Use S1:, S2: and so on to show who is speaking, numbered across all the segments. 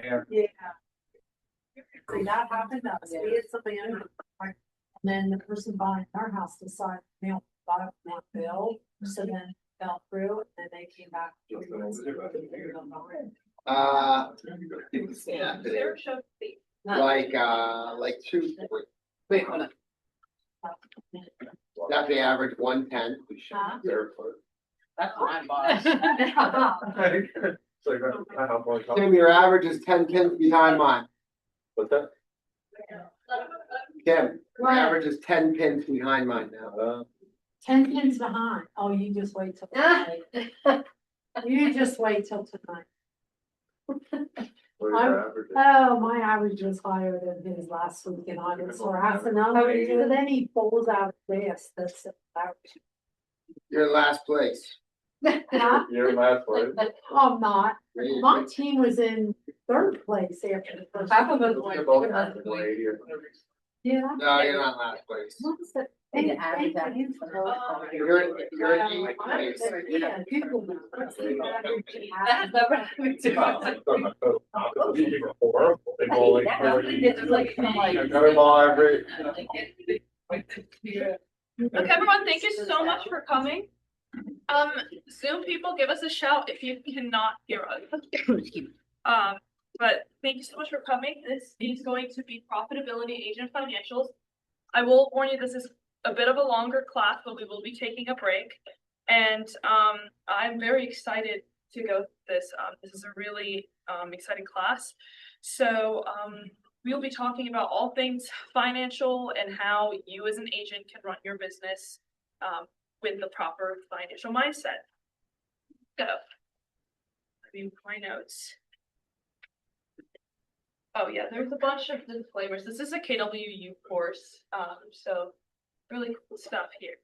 S1: Yeah. See, that happened to us. We had somebody under, and then the person buying our house decided they don't buy that bill, so then it fell through, and then they came back.
S2: Like two.
S3: Wait, hold on.
S2: That the average 110.
S1: Huh?
S3: That's my boss.
S2: Tim, your average is 10 pins behind mine.
S4: What's that?
S2: Tim, your
S1: Right.
S2: average is 10 pins behind mine now.
S1: 10 pins behind. Oh, you just wait till tonight. You just wait till tonight.
S4: What is your average?
S1: Oh, my average was higher than his last week in August, or half an hour, and then he pulls out this, that's about.
S2: You're in last place.
S1: Huh?
S4: Your last one.
S1: I'm not, my team was in third place after the first.
S3: Half of us went.
S1: Yeah.
S2: No, you're not last place.
S1: What's that?
S3: They can add that.
S2: You're in eighth place.
S1: Yeah, Google that. Let's see what I can add.
S3: That's never happened to us.
S4: They go like.
S5: Okay, everyone, thank you so much for coming. Zoom people, give us a shout if you cannot hear us. But thank you so much for coming. This is going to be Profitability Agent Financials. I will warn you, this is a bit of a longer class, but we will be taking a break. And I'm very excited to go through this. This is a really exciting class. So we'll be talking about all things financial and how you as an agent can run your business with the proper financial mindset. So, I mean, my notes. Oh yeah, there's a bunch of disclaimers. This is a KWU course, so really cool stuff here.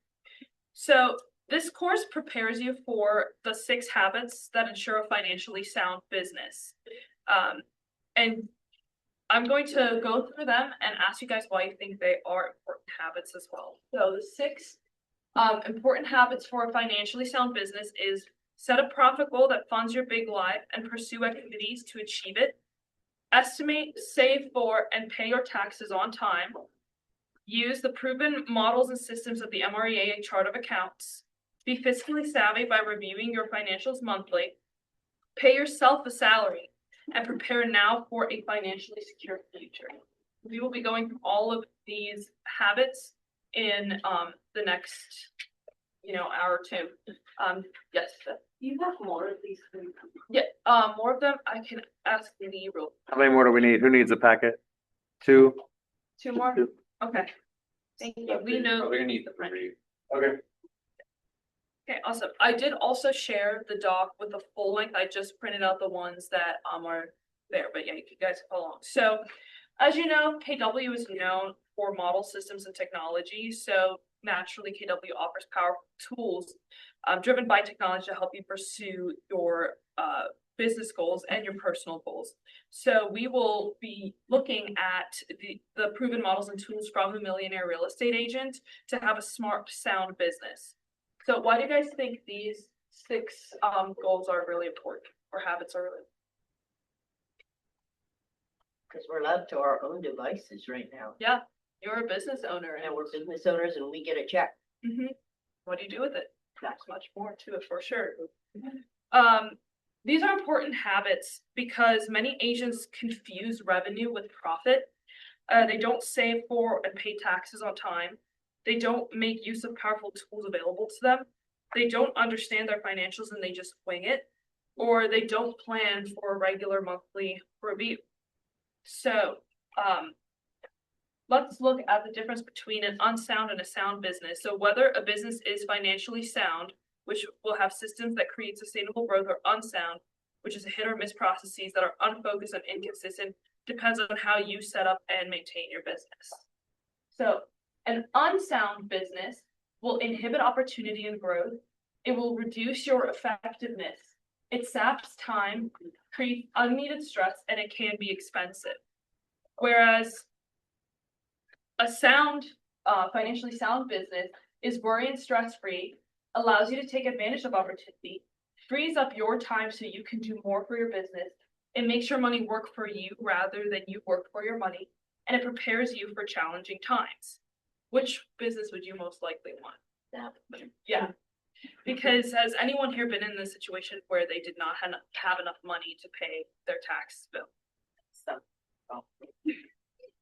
S5: So this course prepares you for the 6 habits that ensure a financially sound business. And I'm going to go through them and ask you guys why you think they are important habits as well. So the 6 important habits for a financially sound business is set a profit goal that funds your big life and pursue activities to achieve it. Estimate, save for, and pay your taxes on time. Use the proven models and systems of the MREA chart of accounts. Be fiscally savvy by reviewing your financials monthly. Pay yourself a salary and prepare now for a financially secure future. We will be going through all of these habits in the next, hour or two. Yes.
S3: You have more of these things.
S5: Yeah. More of them. I can ask Lee real.
S4: How many more do we need? Who needs a packet? 2?
S5: 2 more.
S4: 2.
S5: Okay. Thank you. We know.
S4: Probably gonna need
S5: the French.
S4: 3. Okay.
S5: Okay, awesome. I did also share the doc with the full length. I just printed out the ones that are there, but yeah, you guys can follow along. So, as you know, KW is known for model systems and technology. So naturally, KW offers powerful tools driven by technology to help you pursue your business goals and your personal goals. So we will be looking at the proven models and tools from the Millionaire Real Estate Agent to have a smart, sound business. So why do you guys think these 6 goals are really important, or habits are really important?
S3: Because we're left to our own devices right now.
S5: Yeah, you're a business owner
S3: And we're business owners and we get a check.
S5: What do you do with it? That's much more to it for sure. These are important habits because many agents confuse revenue with profit. They don't save for and pay taxes on time. They don't make use of powerful tools available to them. They don't understand their financials and they just wing it. Or they don't plan for a regular monthly review. So let's look at the difference between an unsound and a sound business. So whether a business is financially sound, which will have systems that create sustainable growth, or unsound, which is a hit or miss processes that are unfocused and inconsistent, depends on how you set up and maintain your business. So an unsound business will inhibit opportunity and growth. It will reduce your effectiveness. It saps time, creates unneeded stress, and it can be expensive. Whereas a sound, financially sound business is worry and stress-free, allows you to take advantage of opportunity, frees up your time so you can do more for your business, It makes your money work for you rather than you work for your money, and it prepares you for challenging times. Which business would you most likely want? Yeah, because has anyone here been in this situation where they did not have enough money to pay their tax bill?
S3: So, oh,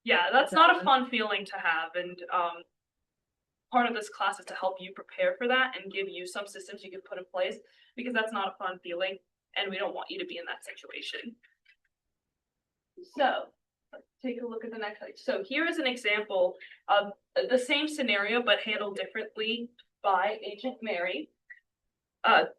S5: Yeah, that's not a fun feeling to have, and part of this class is to help you prepare for that and give you some systems you can put in place, because that's not a fun feeling, and we don't want you to be in that situation. So, let's take a look at the next slide. So here is an example of the same scenario, but handled differently by Agent Mary.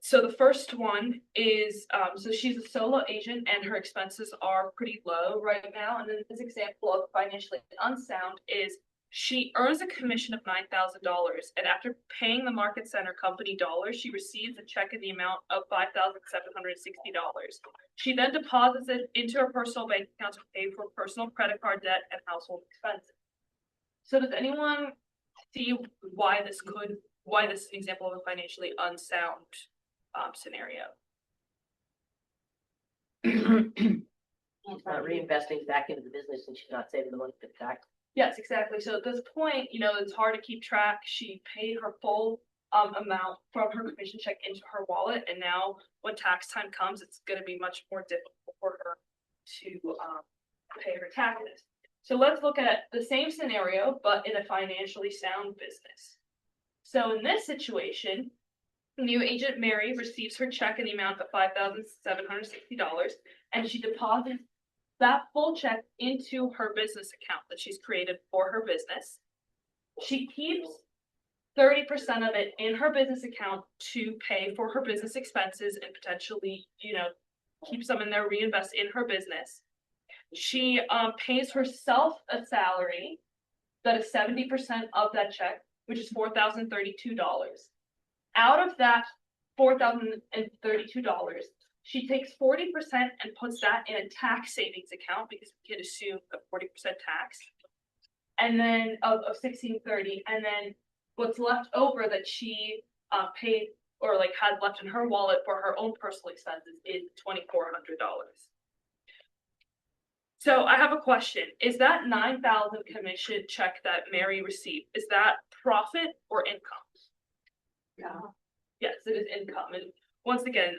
S5: So the first one is, so she's a solo agent and her expenses are pretty low right now. And then this example of financially unsound is she earns a commission of $9,000, and after paying the market center company dollars, she receives a check in the amount of $5,760. She then deposits it into her personal bank account to pay for personal credit card debt and household expenses. So does anyone see why this example of a financially unsound scenario?
S3: She's not reinvesting back into the business and she's not saving the money for the tax.
S5: Yes, exactly. So at this point, it's hard to keep track. She paid her full amount from her commission check into her wallet, and now when tax time comes, it's going to be much more difficult for her to pay her taxes. So let's look at the same scenario, but in a financially sound business. So in this situation, new agent Mary receives her check in the amount of $5,760, and she deposits that full check into her business account that she's created for her business. She keeps 30% of it in her business account to pay for her business expenses and potentially, keep some in there, reinvest in her business. She pays herself a salary that is 70% of that check, which is $4,032. Out of that $4,032, she takes 40% and puts that in a tax savings account, because we can assume a 40% tax, and then of $1,630, and then what's left over that she paid or had left in her wallet for her own personal expenses is $2,400. So I have a question. Is that $9,000 commission check that Mary received, is that profit or income?
S1: Yeah.
S5: Yes, it is income. And once again,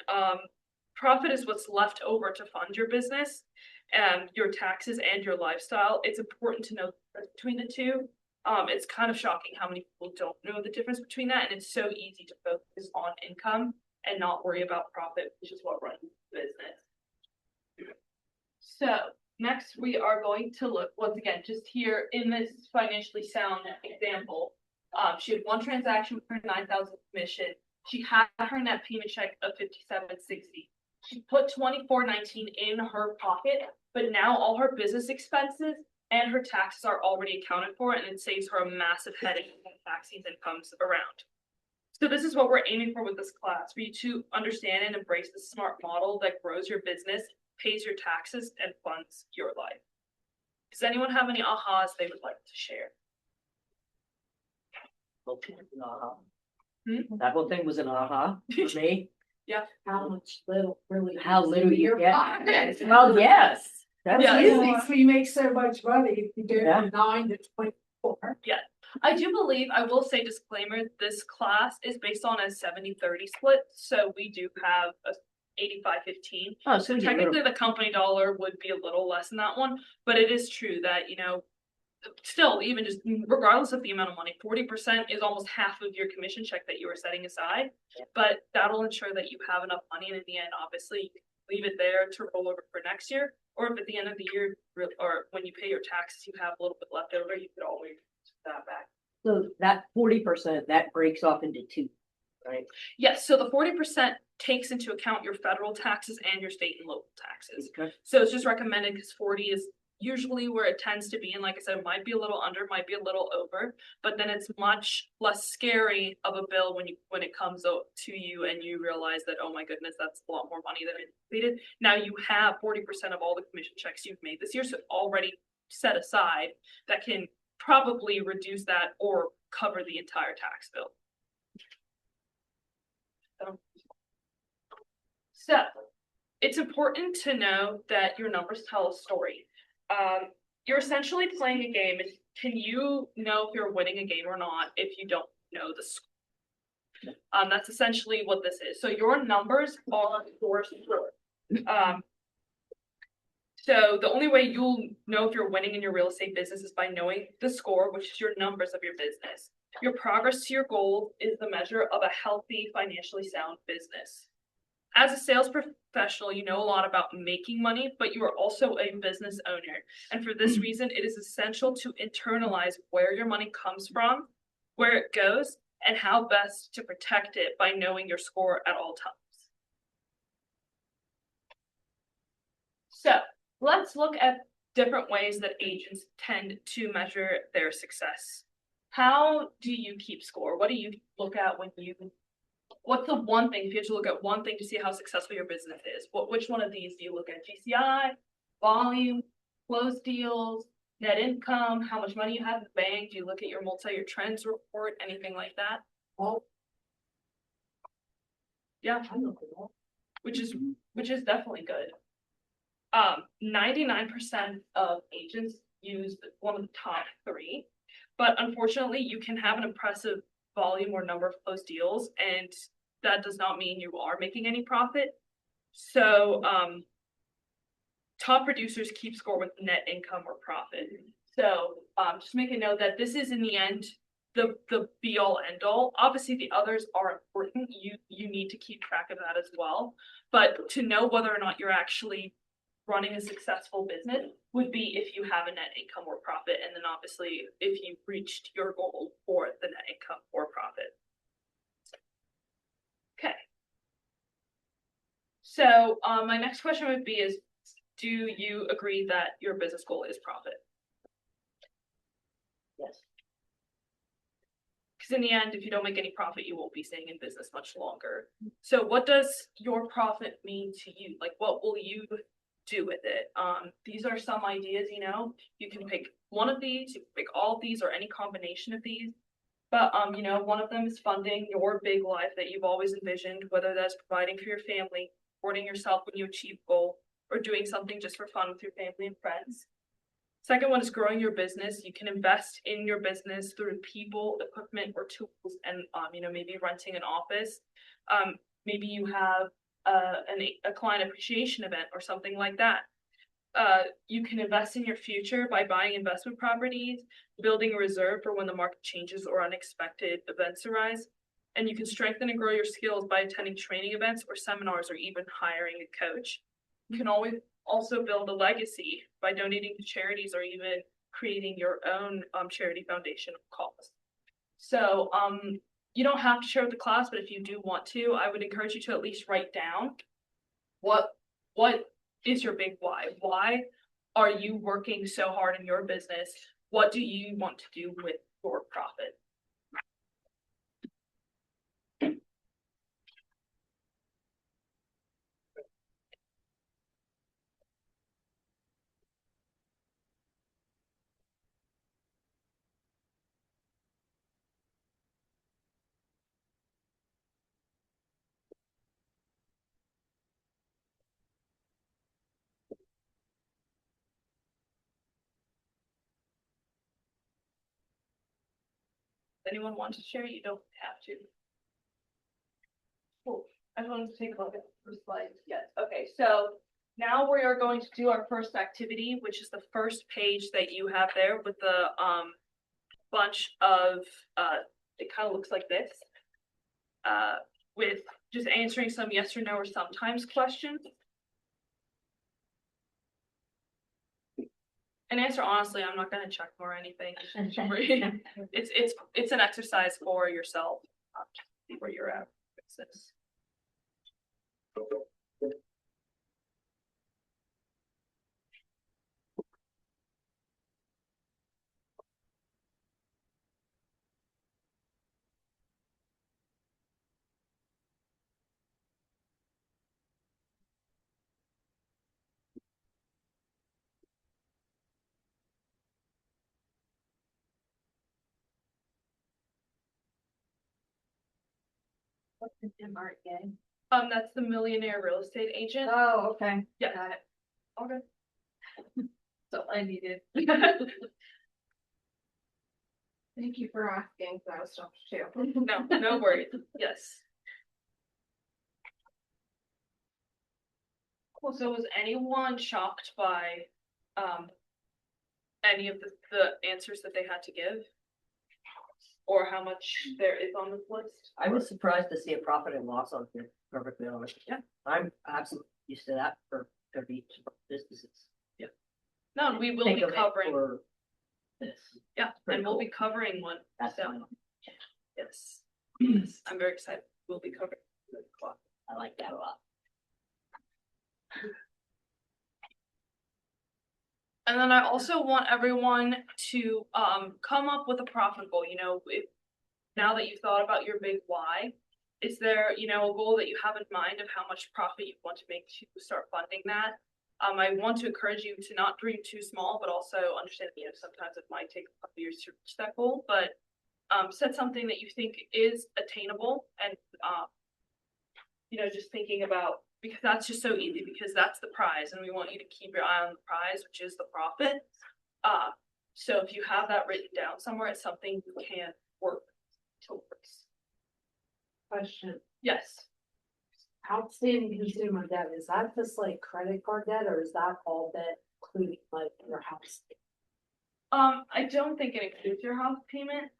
S5: profit is what's left over to fund your business and your taxes and your lifestyle. It's important to know the difference between the two. It's kind of shocking how many people don't know the difference between that, and it's so easy to focus on income and not worry about profit, which is what runs the business. So next we are going to look, once again, just here in this financially sound example, she had one transaction with her $9,000 commission. She had her net payment check of $5,760. She put $2,419 in her pocket, but now all her business expenses and her taxes are already accounted for, and it saves her a massive headache when tax season comes around. So this is what we're aiming for with this class, for you to understand and embrace the smart model that grows your business, pays your taxes, and funds your life. Does anyone have any ahas they would like to share?
S3: That whole thing was an aha for me.
S1: How much little really.
S3: How little you
S1: your
S3: get.
S1: pocket.
S3: Well, yes. That's
S5: Yeah.
S3: easy.
S1: If we make so much money, if you do it
S3: Yeah.
S1: from 9 to 24.
S5: I do believe, I will say disclaimer, this class is based on a 70-30 split, so we do have a 85-15.
S3: Oh,
S5: So
S3: so
S5: technically the company dollar would be a little less than that one, but it is true that, still, even just regardless of the amount of money, 40% is almost half of your commission check that you are setting aside, but that'll ensure that you have enough money, and in the end, obviously, you can leave it there to roll over for next year, or if at the end of the year, or when you pay your taxes, you have a little bit left over, you could always put that back.
S3: So that 40%, that breaks off into two, right?
S5: Yes, so the 40% takes into account your federal taxes and your state and local taxes.
S3: Okay.
S5: So it's just recommended because 40 is usually where it tends to be. And like I said, it might be a little under, might be a little over, but then it's much less scary of a bill when it comes out to you and you realize that, oh my goodness, that's a lot more money than anticipated. Now you have 40% of all the commission checks you've made this year, so already set aside that can probably reduce that or cover the entire tax bill. So it's important to know that your numbers tell a story. You're essentially playing a game, and can you know if you're winning a game or not if you don't know the score? That's essentially what this is. So your numbers are your score. So the only way you'll know if you're winning in your real estate business is by knowing the score, which is your numbers of your business. Your progress to your goal is the measure of a healthy, financially sound business. As a sales professional, you know a lot about making money, but you are also a business owner. And for this reason, it is essential to internalize where your money comes from, where it goes, and how best to protect it by knowing your score at all times. So let's look at different ways that agents tend to measure their success. How do you keep score? What do you look at what's the one thing, if you have to look at one thing to see how successful your business is, which one of these do you look at? GCI, volume, closed deals, net income, how much money you have in the bank? Do you look at your multi-year trends report, anything like that?
S1: Well,
S5: Yeah,
S1: I look at all.
S5: which is definitely good. 99% of agents use one of the top three, but unfortunately you can have an impressive volume or number of closed deals, and that does not mean you are making any profit. So top producers keep score with net income or profit. So just make a note that this is in the end the be all end all. Obviously the others are important. You need to keep track of that as well. But to know whether or not you're actually running a successful business would be if you have a net income or profit, and then obviously if you've reached your goal for the net income or profit. Okay. So my next question would be is, do you agree that your business goal is profit?
S3: Yes.
S5: Because in the end, if you don't make any profit, you won't be staying in business much longer. So what does your profit mean to you? Like, what will you do with it? These are some ideas, you can pick one of these, you can pick all of these, or any combination of these. But, one of them is funding your big life that you've always envisioned, whether that's providing for your family, supporting yourself when you achieve goal, or doing something just for fun with your family and friends. Second one is growing your business. You can invest in your business through people, equipment, or tools, and maybe renting an office. Maybe you have a client appreciation event or something like that. You can invest in your future by buying investment properties, building a reserve for when the market changes or unexpected events arise. And you can strengthen and grow your skills by attending training events or seminars, or even hiring a coach. You can always also build a legacy by donating to charities, or even creating your own charity foundation cause. So you don't have to share with the class, but if you do want to, I would encourage you to at least write down what is your big why? Why are you working so hard in your business? What do you want to do with your profit? Anyone want to share? You don't have to. Cool. I want to take a look at the first slide. Yes. Okay. So now we are going to do our first activity, which is the first page that you have there with the bunch of it kind of looks like this, with just answering some yes or no or sometimes questions. And answer honestly. I'm not going to check or anything. It's an exercise for yourself, see where you're at. This.
S3: What's the MRA?
S5: That's the millionaire real estate agent.
S1: Oh, okay.
S5: Yeah.
S1: Got it.
S5: Okay.
S1: So I needed. Thank you for asking, because I was stumped too.
S5: No, no worries. Yes. Cool. So was anyone shocked by any of the answers that they had to give? Or how much there is on this list?
S3: I was surprised to see a profit and loss on here, perfectly honest.
S5: Yeah.
S3: I'm absolutely used to that for every businesses.
S5: No, and we will
S3: Think
S5: be
S3: of it
S5: covering,
S3: for this.
S5: yeah,
S3: pretty
S5: and we'll
S3: cool.
S5: be covering one.
S3: That's
S5: So,
S3: fine.
S5: yes. Yes, I'm very excited. We'll be covering.
S3: I like that a lot.
S5: And then I also want everyone to come up with a profit goal. If now that you've thought about your big why, is there, a goal that you have in mind of how much profit you want to make to start funding that? I want to encourage you to not dream too small, but also understand, sometimes it might take a couple years to reach that goal, but set something that you think is attainable and, just thinking about, because that's just so easy, because that's the prize and we want you to keep your eye on the prize, which is the profit. So if you have that written down somewhere, it's something you can work towards.
S1: Question,
S5: Yes.
S1: outstanding consumer debt, is that just like credit card debt, or is that all debt, including like your house?
S5: I don't think it includes your house payment.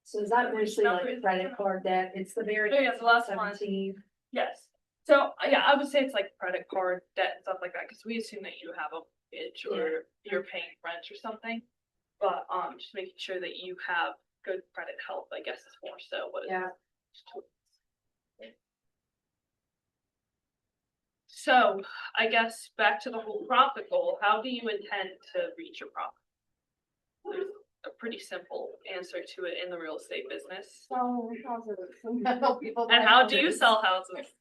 S1: So is that mostly
S5: Number
S1: like
S5: is-
S1: credit card debt? It's the very.
S5: Oh, yeah, the last one.
S1: 17.
S5: Yes. So yeah, I would say it's like credit card debt and stuff like that, because we assume that you have a mortgage or you're paying rent or something. But just making sure that you have good credit health, I guess, is more so what it is.
S1: Yeah.
S5: So I guess back to the whole profit goal, how do you intend to reach your profit? There's a pretty simple answer to it in the real estate business.
S1: So houses. People
S5: And
S1: buy
S5: how do you
S1: houses.
S5: sell houses?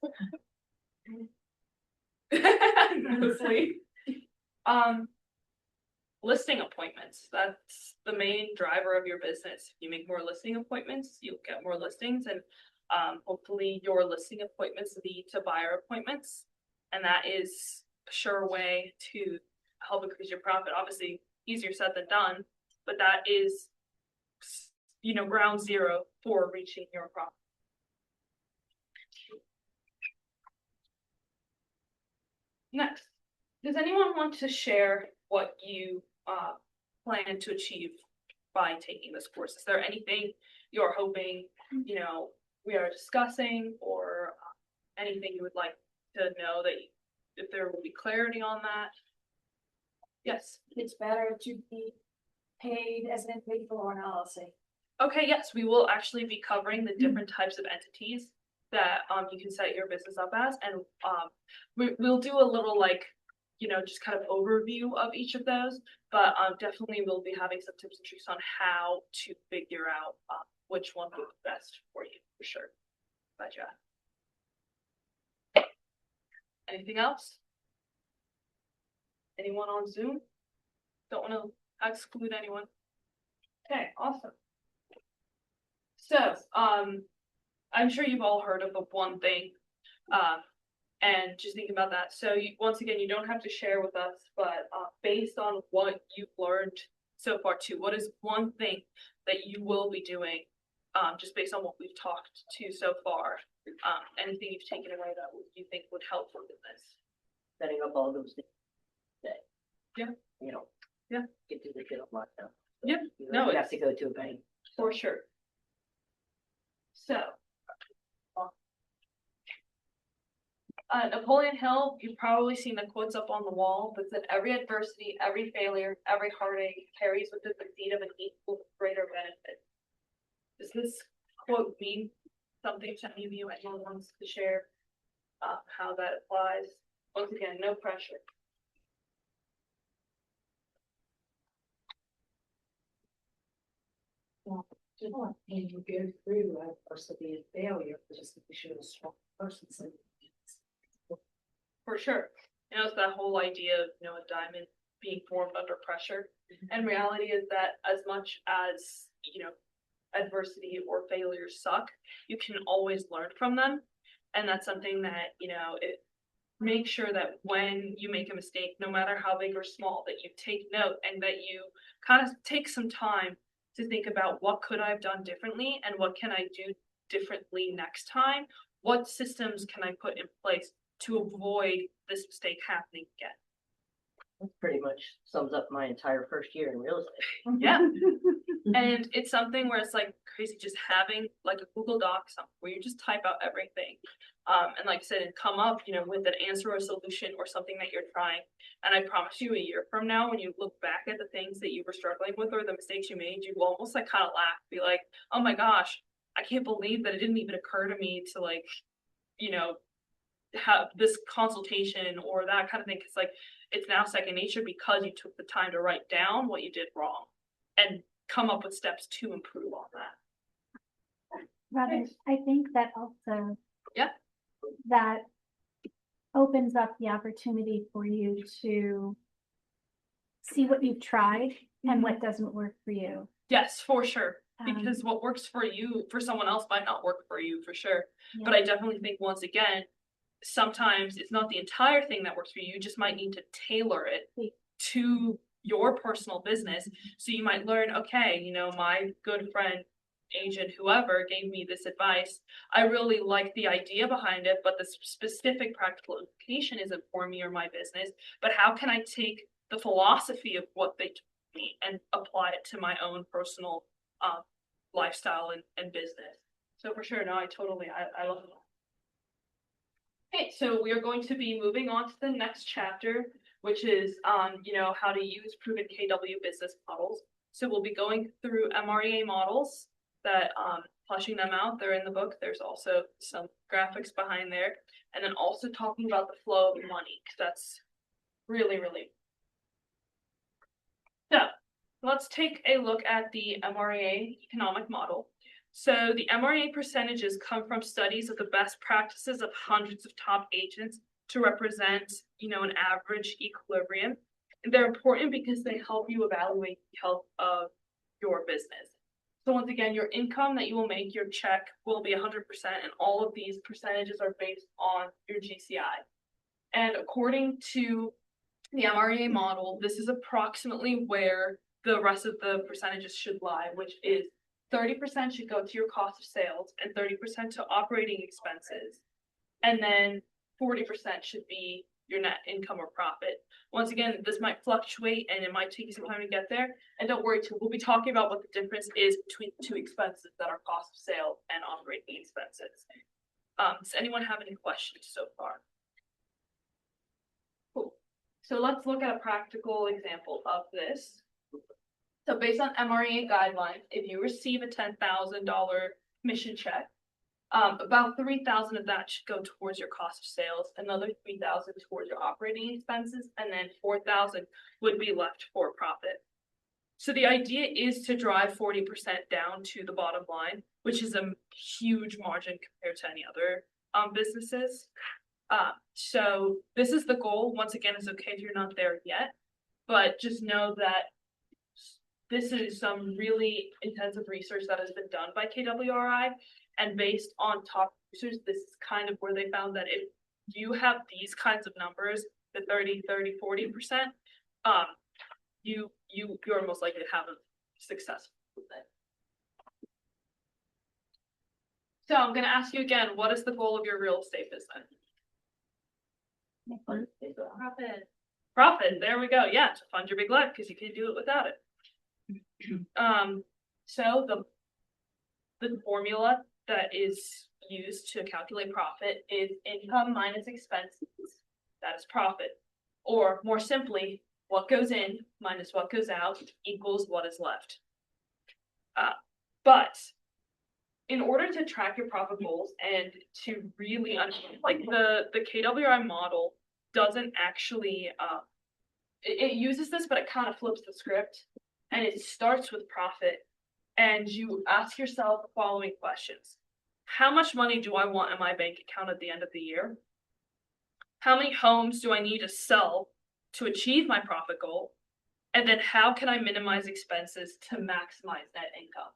S5: Mostly. Listing appointments. That's the main driver of your business. If you make more listing appointments, you'll get more listings, and hopefully your listing appointments lead to buyer appointments. And that is a sure way to help increase your profit. Obviously, easier said than done, but that is, ground zero for reaching your profit. Next, does anyone want to share what you plan to achieve by taking this course? Is there anything you're hoping, we are discussing, or anything you would like to know that if there will be clarity on that? Yes.
S6: It's better to be paid as an individual or an LLC.
S5: Okay, yes, we will actually be covering the different types of entities that you can set your business up as, and we'll do a little just kind of overview of each of those, but definitely we'll be having some tips and tricks on how to figure out which one will be best for you, for sure. Glad you asked. Anything else? Anyone on Zoom? Don't want to exclude anyone. Okay, awesome. So, I'm sure you've all heard of the one thing, and just think about that. So once again, you don't have to share with us, but based on what you've learned so far too, what is one thing that you will be doing, just based on what we've talked to so far? Anything you've taken away that you think would help with this?
S3: Setting up all those things. That,
S5: Yeah. Yeah.
S3: Get to the kid on lockdown.
S5: Yeah.
S3: You
S5: No,
S3: have to go to a bank.
S5: For sure. So, Napoleon Hill, you've probably seen the quotes up on the wall that said, "Every adversity, every failure, every heartache carries with it the seed of an equal greater benefit." Does this quote mean something to any of you? Anyone wants to share how that applies? Once again, no pressure.
S1: And you go through adversity and failure, just to be sure a strong person.
S5: For sure. It's that whole idea of, a diamond being formed under pressure. And reality is that as much as, adversity or failures suck, you can always learn from them. And that's something that, make sure that when you make a mistake, no matter how big or small, that you take note and that you kind of take some time to think about what could I have done differently and what can I do differently next time? What systems can I put in place to avoid this mistake happening again?
S3: That pretty much sums up my entire first year in real estate.
S5: Yeah. And it's something where it's like crazy just having like a Google Doc, something where you just type out everything. And like I said, and come up, with an answer or a solution or something that you're trying. And I promise you, a year from now, when you look back at the things that you were struggling with or the mistakes you made, you will almost like kind of laugh, be like, oh my gosh, I can't believe that it didn't even occur to me to like, have this consultation or that kind of thing. Cause like, it's now second nature because you took the time to write down what you did wrong and come up with steps to improve on that.
S6: Robin, I think that also.
S5: Yeah.
S6: That opens up the opportunity for you to see what you've tried and what doesn't work for you.
S5: Yes, for sure.
S6: Um,
S5: Because what works for you, for someone else might not work for you, for sure.
S6: Yeah.
S5: But I definitely think once again, sometimes it's not the entire thing that works for you. You just might need to tailor it to your personal business. So you might learn, okay, my good friend, agent, whoever gave me this advice. I really like the idea behind it, but the specific practical implication isn't for me or my business. But how can I take the philosophy of what they told me and apply it to my own personal lifestyle and business? So for sure, no, I love it. Okay, so we are going to be moving on to the next chapter, which is how to use proven KW business models. So we'll be going through MREA models that fleshing them out. They're in the book. There's also some graphics behind there, and then also talking about the flow of money, because that's really, really. So let's take a look at the MREA economic model. So the MREA percentages come from studies of the best practices of hundreds of top agents to represent, an average equilibrium. And they're important because they help you evaluate the health of your business. So once again, your income that you will make, your check will be 100%, and all of these percentages are based on your GCI. And according to the MREA model, this is approximately where the rest of the percentages should lie, which is 30% should go to your cost of sales and 30% to operating expenses. And then 40% should be your net income or profit. Once again, this might fluctuate and it might take you some time to get there. And don't worry too, we'll be talking about what the difference is between the two expenses that are cost of sale and operating expenses. Does anyone have any questions so far? Cool. So let's look at a practical example of this. So based on MREA guidelines, if you receive a $10,000 commission check, about 3,000 of that should go towards your cost of sales, another 3,000 towards your operating expenses, and then 4,000 would be left for profit. So the idea is to drive 40% down to the bottom line, which is a huge margin compared to any other businesses. So this is the goal. Once again, it's okay if you're not there yet, but just know that this is some really intensive research that has been done by KWRI, and based on top producers, this is kind of where they found that if you have these kinds of numbers, the 30, 40%, you're most likely to have a successful with it. So I'm going to ask you again, what is the goal of your real estate business? Profit. There we go. Yeah, to fund your big life, because you can't do it without it. So the formula that is used to calculate profit is income minus expenses. That is profit. Or more simply, what goes in minus what goes out equals what is left. But in order to track your profit goals and to really understand, like the KWI model doesn't actually, it uses this, but it kind of flips the script, and it starts with profit. And you ask yourself the following questions. How much money do I want in my bank account at the end of the year? How many homes do I need to sell to achieve my profit goal? And then how can I minimize expenses to maximize net income?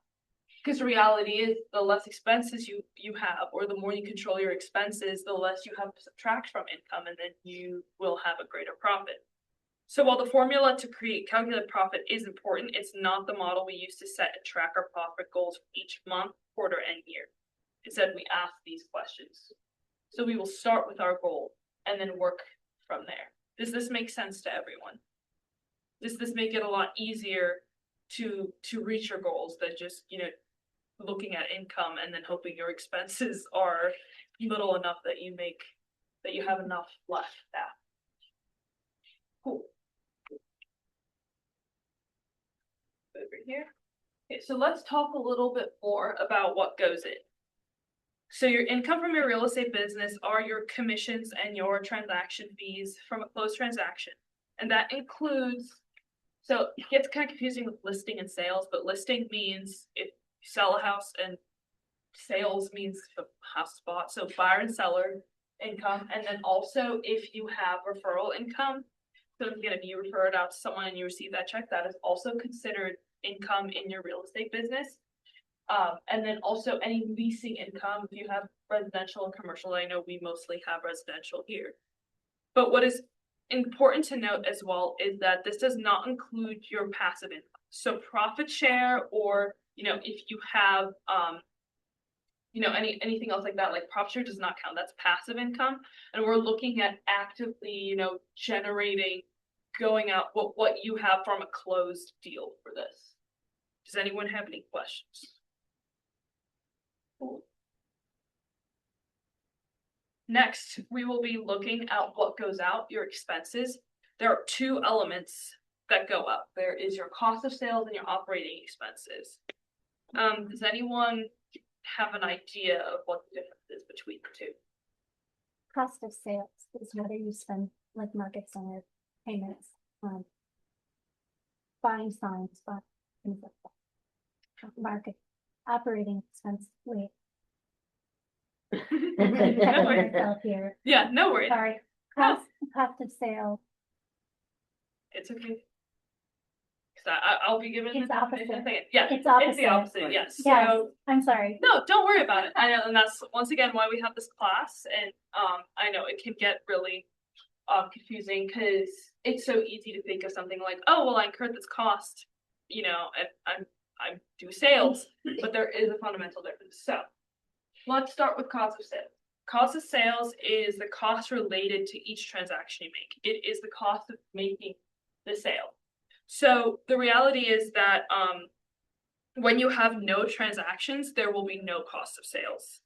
S5: Because the reality is, the less expenses you have, or the more you control your expenses, the less you have to subtract from income, and then you will have a greater profit. So while the formula to calculate profit is important, it's not the model we use to set and track our profit goals for each month, quarter, and year. Instead, we ask these questions. So we will start with our goal and then work from there. Does this make sense to everyone? Does this make it a lot easier to reach your goals than just, looking at income and then hoping your expenses are little enough that you have enough left at? Cool. Over here. Okay, so let's talk a little bit more about what goes in. So your income from your real estate business are your commissions and your transaction fees from a closed transaction. And that includes, so it gets kind of confusing with listing and sales, but listing means if you sell a house, and sales means the house bought. So buyer and seller income. And then also if you have referral income, so again, if you refer it out to someone and you receive that check, that is also considered income in your real estate business. And then also any leasing income, if you have residential and commercial. I know we mostly have residential here. But what is important to note as well is that this does not include your passive income. So profit share, or, if you have, anything else like that, like profit share does not count. That's passive income. And we're looking at actively, generating, going out what you have from a closed deal for this. Does anyone have any questions? Cool. Next, we will be looking at what goes out, your expenses. There are two elements that go up. There is your cost of sales and your operating expenses. Does anyone have an idea of what the difference is between the two?
S6: Cost of sales is whether you spend like market center payments, buying signs, buying things like that. Market operating expense. Wait.
S5: No worries.
S6: Here.
S5: Yeah, no worries.
S6: Sorry. Cost of sale.
S5: It's okay. I'll be given
S6: It's
S5: the
S6: opposite.
S5: definition in a second. Yeah,
S6: It's opposite.
S5: it's the opposite. Yes.
S6: Yes.
S5: So
S6: I'm sorry.
S5: no, don't worry about it. I know, and that's once again why we have this class. And I know it can get really confusing because it's so easy to think of something like, oh, well, I incurred this cost, and I do sales, but there is a fundamental difference. So let's start with cost of sales. Cost of sales is the cost related to each transaction you make. It is the cost of making the sale. So the reality is that when you have no transactions, there will be no cost of sales.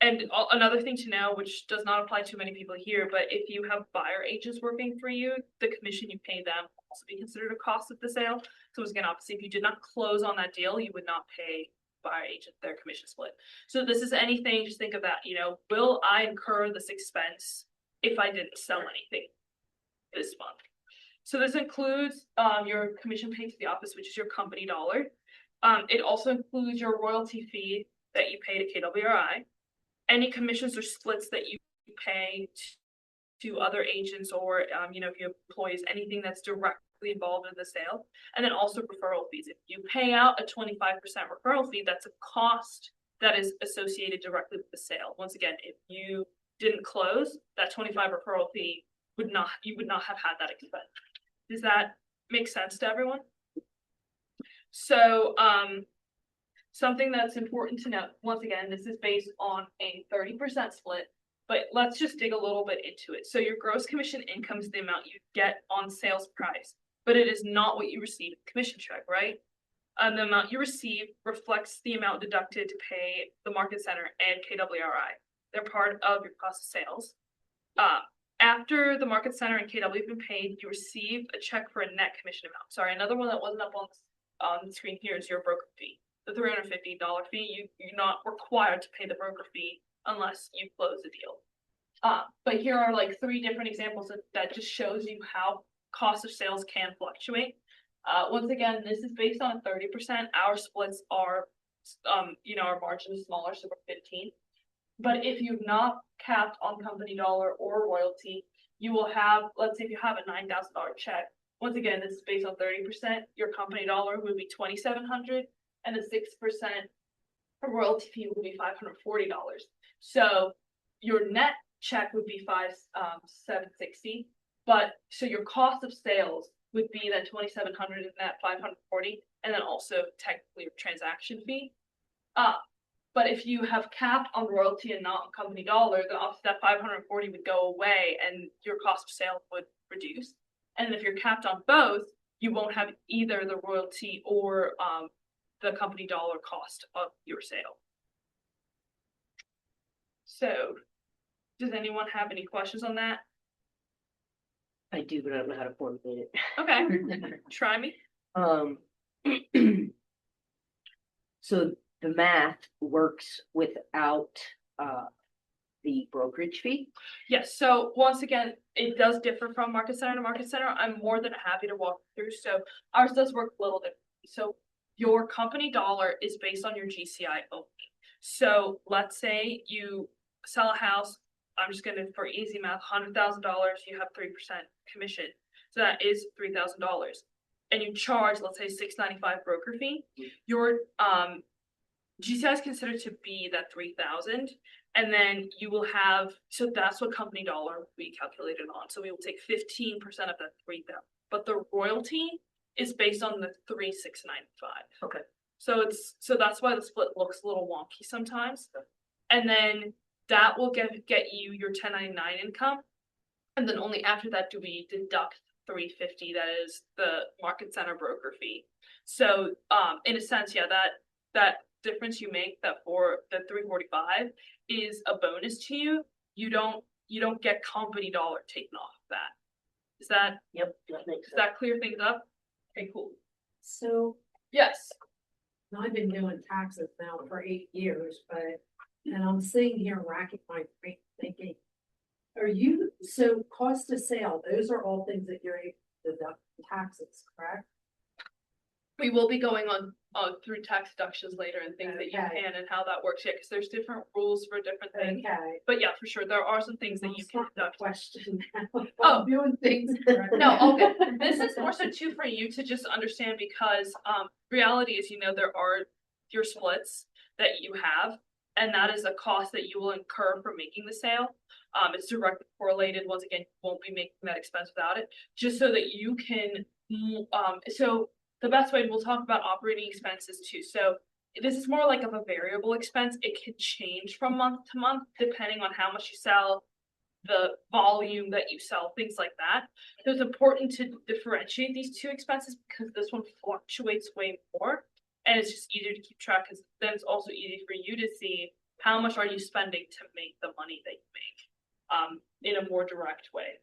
S5: And another thing to know, which does not apply to many people here, but if you have buyer agents working for you, the commission you pay them will also be considered a cost of the sale. So it's again, obviously, if you did not close on that deal, you would not pay buyer agent their commission split. So this is anything, just think of that, will I incur this expense if I didn't sell anything this month? So this includes your commission paid to the office, which is your company dollar. It also includes your royalty fee that you pay to KWRI. Any commissions or splits that you pay to other agents, or if you have employees, anything that's directly involved in the sale. And then also referral fees. If you pay out a 25% referral fee, that's a cost that is associated directly with the sale. Once again, if you didn't close, that 25 referral fee you would not have had that expense. Does that make sense to everyone? So something that's important to note, once again, this is based on a 30% split, but let's just dig a little bit into it. So your gross commission income is the amount you get on sales price, but it is not what you receive in commission check, right? And the amount you receive reflects the amount deducted to pay the market center and KWRI. They're part of your cost of sales. After the market center and KW have been paid, you receive a check for a net commission amount. Sorry, another one that wasn't up on the screen here is your broker fee. The $350 fee, you're not required to pay the broker fee unless you close the deal. But here are like 3 different examples that just shows you how cost of sales can fluctuate. Once again, this is based on a 30%. Our splits are, our margin is smaller, so we're 15. But if you've not capped on company dollar or royalty, you will have, let's say if you have a $9,000 check, once again, this is based on 30%, your company dollar would be $2,700, and the 6% royalty fee will be $540. So your net check would be $760, but so your cost of sales would be then 2,700 and that 540, and then also technically your transaction fee. But if you have capped on royalty and not on company dollar, then obviously that 540 would go away and your cost of sale would reduce. And if you're capped on both, you won't have either the royalty or the company dollar cost of your sale. So, does anyone have any questions on that?
S3: I do, but I don't know how to formulate it.
S5: Okay, try me.
S3: So the math works without the brokerage fee?
S5: Yes, so once again, it does differ from market center to market center. I'm more than happy to walk through. So ours does work a little differently. So your company dollar is based on your GCI only. So let's say you sell a house, I'm just gonna, for easy math, $100,000, you have 3% commission. So that is $3,000. And you charge, let's say $695 broker fee. Your GCI is considered to be that 3,000, and then you will have, so that's what company dollar will be calculated on. So we will take 15% of that 3,000, but the royalty is based on the 3,695.
S3: Okay.
S5: So that's why the split looks a little wonky sometimes. And then that will get you your 1099 income, and then only after that do we deduct $350. That is the market center broker fee. So in a sense, yeah, that difference you make, that for the 345, is a bonus to you. You don't get company dollar taken off that. Is that
S3: Yep, that makes
S5: does
S3: sense.
S5: that clear things up? Okay, cool.
S1: So
S5: Yes.
S1: I've been doing taxes now for 8 years, and I'm sitting here racking my brain thinking, so cost of sale, those are all things that you're able to deduct from taxes, correct?
S5: We will be going on through tax deductions later and things that you
S1: Okay.
S5: can and how that works. Yeah, because there's different rules for different things.
S1: Okay.
S5: But yeah, for sure, there are some things that you can deduct.
S1: Question.
S5: Oh.
S1: I'm doing things correctly.
S5: No, all good. This is more so too for you to just understand, because reality is, there are your splits that you have, and that is a cost that you will incur for making the sale. It's directly correlated. Once again, you won't be making that expense without it, just so that you can so the best way, we'll talk about operating expenses too. So this is more like of a variable expense. It can change from month to month depending on how much you sell, the volume that you sell, things like that. So it's important to differentiate these two expenses, because this one fluctuates way more, and it's just easier to keep track, because then it's also easy for you to see how much are you spending to make the money that you make in a more direct way.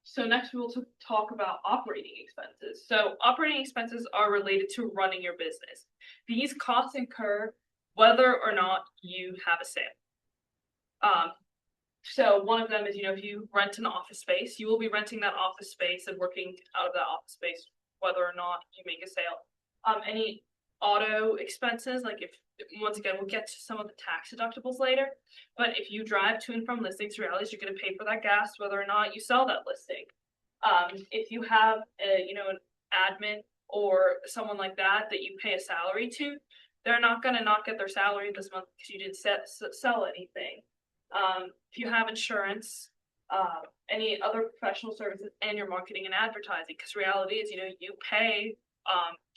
S5: So next we will talk about operating expenses. So operating expenses are related to running your business. These costs incur whether or not you have a sale. So one of them is, if you rent an office space, you will be renting that office space and working out of that office space whether or not you make a sale. Any auto expenses, like once again, we'll get to some of the tax deductibles later, but if you drive to and from listings, reality is you're going to pay for that gas whether or not you sell that listing. If you have an admin or someone like that you pay a salary to, they're not going to not get their salary this month because you didn't sell anything. If you have insurance, any other professional services, and your marketing and advertising, because reality is, you pay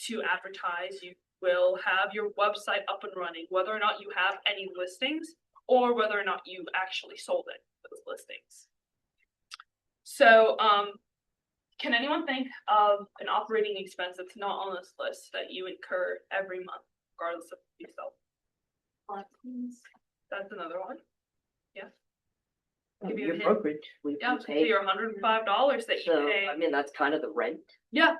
S5: to advertise, you will have your website up and running, whether or not you have any listings or whether or not you actually sold it, those listings. So, can anyone think of an operating expense that's not on this list that you incur every month, regardless of if you sell? That's another one. Yeah. Give you a
S3: Your
S5: hint.
S3: brokerage, we
S5: Yeah, so
S3: pay.
S5: your $105 that you
S3: So,
S5: pay.
S3: I mean, that's kind of the rent.
S5: Yeah,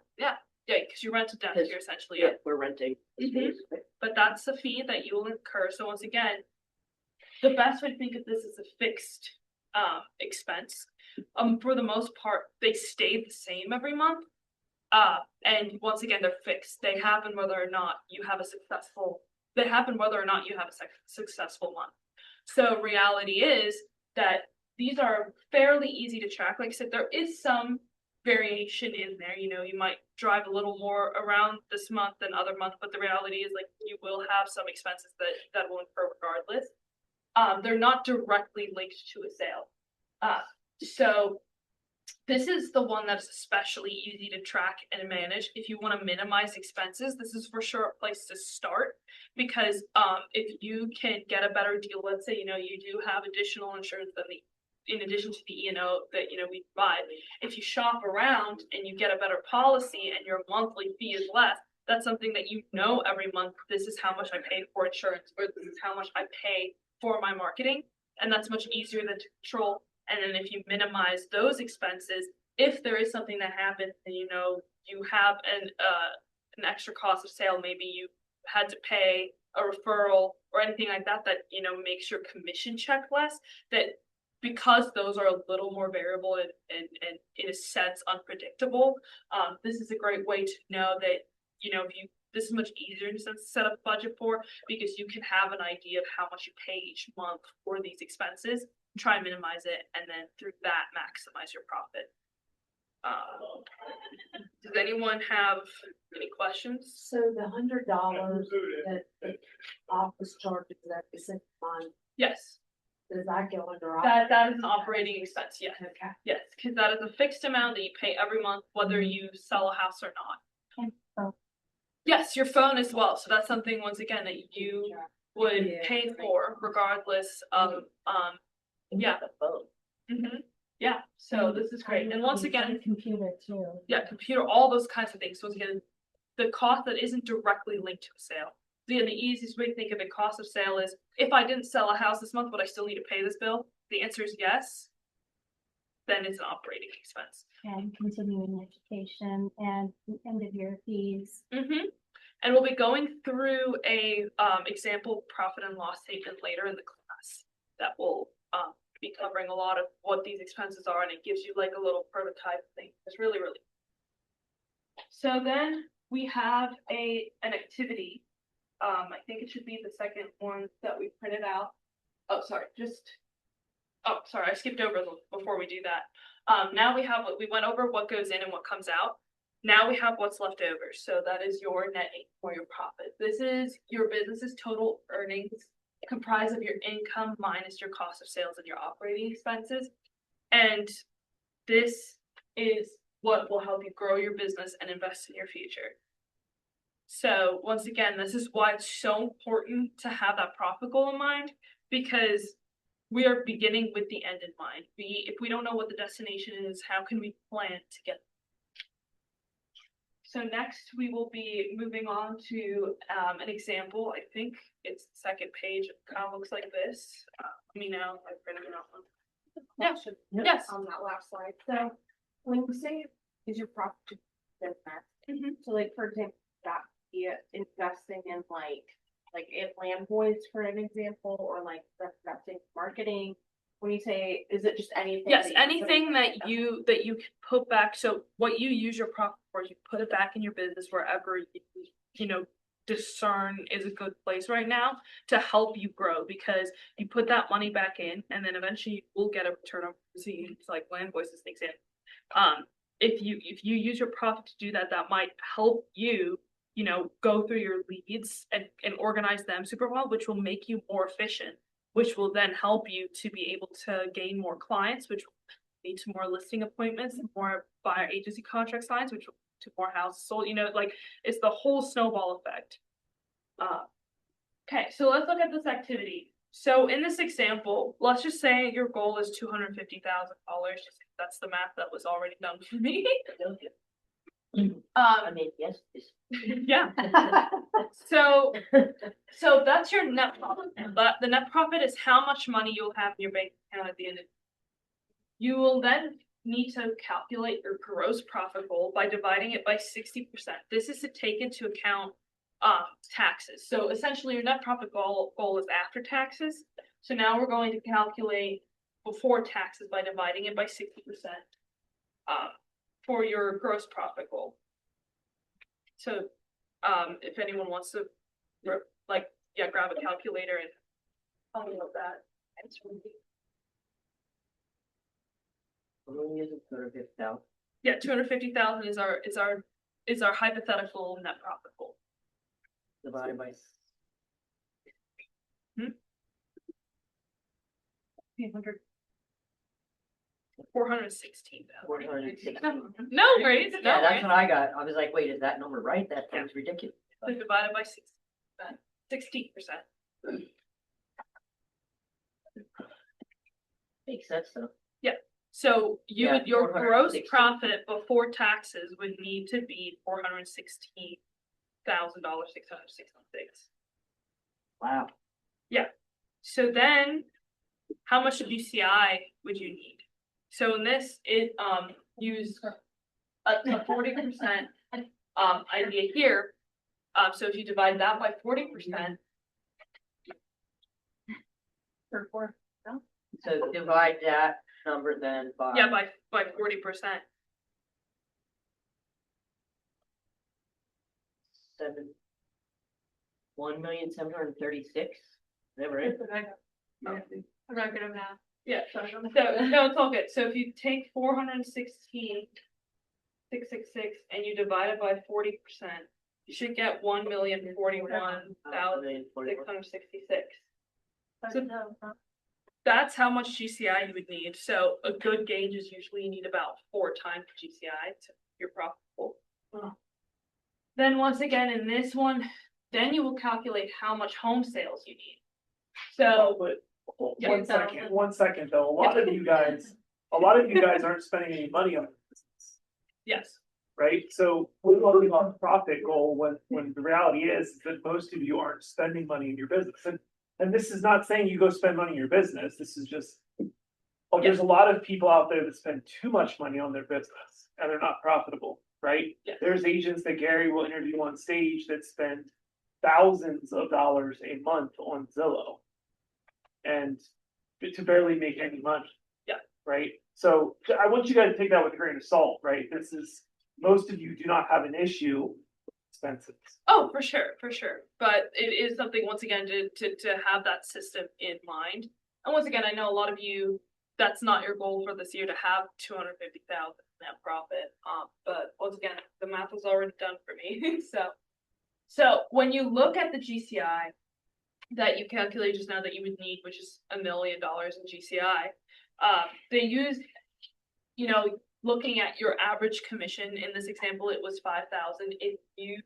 S5: because you rent a desk here essentially.
S3: Yeah, we're renting.
S5: Mhm. But that's a fee that you will incur. So once again, the best way to think of this is a fixed expense. For the most part, they stay the same every month. And once again, they're fixed. They happen whether or not you have a successful month. So reality is that these are fairly easy to track. Like I said, there is some variation in there. You know, you might drive a little more around this month than other month, but the reality is like you will have some expenses that will incur regardless. They're not directly linked to a sale. So this is the one that's especially easy to track and manage. If you want to minimize expenses, this is for sure a place to start, because if you can get a better deal, let's say, you know, you do have additional insurance than in addition to the E&O that, you know, we provide. If you shop around and you get a better policy and your monthly fee is less, that's something that you know every month, this is how much I pay for insurance, or this is how much I pay for my marketing. And that's much easier than to control. And then if you minimize those expenses, if there is something that happens and you know you have an extra cost of sale, maybe you had to pay a referral or anything like that, that, you know, makes your commission check less, that because those are a little more variable and in a sense unpredictable, this is a great way to know that, you know, this is much easier in a sense to set up a budget for, because you can have an idea of how much you pay each month for these expenses, try and minimize it, and then through that maximize your profit. Does anyone have any questions?
S1: So the $100 that the office charges every single month,
S5: Yes,
S1: does that go under?
S5: that is an operating expense. Yes,
S1: Okay.
S5: yes, because that is a fixed amount that you pay every month, whether you sell a house or not.
S6: And so
S5: Yes, your phone as well. So that's something, once again, that you would
S1: Yeah.
S5: pay for regardless of yeah.
S3: The phone.
S5: Yeah, so this is great. And once again,
S6: computer too.
S5: yeah, computer, all those kinds of things. So once again, the cost that isn't directly linked to a sale. So again, the easiest way to think of a cost of sale is, if I didn't sell a house this month, would I still need to pay this bill? The answer is yes. Then it's an operating expense.
S6: And continuing education and end of year fees.
S5: And we'll be going through a example profit and loss statement later in the class that will be covering a lot of what these expenses are, and it gives you like a little prototype thing. It's really, really. So then we have an activity. I think it should be the second one that we printed out. Oh, sorry, I skipped over before we do that. Now we have we went over what goes in and what comes out. Now we have what's left over. So that is your net income or your profit. This is your business's total earnings, comprised of your income minus your cost of sales and your operating expenses. And this is what will help you grow your business and invest in your future. So once again, this is why it's so important to have that profit goal in mind, because we are beginning with the end in mind. If we don't know what the destination is, how can we plan to get there? So next we will be moving on to an example. I think it's the second page. It kind of looks like this. Let me know. I printed it out. Yeah. Yes.
S7: On that last slide. So when you say is your profit business, so like for example, that be investing in like if land boys for an example, or like investing in marketing. When you say, is it just anything?
S5: Yes, anything that you can put back. So what you use your profit for, you put it back in your business wherever you know discern is a good place right now to help you grow, because you put that money back in and then eventually you will get a return on. So it's like land voice is an example. If you use your profit to do that, that might help you, you know, go through your leads and organize them super well, which will make you more efficient, which will then help you to be able to gain more clients, which will lead to more listing appointments, more buyer agency contract signs, which will lead to more houses sold. You know, like it's the whole snowball effect. Okay, so let's look at this activity. So in this example, let's just say your goal is $250,000. That's the math that was already done for me.
S3: I mean, yes.
S5: Yeah. So that's your net profit. But the net profit is how much money you'll have in your bank account at the end of the year. You will then need to calculate your gross profit goal by dividing it by 60%. This is to take into account taxes. So essentially your net profit goal is after taxes. So now we're going to calculate before taxes by dividing it by 60%. For your gross profit goal. So if anyone wants to grab a calculator and tell me what that answer would be.
S3: I'm using $250,000.
S5: Yeah, 250,000 is our hypothetical net profit goal.
S3: Divided by.
S5: 416,000.
S3: 416.
S5: No worries, no
S3: Yeah, that's
S5: worries.
S3: what I got. I was like, wait, is that number right? That sounds ridiculous.
S5: So divided by 16%.
S3: Makes sense though.
S5: So you
S3: Yeah,
S5: would, your gross
S3: 416.
S5: profit before taxes would need to be $416,666.
S3: Wow.
S5: So then, how much of GCI would you need? So in this, it use a 40% idea here. So if you divide that by 40%,
S3: So divide that number then by.
S5: yeah, by 40%.
S3: 1,736,000. Never it.
S5: I'm not good at math. Yeah, so no, it's all good. So if you take 416,666 and you divide it by 40%, you should get 1,041,666. So that's how much GCI you would need. So a good gauge is usually you need about 4 times GCI to you're profitable. Then once again in this one, then you will calculate how much home sales you need. So
S8: But
S5: Yeah.
S8: one second though, a lot of you guys aren't spending any money on this,
S5: yes,
S8: right? So we're working on a profit goal when the reality is that most of you aren't spending money in your business. And this is not saying you go spend money in your business, this is just, there's a lot of people out there that spend too much money on their business and they're not profitable, right?
S5: Yeah.
S8: There's agents that Gary will interview on stage that spend thousands of dollars a month on Zillow. And to barely make any money.
S5: Yeah.
S8: Right? So I want you guys to take that with a grain of salt, right? Most of you do not have an issue with expenses.
S5: oh, for sure. But it is something once again to have that system in mind. And once again, I know a lot of you, that's not your goal for this year to have 250,000 net profit. But once again, the math was already done for me. So when you look at the GCI that you calculated just now that you would need, which is $1 million in GCI, they use, looking at your average commission in this example, it was 5,000. If you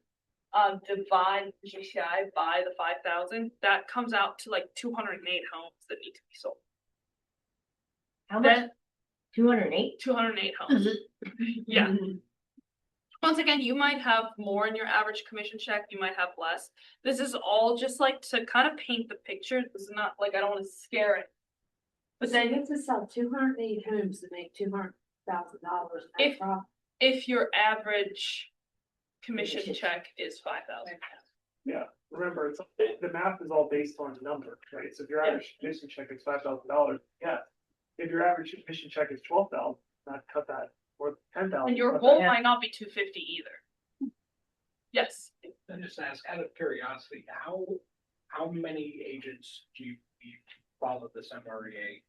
S5: divide the GCI by the 5,000, that comes out to like 208 homes that need to be sold.
S3: How much?
S5: Then
S3: 208?
S5: 208 homes. Yeah. Once again, you might have more in your average commission check, you might have less. This is all just like to kind of paint the picture. This is not like I don't want to scare it. But
S1: Then you
S5: then
S1: have to sell 208 homes to make $200,000.
S5: if your average commission check is 5,000.
S8: Yeah. Remember, the math is all based on number, right? So if your average commission check is $5,000, yeah. If your average commission check is $12,000, not cut that, or $10,000.
S5: And your
S8: cut
S5: goal
S8: that.
S5: might not be 250 either. Yes.
S9: I just ask out of curiosity, how many agents do you follow this MREA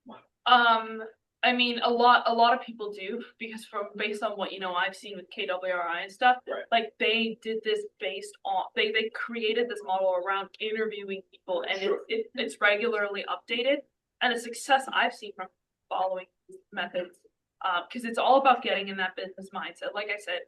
S9: model?
S5: I mean, a lot of people do because based on what I've seen with KWRI and stuff,
S9: Right.
S5: like they did this based on they created this model around interviewing people, and
S9: Sure.
S5: it's regularly updated. And the success I've seen from following these methods, because it's all about getting in that business mindset. Like I said,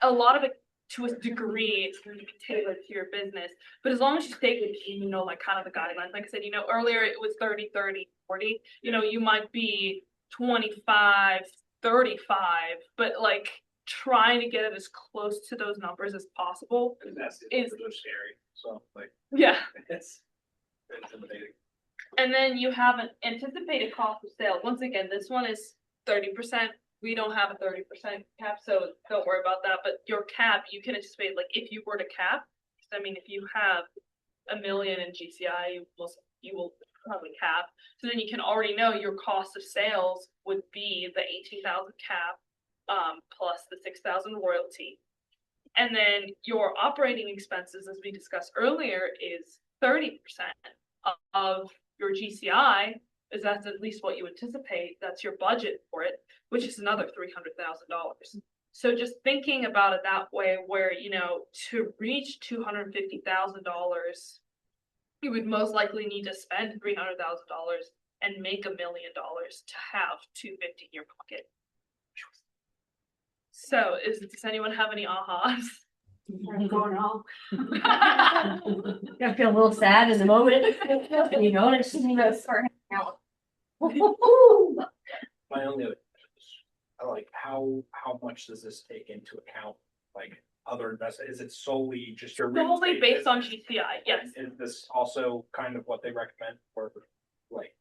S5: a lot of it to a degree it's going to be tailored to your business, but as long as you stay within, like kind of the guidelines. Like I said, earlier it was 30, 30, 40. You might be 25, 35, but like trying to get it as close to those numbers as possible.
S9: Because that's
S5: Is-
S9: so scary. So like
S5: Yeah.
S9: it's intimidating.
S5: And then you have an anticipated cost of sale. Once again, this one is 30%. We don't have a 30% cap, so don't worry about that. But your cap, you can anticipate, like if you were to cap, I mean, if you have $1 million in GCI, you will probably cap. So then you can already know your cost of sales would be the 18,000 cap, plus the 6,000 royalty. And then your operating expenses, as we discussed earlier, is 30% of your GCI, is that's at least what you anticipate, that's your budget for it, which is another $300,000. So just thinking about it that way, where, you know, to reach $250,000, you would most likely need to spend $300,000 and make $1 million to have 250 in your pocket. So does anyone have any ahas?
S1: What's going on?
S3: I feel a little sad in the moment, you know, it's, you know,
S9: My only other question is, like, how much does this take into account, like, other investment? Is it solely just your real
S5: Solely
S9: estate
S5: based on
S9: business?
S5: GCI, yes.
S9: Is this also kind of what they recommend for, like,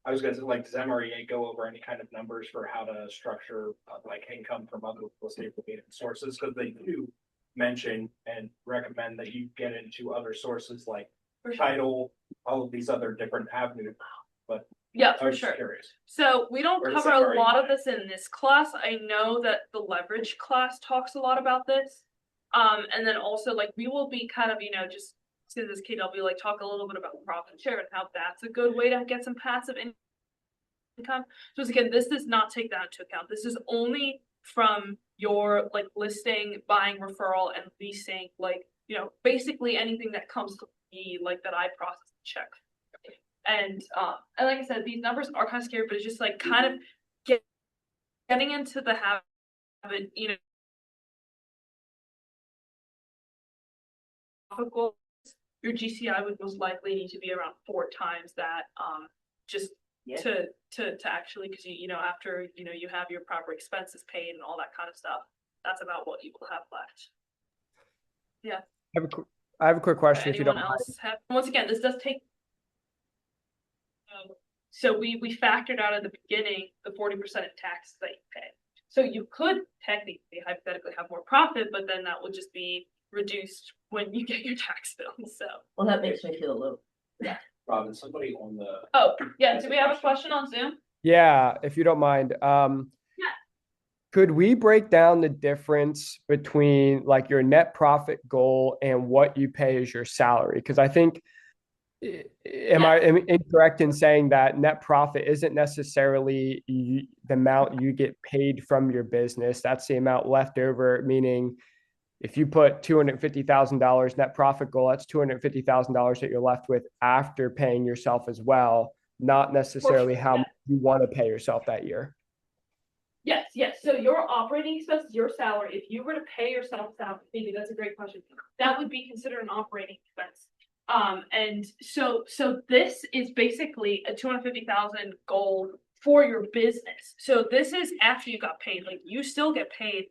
S9: I was gonna say, like, does MREA go over any kind of numbers for how to structure, like, income from other real estate related sources? Because they do mention and recommend that you get into other sources like
S5: For sure.
S9: title, all of these other different avenues. But
S5: Yeah,
S9: I
S5: for
S9: was
S5: sure.
S9: just curious.
S5: So we don't
S9: Or is
S5: cover
S9: that
S5: a
S9: already
S5: lot of
S9: done?
S5: this in this class. I know that the leverage class talks a lot about this. And then also like we will be kind of, you know, just to this KW, like talk a little bit about profit share and how that's a good way to get some passive income. So again, this does not take that into account. This is only from your like listing, buying, referral, and leasing, like, you know, basically anything that comes to me, like that I process and check. And like I said, these numbers are kind of scary, but it's just like kind of getting into the habit, you know, goals, your GCI would most likely need to be around 4 times that, just
S3: Yeah.
S5: to actually, because you know, after, you know, you have your proper expenses paid and all that kind of stuff, that's about what you will have left.
S10: I have a quick question if you don't
S5: Anyone
S10: mind.
S5: else have, once again, this does take. So we factored out at the beginning the 40% in taxes that you pay. So you could technically, hypothetically, have more profit, but then that would just be reduced when you get your tax bill. So.
S3: Well, that makes me feel a little.
S9: Robin, somebody on the.
S5: Oh, yeah. Do we have a question on Zoom?
S10: Yeah, if you don't mind. Could we break down the difference between like your net profit goal and what you pay as your salary? Because I think, am I incorrect in saying that net profit isn't necessarily the amount you get paid from your business? That's the amount left over, meaning if you put $250,000 net profit goal, that's $250,000 that you're left with after paying yourself as well, not necessarily how much you want to pay yourself that year.
S5: Yes. So your operating expenses, your salary, if you were to pay yourself salary, maybe that's a great question. That would be considered an operating expense. And so this is basically a 250,000 goal for your business. So this is after you got paid, like you still get paid.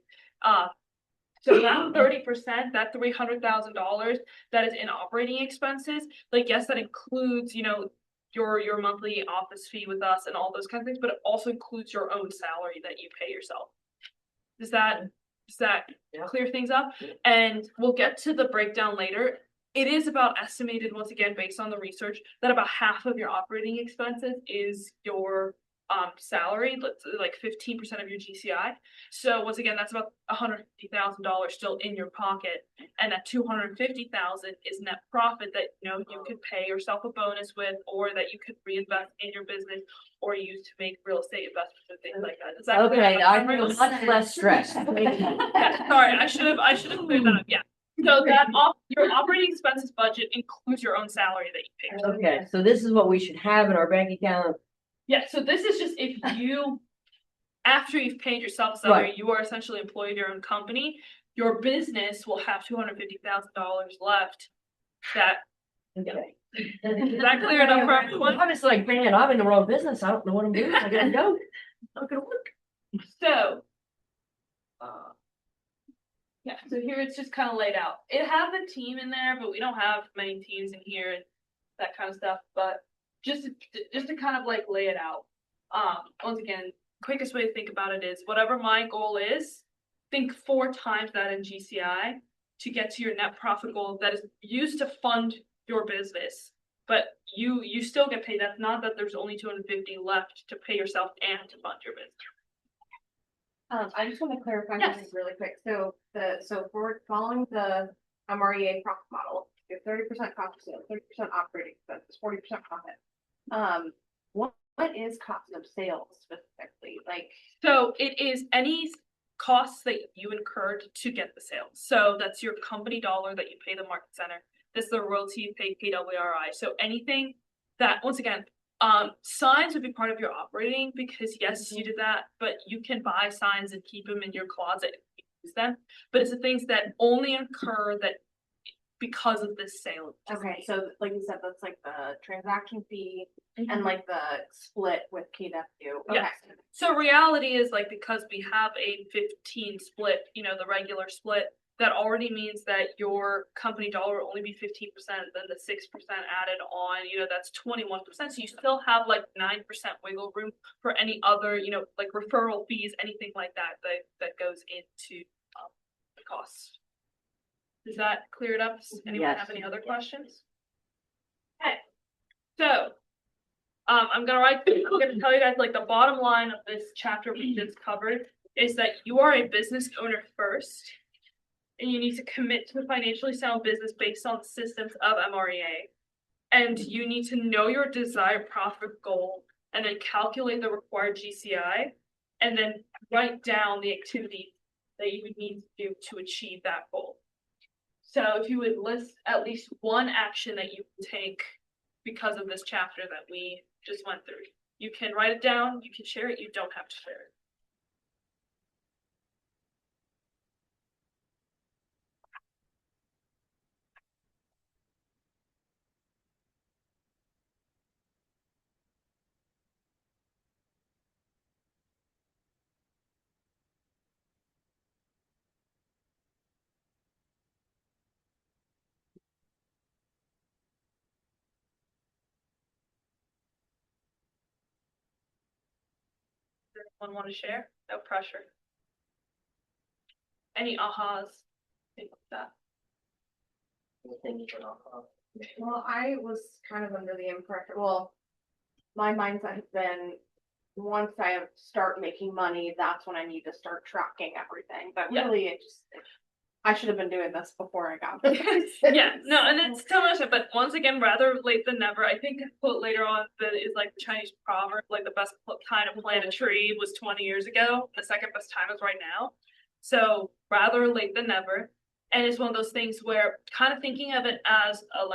S5: So that 30%, that $300,000 that is in operating expenses, like, yes, that includes, you know, your monthly office fee with us and all those kind of things, but it also includes your own salary that you pay yourself. Does that clear things up? And we'll get to the breakdown later. It is about estimated, once again, based on the research, that about half of your operating expenses is your salary, like 15% of your GCI. So once again, that's about $150,000 still in your pocket, and that $250,000 is net profit that, you know, you could pay yourself a bonus with, or that you could reinvest in your business, or use to make real estate investments and things like that. Is that clear?
S3: Okay, I feel much less stressed.
S5: Yeah, sorry, I should have cleared that up. Yeah. So that your operating expenses budget includes your own salary that you pay.
S3: Okay, so this is what we should have in our bank account.
S5: Yeah, so this is just if you, after you've paid yourself salary,
S3: Right.
S5: you are essentially employed your own company, your business will have $250,000 left. That,
S3: Okay.
S5: is that clear enough for everyone?
S3: I was like, man, I'm in the wrong business. I don't know what I'm doing. I gotta go. Not gonna work.
S5: So, yeah, so here it's just kind of laid out. It has a team in there, but we don't have many teams in here and that kind of stuff. But just to kind of like lay it out. Once again, quickest way to think about it is whatever my goal is, think 4 times that in GCI to get to your net profit goal that is used to fund your business. But you still get paid. That's not that there's only 250 left to pay yourself and to fund your business.
S7: I just want to clarify
S5: Yes.
S7: something really quick. So for following the MREA profit model, you have 30% cost of sales, 30% operating expenses, 40% profit. what is cost of sales specifically? Like,
S5: So it is any costs that you incurred to get the sale. So that's your company dollar that you pay the market center. This is the royalty you pay KWRI. So anything that, once again, signs would be part of your operating because yes, you did that, but you can buy signs and keep them in your closet and use them. But it's the things that only incur that because of this sale.
S7: okay, so like you said, that's like the transaction fee and like the split with KW. Okay.
S5: Yes. So reality is like because we have a 15 split, you know, the regular split, that already means that your company dollar will only be 15%, then the 6% added on, you know, that's 21%. So you still have like 9% wiggle room for any other, you know, like referral fees, anything like that that goes into the cost. Does that clear it up? Does anyone
S3: Yes.
S5: have any other questions? Okay. So I'm gonna tell you guys like the bottom line of this chapter we just covered is that you are a business owner first, and you need to commit to a financially sound business based on the systems of MREA, and you need to know your desired profit goal, and then calculate the required GCI, and then write down the activity that you would need to do to achieve that goal. So if you would list at least one action that you would take because of this chapter that we just went through. You can write it down, you can share it, you don't have to share it. Does anyone want to share? No pressure. Any ahas? Things like that.
S3: Anything you can offer?
S7: Well, I was kind of under the impression, well, my mindset has been, once I start making money, that's when I need to start tracking everything, but
S5: Yeah.
S7: really I should have been doing this before I got this.
S5: Yeah, no, and it's so much, but once again, rather late than never. I think I put later on that is like the Chinese proverb, like the best time to plant a tree was 20 years ago. The second best time is right now. So rather late than never. And it's one of those things where kind of thinking of it as a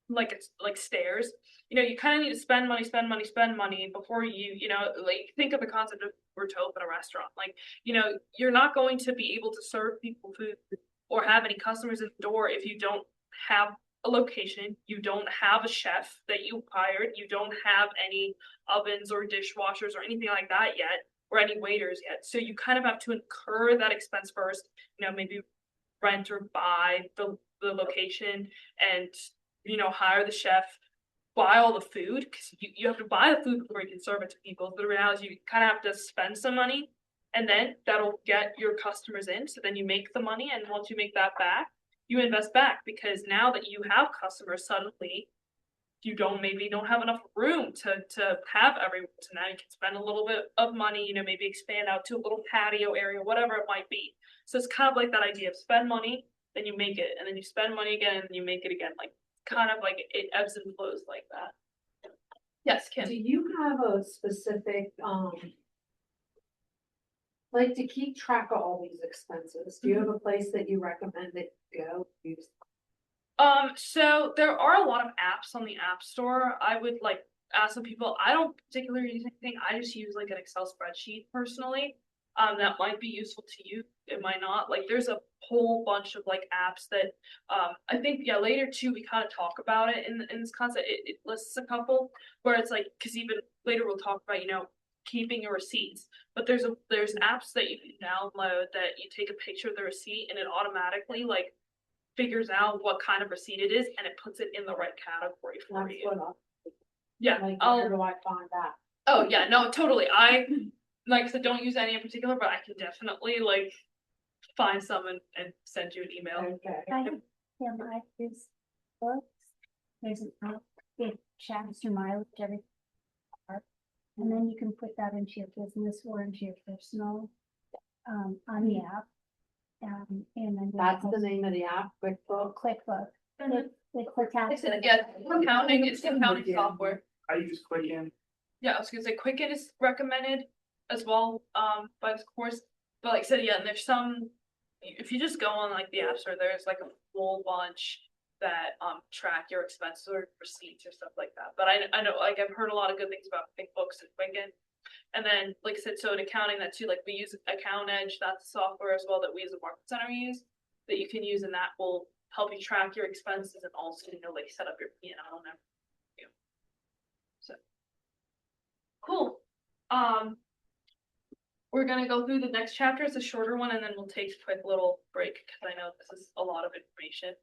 S5: it's like stairs. You know, you kind of need to spend money before you know, like think of the concept of we're to open a restaurant. Like, you know, you're not going to be able to serve people food or have any customers at the door if you don't have a location, you don't have a chef that you hired, you don't have any ovens or dishwashers or anything like that yet, or any waiters yet. So you kind of have to incur that expense first, you know, maybe rent or buy the location and, you know, hire the chef, buy all the food, because you have to buy the food before you can serve it to people. But the reality is you kind of have to spend some money, and then that'll get your customers in. So then you make the money, and once you make that back, you invest back, because now that you have customers, suddenly you maybe don't have enough room to have everyone. So now you can spend a little bit of money, you know, maybe expand out to a little patio area, whatever it might be. So it's kind of like that idea of spend money, then you make it, and then you spend money again, and you make it again, like kind of like it ebbs and flows like that. Yes, Kim.
S1: Do you have a specific, like to keep track of all these expenses? Do you have a place that you recommend that you go use?
S5: So there are a lot of apps on the App Store. I would like ask some people. I don't particularly use anything. I just use like an Excel spreadsheet personally. That might be useful to you. It might not. Like there's a whole bunch of like apps that I think later too we kind of talk about it in this concept. It lists a couple where it's like, because even later we'll talk about, you know, keeping your receipts. But there's apps that you can download that you take a picture of the receipt and it automatically like figures out what kind of receipt it is and it puts it in the right category for
S1: That's
S5: you.
S1: what
S5: Yeah.
S1: like, where do I find that?
S5: Oh yeah, no, totally. I like I said, don't use any in particular, but I can definitely like find some and send you an email.
S1: Okay.
S6: I have this books. There's an app, it tracks your mileage every month. And then you can put that into your business or into your personal, on the app. And then.
S1: That's the name of the app, QuickBooks.
S6: QuickBooks. They click out.
S5: It's accounting software.
S8: I use Quicken.
S5: Yeah, I was gonna say Quicken is recommended as well, by this course, but like I said, yeah, and there's some, if you just go on like the App Store, there's like a whole bunch that, track your expenses or receipts or stuff like that, but I know, like, I've heard a lot of good things about QuickBooks and Quicken. And then, like I said, so in accounting, that too, like we use Account Edge, that's software as well that we as a market center use, that you can use, and that will help you track your expenses and also, like set up your P&L and everything. So, cool. We're gonna go through the next chapter. It's a shorter one, and then we'll take a quick little break because I know this is a lot of information,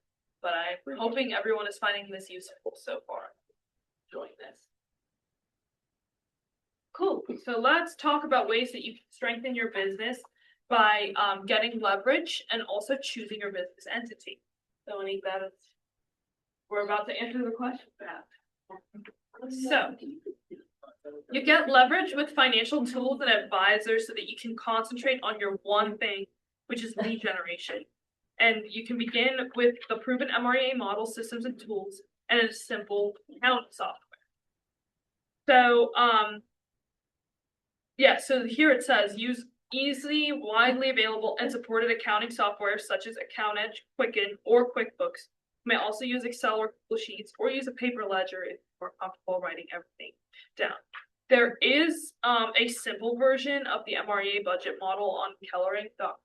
S5: but I'm hoping everyone is finding this useful so far. Enjoying this. Cool. So let's talk about ways that you can strengthen your business by getting leverage and also choosing your business entity. So Anik, we're about to answer the question for that. So you get leverage with financial tools and advisors so that you can concentrate on your one thing, which is lead generation. And you can begin with the proven MREA model, systems, and tools, and a simple accounting software. So yeah, so here it says use easily, widely available, and supported accounting software such as Account Edge, Quicken, or QuickBooks. You may also use Excel or Google Sheets, or use a paper ledger if you're comfortable writing everything down. There is a simple version of the MREA budget model on Keller Inc. If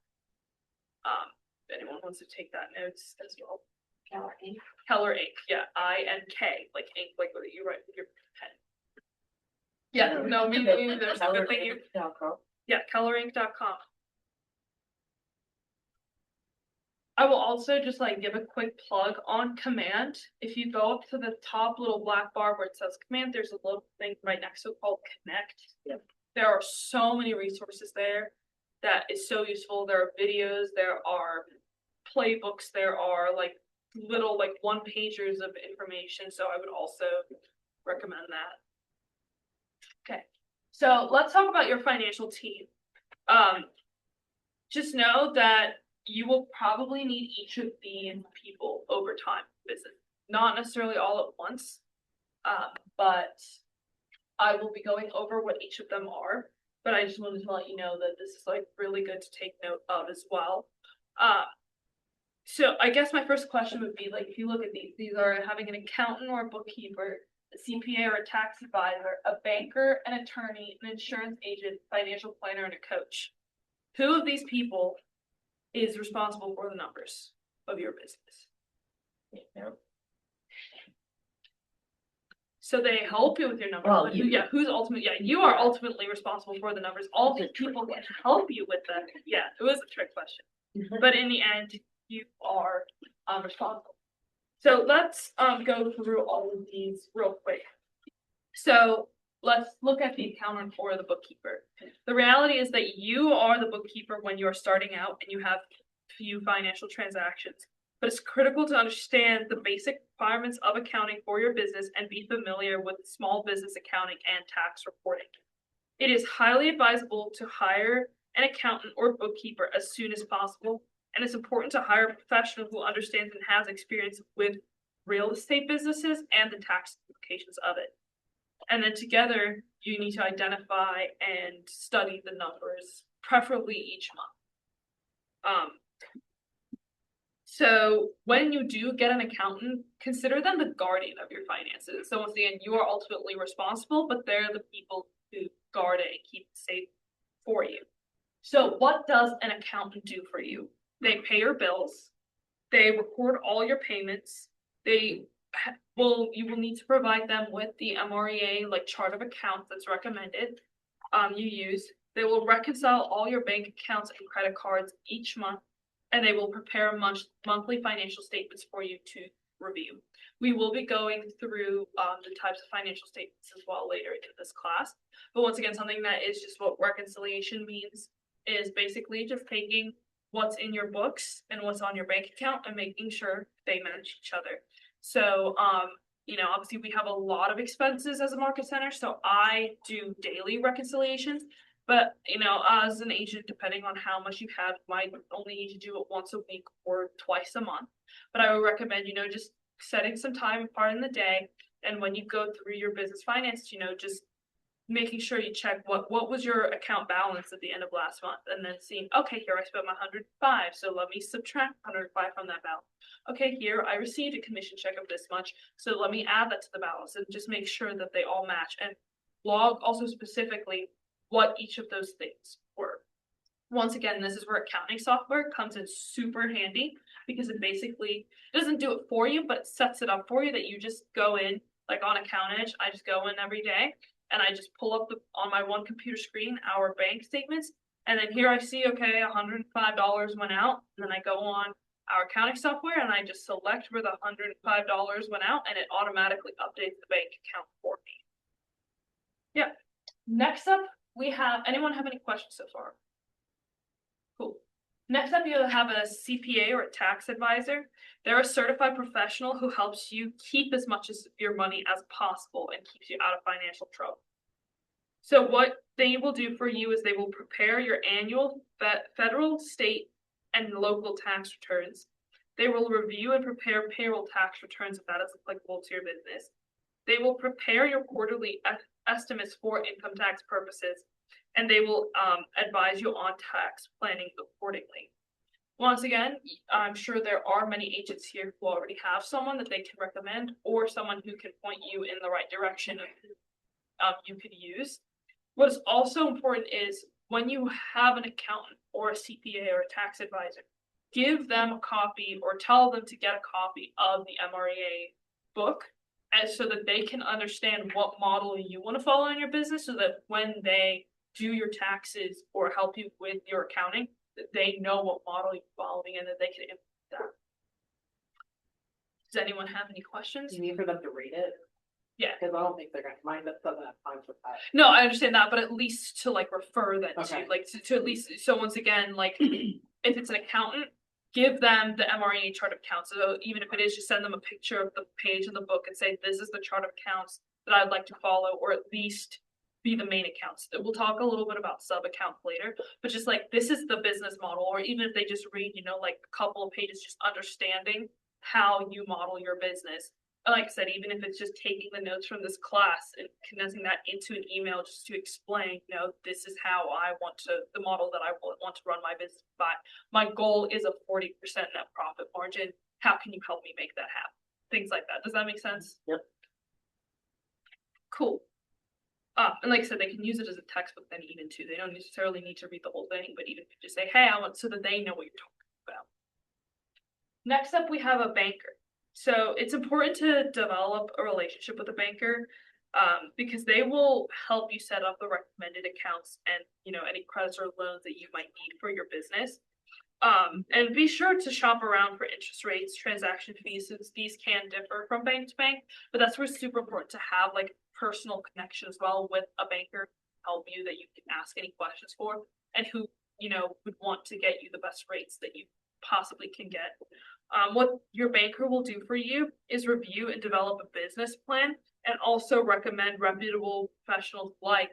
S5: anyone wants to take that notes as well.
S3: Keller Inc.
S5: Keller Inc. Yeah, INK, like ink, like what you write with your pen. Yeah, no, me neither. There's a good thing you. Yeah, kellerinc.com. I will also just like give a quick plug on Command. If you go up to the top little black bar where it says Command, there's a little thing right next to it called Connect.
S3: Yep.
S5: There are so many resources there that is so useful. There are videos, there are playbooks, there are like little like one pagers of information. So I would also recommend that. Okay, so let's talk about your financial team. Just know that you will probably need each of these people over time. Business, not necessarily all at once, but I will be going over what each of them are. But I just wanted to let you know that this is like really good to take note of as well. So I guess my first question would be like, if you look at these are having an accountant or a bookkeeper, a CPA or a tax advisor, a banker, an attorney, an insurance agent, financial planner, and a coach. Who of these people is responsible for the numbers of your business?
S3: Yeah.
S5: So they help you with your numbers.
S3: Well,
S5: But who's ultimately? Yeah, you are ultimately responsible for the numbers. All these people can help you with them. Yeah, it was a trick question, but in the end, you are responsible. So let's go through all of these real quick. So let's look at the accountant or the bookkeeper. The reality is that you are the bookkeeper when you're starting out and you have few financial transactions. But it's critical to understand the basic requirements of accounting for your business and be familiar with small business accounting and tax reporting. It is highly advisable to hire an accountant or bookkeeper as soon as possible. And it's important to hire a professional who understands and has experience with real estate businesses and the tax implications of it. And then together, you need to identify and study the numbers, preferably each month. So when you do get an accountant, consider them the guardian of your finances. So once again, you are ultimately responsible, but they're the people who guard it and keep it safe for you. So what does an accountant do for you? They pay your bills, they record all your payments, you will need to provide them with the MREA like chart of accounts that's recommended you use. They will reconcile all your bank accounts and credit cards each month, and they will prepare monthly financial statements for you to review. We will be going through the types of financial statements as well later in this class. But once again, something that is just what reconciliation means is basically just taking what's in your books and what's on your bank account and making sure they match each other. So, obviously we have a lot of expenses as a market center, so I do daily reconciliations, but, as an agent, depending on how much you have, you might only need to do it once a week or twice a month. But I would recommend, just setting some time apart in the day And when you go through your business finance, just making sure you check what was your account balance at the end of last month, and then seeing, okay, here I spent my 105, so let me subtract 105 from that balance. Okay, here I received a commission check of this much, so let me add that to the balance, and just make sure that they all match, and log also specifically what each of those things were. Once again, this is where accounting software comes in super handy, because it basically doesn't do it for you, but it sets it up for you that you just go in, like on Accountage, I just go in every day and I just pull up on my one computer screen our bank statements, and then here I see, okay, $105 went out, and then I go on our accounting software and I just select where the $105 went out, and it automatically updates the bank account for me. Yeah. Next up, anyone have any questions so far? Cool. Next up, you have a CPA or a tax advisor. They're a certified professional who helps you keep as much of your money as possible and keeps you out of financial trouble. So what they will do for you is they will prepare your annual federal, state, and local tax returns. They will review and prepare payroll tax returns if that is applicable to your business. They will prepare your quarterly estimates for income tax purposes, and they will advise you on tax planning accordingly. Once again, I'm sure there are many agents here who already have someone that they can recommend, or someone who can point you in the right direction of who you could use. What is also important is when you have an accountant or a CPA or a tax advisor, give them a copy or tell them to get a copy of the MREA book, so that they can understand what model you want to follow in your business, so that when they do your taxes or help you with your accounting, that they know what model you're following and that they can implement that. Does anyone have any questions?
S3: You need for them to read it?
S5: Yeah.
S3: Because I don't think they're gonna mind that doesn't have time for that.
S5: No, I understand that, but at least to like refer them
S3: Okay.
S5: to, like to at least, so once again, like if it's an accountant, give them the MREA chart of accounts. So even if it is, just send them a picture of the page in the book and say, this is the chart of accounts that I'd like to follow, or at least be the main accounts. We'll talk a little bit about sub accounts later, but just like, this is the business model, or even if they just read, like a couple of pages, just understanding how you model your business. Like I said, even if it's just taking the notes from this class and condensing that into an email just to explain, this is how I want the model that I want to run my business by. My goal is a 40% net profit margin. How can you help me make that happen? Things like that. Does that make sense?
S3: Yep.
S5: Cool. And like I said, they can use it as a textbook then even too. They don't necessarily need to read the whole thing, but even if you just say, hey, I want, so that they know what you're talking about. Next up, we have a banker. So it's important to develop a relationship with a banker, because they will help you set up the recommended accounts and, any credits or loans that you might need for your business. And be sure to shop around for interest rates, transaction fees, since these can differ from bank to bank, but that's where it's super important to have like personal connection as well with a banker to help you, that you can ask any questions for, and who, would want to get you the best rates that you possibly can get. What your banker will do for you is review and develop a business plan, and also recommend reputable professionals like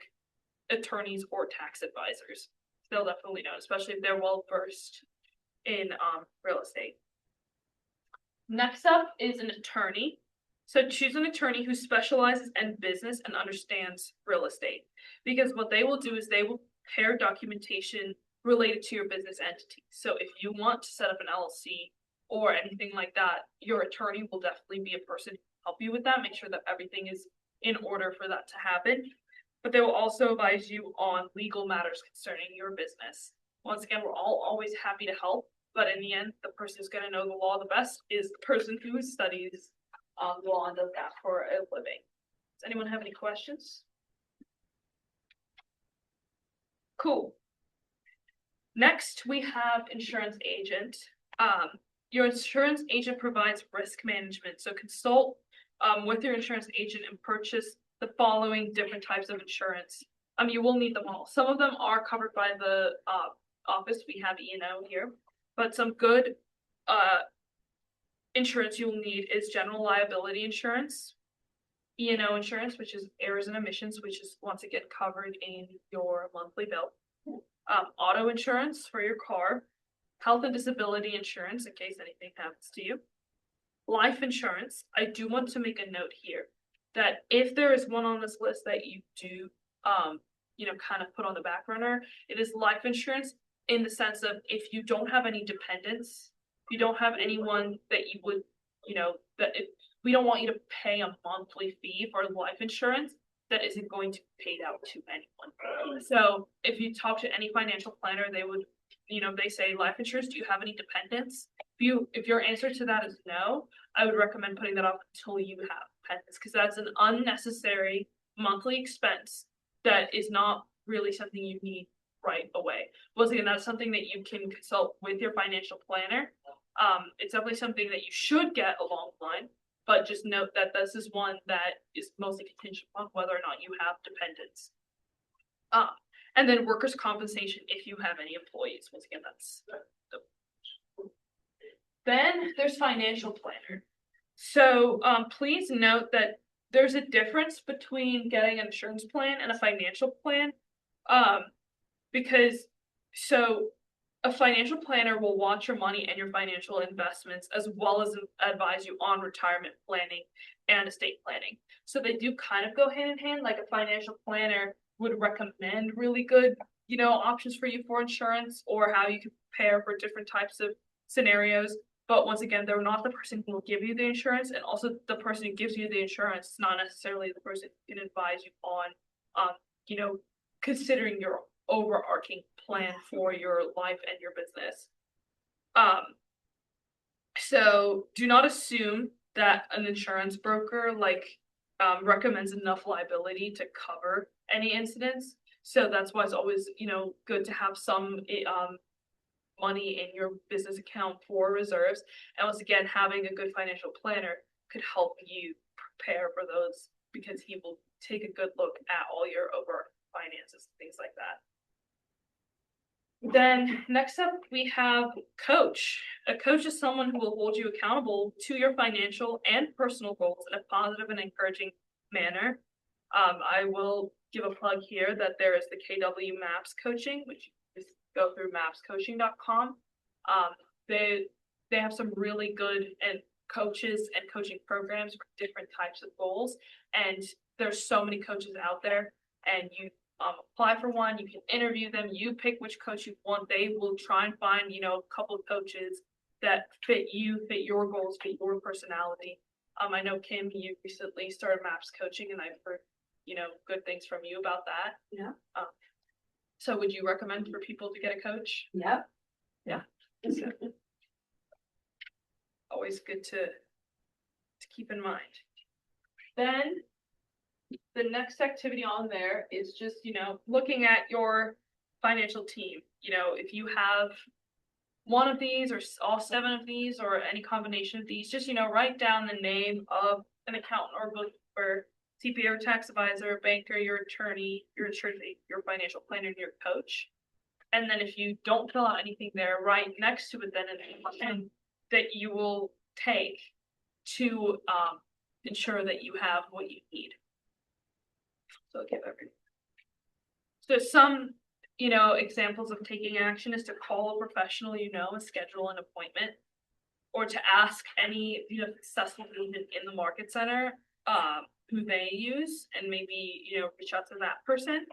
S5: attorneys or tax advisors. They'll definitely know, especially if they're well versed in real estate. Next up is an attorney. So choose an attorney who specializes in business and understands real estate, because what they will do is they will prepare documentation related to your business entity. So if you want to set up an LLC or anything like that, your attorney will definitely be a person who can help you with that, make sure that everything is in order for that to happen. But they will also advise you on legal matters concerning your business. Once again, we're all always happy to help, but in the end, the person who's going to know the law the best is the person who studies law and does that for a living. Does anyone have any questions? Cool. Next, we have insurance agent. Your insurance agent provides risk management. So consult with your insurance agent and purchase the following different types of insurance. You will need them all. Some of them are covered by the office. We have E&O here, but some good insurance you'll need is general liability insurance, E&O insurance, which is errors and omissions, which is once again covered in your monthly bill, auto insurance for your car, health and disability insurance in case anything happens to you, life insurance. I do want to make a note here. that if there is one on this list that you do, kind of put on the back burner, it is life insurance in the sense of if you don't have any dependents, you don't have anyone that you would, that if we don't want you to pay a monthly fee for life insurance that isn't going to be paid out to anyone. So if you talk to any financial planner, they would, they say life insurance, do you have any dependents? If your answer to that is no, I would recommend putting that off until you have dependents, because that's an unnecessary monthly expense that is not really something you need right away. Once again, that's something that you can consult with your financial planner. It's definitely something that you should get along the line, but just note that this is one that is mostly contingent on whether or not you have dependents. And then workers' compensation if you have any employees. Once again, that's then there's financial planner. So please note that there's a difference between getting an insurance plan and a financial plan. Because a financial planner will watch your money and your financial investments as well as advise you on retirement planning and estate planning. So they do kind of go hand in hand. Like a financial planner would recommend really good, options for you for insurance or how you can prepare for different types of scenarios. But once again, they're not the person who will give you the insurance, and also the person who gives you the insurance is not necessarily the person who can advise you on, considering your overarching plan for your life and your business. So do not assume that an insurance broker recommends enough liability to cover any incidents. So that's why it's always, good to have some money in your business account for reserves. And once again, having a good financial planner could help you prepare for those, because he will take a good look at all your over finances and things like that. Then next up, we have coach. A coach is someone who will hold you accountable to your financial and personal goals in a positive and encouraging manner. I will give a plug here that there is the KW Maps coaching, which you just go through mapscoaching.com. They have some really good coaches and coaching programs for different types of goals, and there's so many coaches out there, and you apply for one, you can interview them, you pick which coach you want. They will try and find, a couple of coaches that fit you, fit your goals, fit your personality. I know Kim, you recently started Maps coaching, and I've heard, good things from you about that.
S1: Yeah.
S5: So would you recommend for people to get a coach?
S1: Yep.
S5: Yeah. Always good to keep in mind. Then the next activity on there is just, looking at your financial team. If you have one of these or all 7 of these or any combination of these, just, write down the name of an accountant or bookkeeper, CPA or tax advisor, banker, your attorney, your insurance, your financial planner, and your coach. And then if you don't fill out anything there, right next to it then an action that you will take to ensure that you have what you need. So I'll give everything. So some, examples of taking action is to call a professional, and schedule an appointment, or to ask any, successful agent in the market center who they use, and maybe, reach out to that person.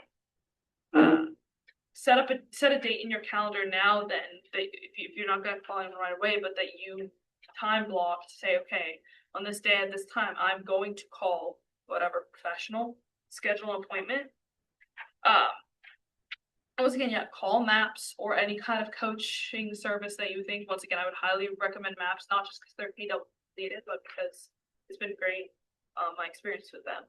S5: Set a date in your calendar now then, that if you're not going to call him right away, but that you time block to say, okay, on this day at this time, I'm going to call whatever professional, schedule an appointment. Once again, call Maps or any kind of coaching service that you think. Once again, I would highly recommend Maps, not just because they're KW related, but because it's been great, my experience with them.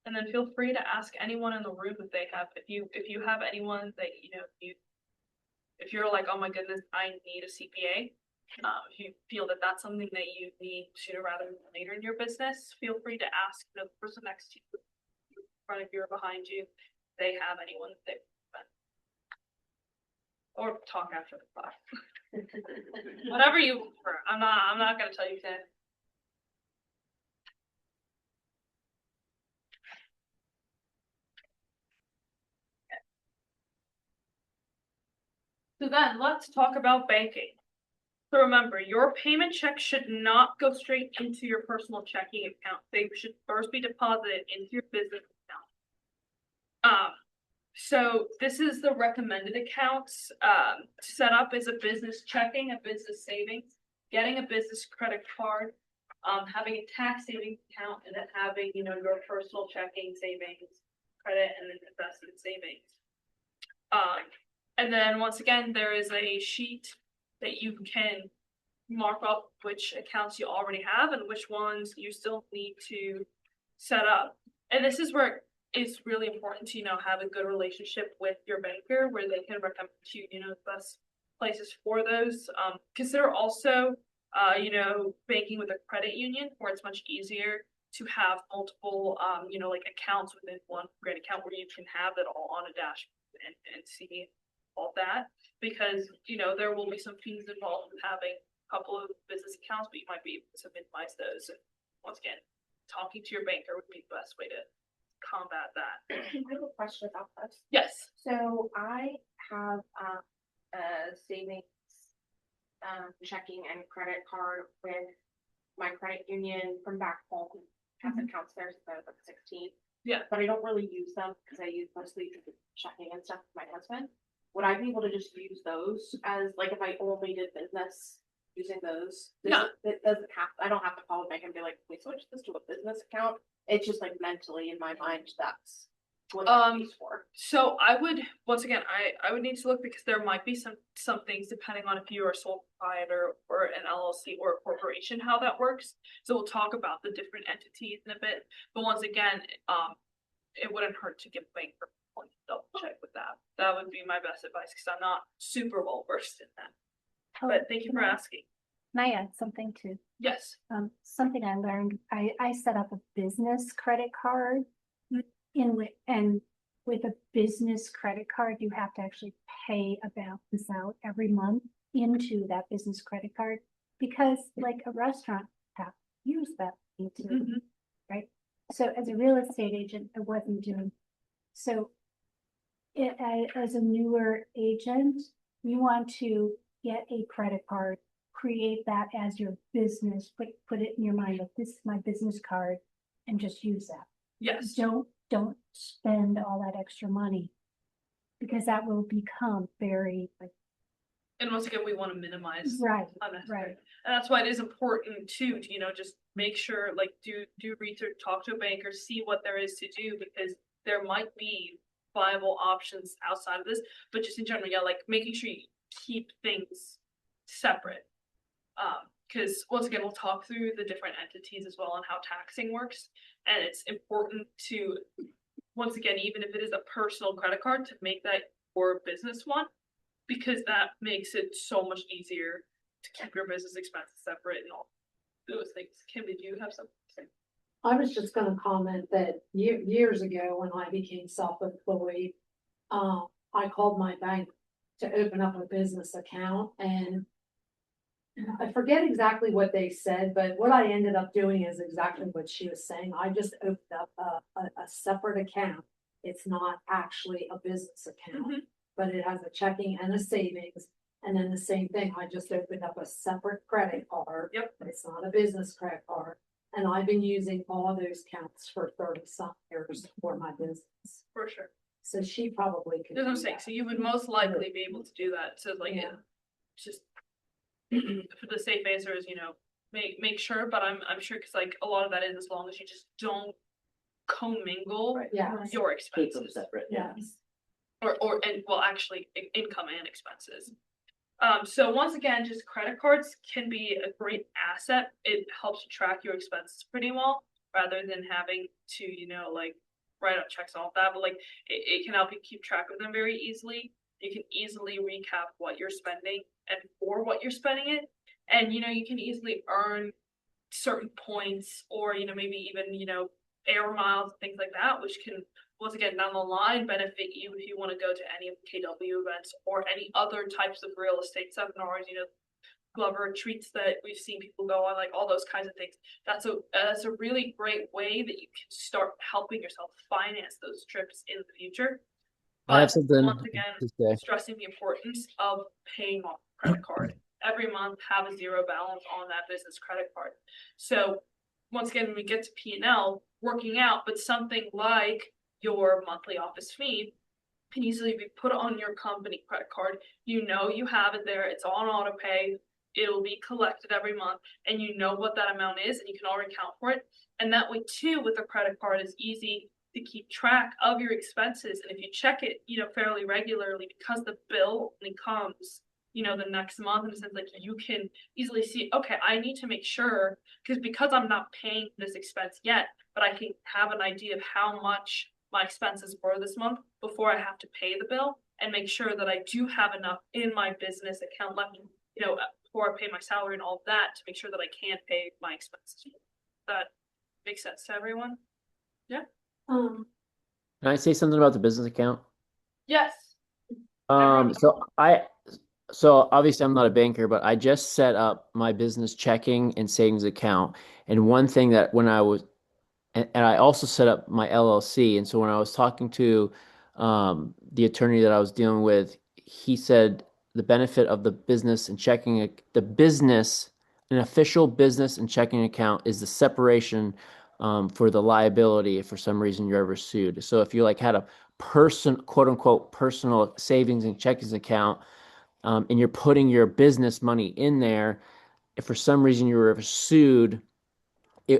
S5: And then feel free to ask anyone in the room if they have, if you have anyone that, if you're like, oh my goodness, I need a CPA. If you feel that that's something that you need sooner rather than later in your business, feel free to ask the person next to you, in front of you or behind you, if they have anyone that they recommend. Or talk after the class. Whatever you prefer. I'm not gonna tell you to. So then let's talk about banking. So remember, your payment check should not go straight into your personal checking account. They should first be deposited into your business account. So this is the recommended accounts, set up as a business checking, a business savings, getting a business credit card, having a tax savings account, and then having, your personal checking, savings, credit, and then investment savings. And then once again, there is a sheet that you can mark up which accounts you already have and which ones you still need to set up. And this is where it's really important to, have a good relationship with your banker where they can recommend to you, the best places for those. Consider also, banking with a credit union where it's much easier to have multiple, like accounts within one great account where you can have it all on a dashboard and see all that, because there will be some fees involved with having a couple of business accounts, but you might be able to minimize those. And once again, talking to your banker would be the best way to combat that.
S7: I have a question about this.
S5: Yes.
S7: So I have a savings, checking and credit card with my credit union from back home. Has accounts there since I was like 16.
S5: Yeah.
S7: But I don't really use them because I use mostly checking and stuff with my husband. Would I be able to just use those as, like, if I only did business using those?
S5: Yeah.
S7: It doesn't have, I don't have to call the bank and be like, we switch this to a business account. It's just like mentally in my mind, that's what that's used for.
S5: So I would, once again, I would need to look because there might be some things depending on if you are a sole proprietor or an LLC or a corporation, how that works. So we'll talk about the different entities in a bit. But once again, it wouldn't hurt to give bank one double check with that. That would be my best advice because I'm not super well versed in that. But thank you for asking.
S6: Can I add something too?
S5: Yes.
S6: Something I learned, I set up a business credit card and with a business credit card, you have to actually pay a balance out every month into that business credit card because like a restaurant have to use that thing too, right? So as a real estate agent, I wasn't doing. So as a newer agent, you want to get a credit card, create that as your business, put it in your mind that this is my business card and just use that.
S5: Yes.
S6: Don't spend all that extra money because that will become very like.
S5: And once again, we want to minimize
S6: Right.
S5: And that's why it is important to just make sure, like, do research, talk to a banker, see what there is to do, because there might be viable options outside of this. But just in general, yeah, like making sure you keep things separate. Because once again, we'll talk through the different entities as well and how taxing works. And it's important to, once again, even if it is a personal credit card, to make that your business one, because that makes it so much easier to keep your business expenses separate and all those things. Kimberly, do you have something to say?
S1: I was just gonna comment that years ago, when I became self-employed, I called my bank to open up a business account, and I forget exactly what they said, but what I ended up doing is exactly what she was saying. I just opened up a separate account. It's not actually a business account, but it has a checking and a savings. And then the same thing, I just opened up a separate credit card.
S5: Yep.
S1: It's not a business credit card. And I've been using all those accounts for 30-some years for my business.
S5: For sure.
S1: So she probably could.
S5: That's what I'm
S1: do
S5: saying.
S1: that.
S5: So you would most likely be able to do that. So like,
S1: Yeah.
S5: just for the safe answer is, make sure, but I'm sure because like a lot of that is as long as you just don't commingle
S1: Yeah.
S5: your
S3: Keep them
S5: expenses
S3: separate.
S1: Yes.
S5: actually income and expenses. So once again, just credit cards can be a great asset. It helps you track your expenses pretty well rather than having to, like write up checks and all that. But like it can help you keep track of them very easily. You can easily recap what you're spending and for what you're spending it. And, you can easily earn certain points or, maybe even, air miles, things like that, which can, once again, down the line benefit you if you want to go to any of the KW events or any other types of real estate seminars, Glover retreats that we've seen people go on, like all those kinds of things. That's a really great way that you can start helping yourself finance those trips in the future.
S11: I have
S5: But
S11: something
S5: once again,
S11: to say.
S5: stressing the importance of paying off a credit card. Every month, have a zero balance on that business credit card. So once again, when we get to P&L, working out, but something like your monthly office fee can easily be put on your company credit card. You know you have it there. It's on auto pay. It'll be collected every month, and you know what that amount is, and you can already account for it. And that way, too, with a credit card, it's easy to keep track of your expenses. And if you check it, fairly regularly, because the bill only comes, the next month, in a sense, like you can easily see, okay, I need to make sure, because I'm not paying this expense yet, but I can have an idea of how much my expenses were this month before I have to pay the bill, and make sure that I do have enough in my business account left, before I pay my salary and all of that, to make sure that I can pay my expenses. That makes sense to everyone? Yeah?
S11: Can I say something about the business account?
S5: Yes.
S11: So obviously I'm not a banker, but I just set up my business checking and savings account. And one thing that when I was, and I also set up my LLC. And so when I was talking to the attorney that I was dealing with, he said the benefit of the business and checking, an official business and checking account is the separation for the liability if for some reason you're ever sued. So if you had a quote unquote, personal savings and checkings account, and you're putting your business money in there, if for some reason you were ever sued,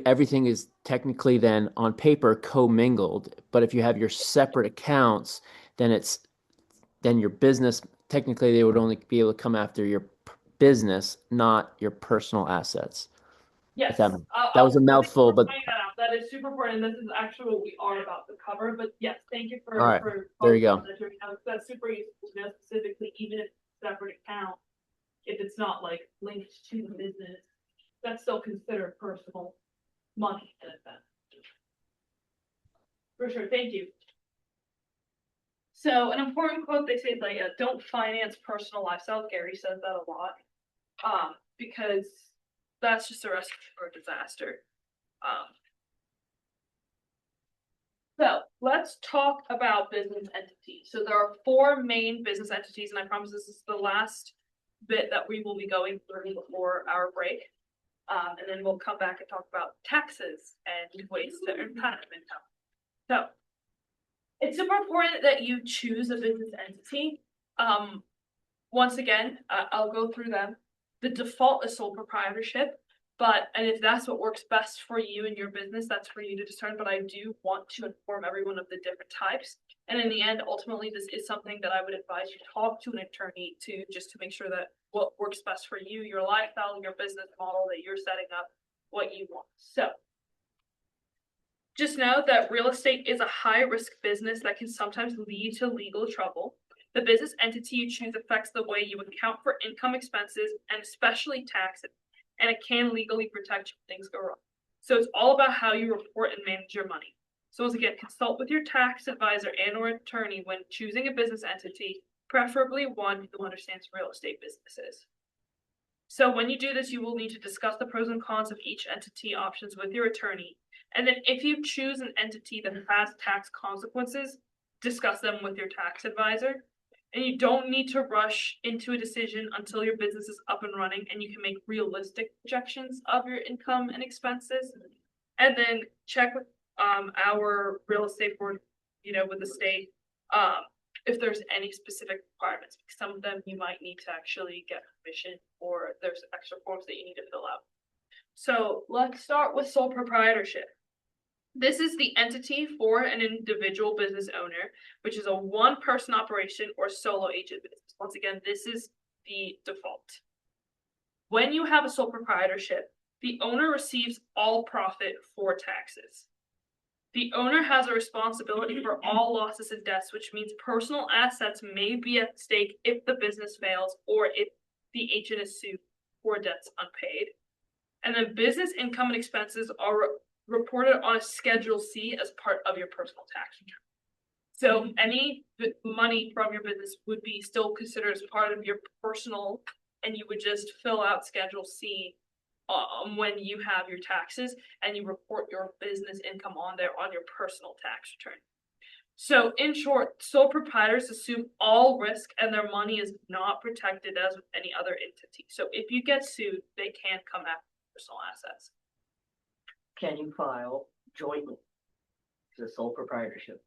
S11: everything is technically then on paper commingled. But if you have your separate accounts, then your business, technically they would only be able to come after your business, not your personal assets.
S5: Yes.
S11: That was a mouthful, but
S5: that is super important. This is actually what we are about to cover. But yes, thank you for
S11: all right, there you go.
S5: That's super useful to know, specifically, even if it's a separate account, if it's not linked to the business, that's still considered personal money in effect. For sure, thank you. So an important quote they say is don't finance personal lifestyle. Gary says that a lot. Because that's just a recipe for disaster. So let's talk about business entities. So there are 4 main business entities, and I promise this is the last bit that we will be going through before our break. And then we'll come back and talk about taxes and ways to earn passive income. So it's super important that you choose a business entity. Once again, I'll go through them. The default is sole proprietorship, and if that's what works best for you and your business, that's for you to discern. But I do want to inform everyone of the different types. And in the end, ultimately, this is something that I would advise you to talk to an attorney just to make sure that what works best for you, your lifestyle, your business model that you're setting up, what you want. So just know that real estate is a high-risk business that can sometimes lead to legal trouble. The business entity you choose affects the way you account for income, expenses, and especially taxes, and it can legally protect you when things go wrong. So it's all about how you report and manage your money. So once again, consult with your tax advisor and or attorney when choosing a business entity, preferably one who understands real estate businesses. So when you do this, you will need to discuss the pros and cons of each entity options with your attorney. And then if you choose an entity that has tax consequences, discuss them with your tax advisor. And you don't need to rush into a decision until your business is up and running and you can make realistic projections of your income and expenses. And then check with our real estate board, with the state, if there's any specific requirements. Because some of them you might need to actually get permission, or there's extra forms that you need to fill out. So let's start with sole proprietorship. This is the entity for an individual business owner, which is a one-person operation or solo agent business. Once again, this is the default. When you have a sole proprietorship, the owner receives all profit for taxes. The owner has a responsibility for all losses and debts, which means personal assets may be at stake if the business fails or if the agent is sued for debts unpaid. And then business income and expenses are reported on a Schedule C as part of your personal tax return. So any money from your business would be still considered as part of your personal, and you would just fill out Schedule C when you have your taxes, and you report your business income on there on your personal tax return. So in short, sole proprietors assume all risk and their money is not protected as with any other entity. So if you get sued, they can't come after personal assets.
S3: Can you file jointly? The sole proprietorship.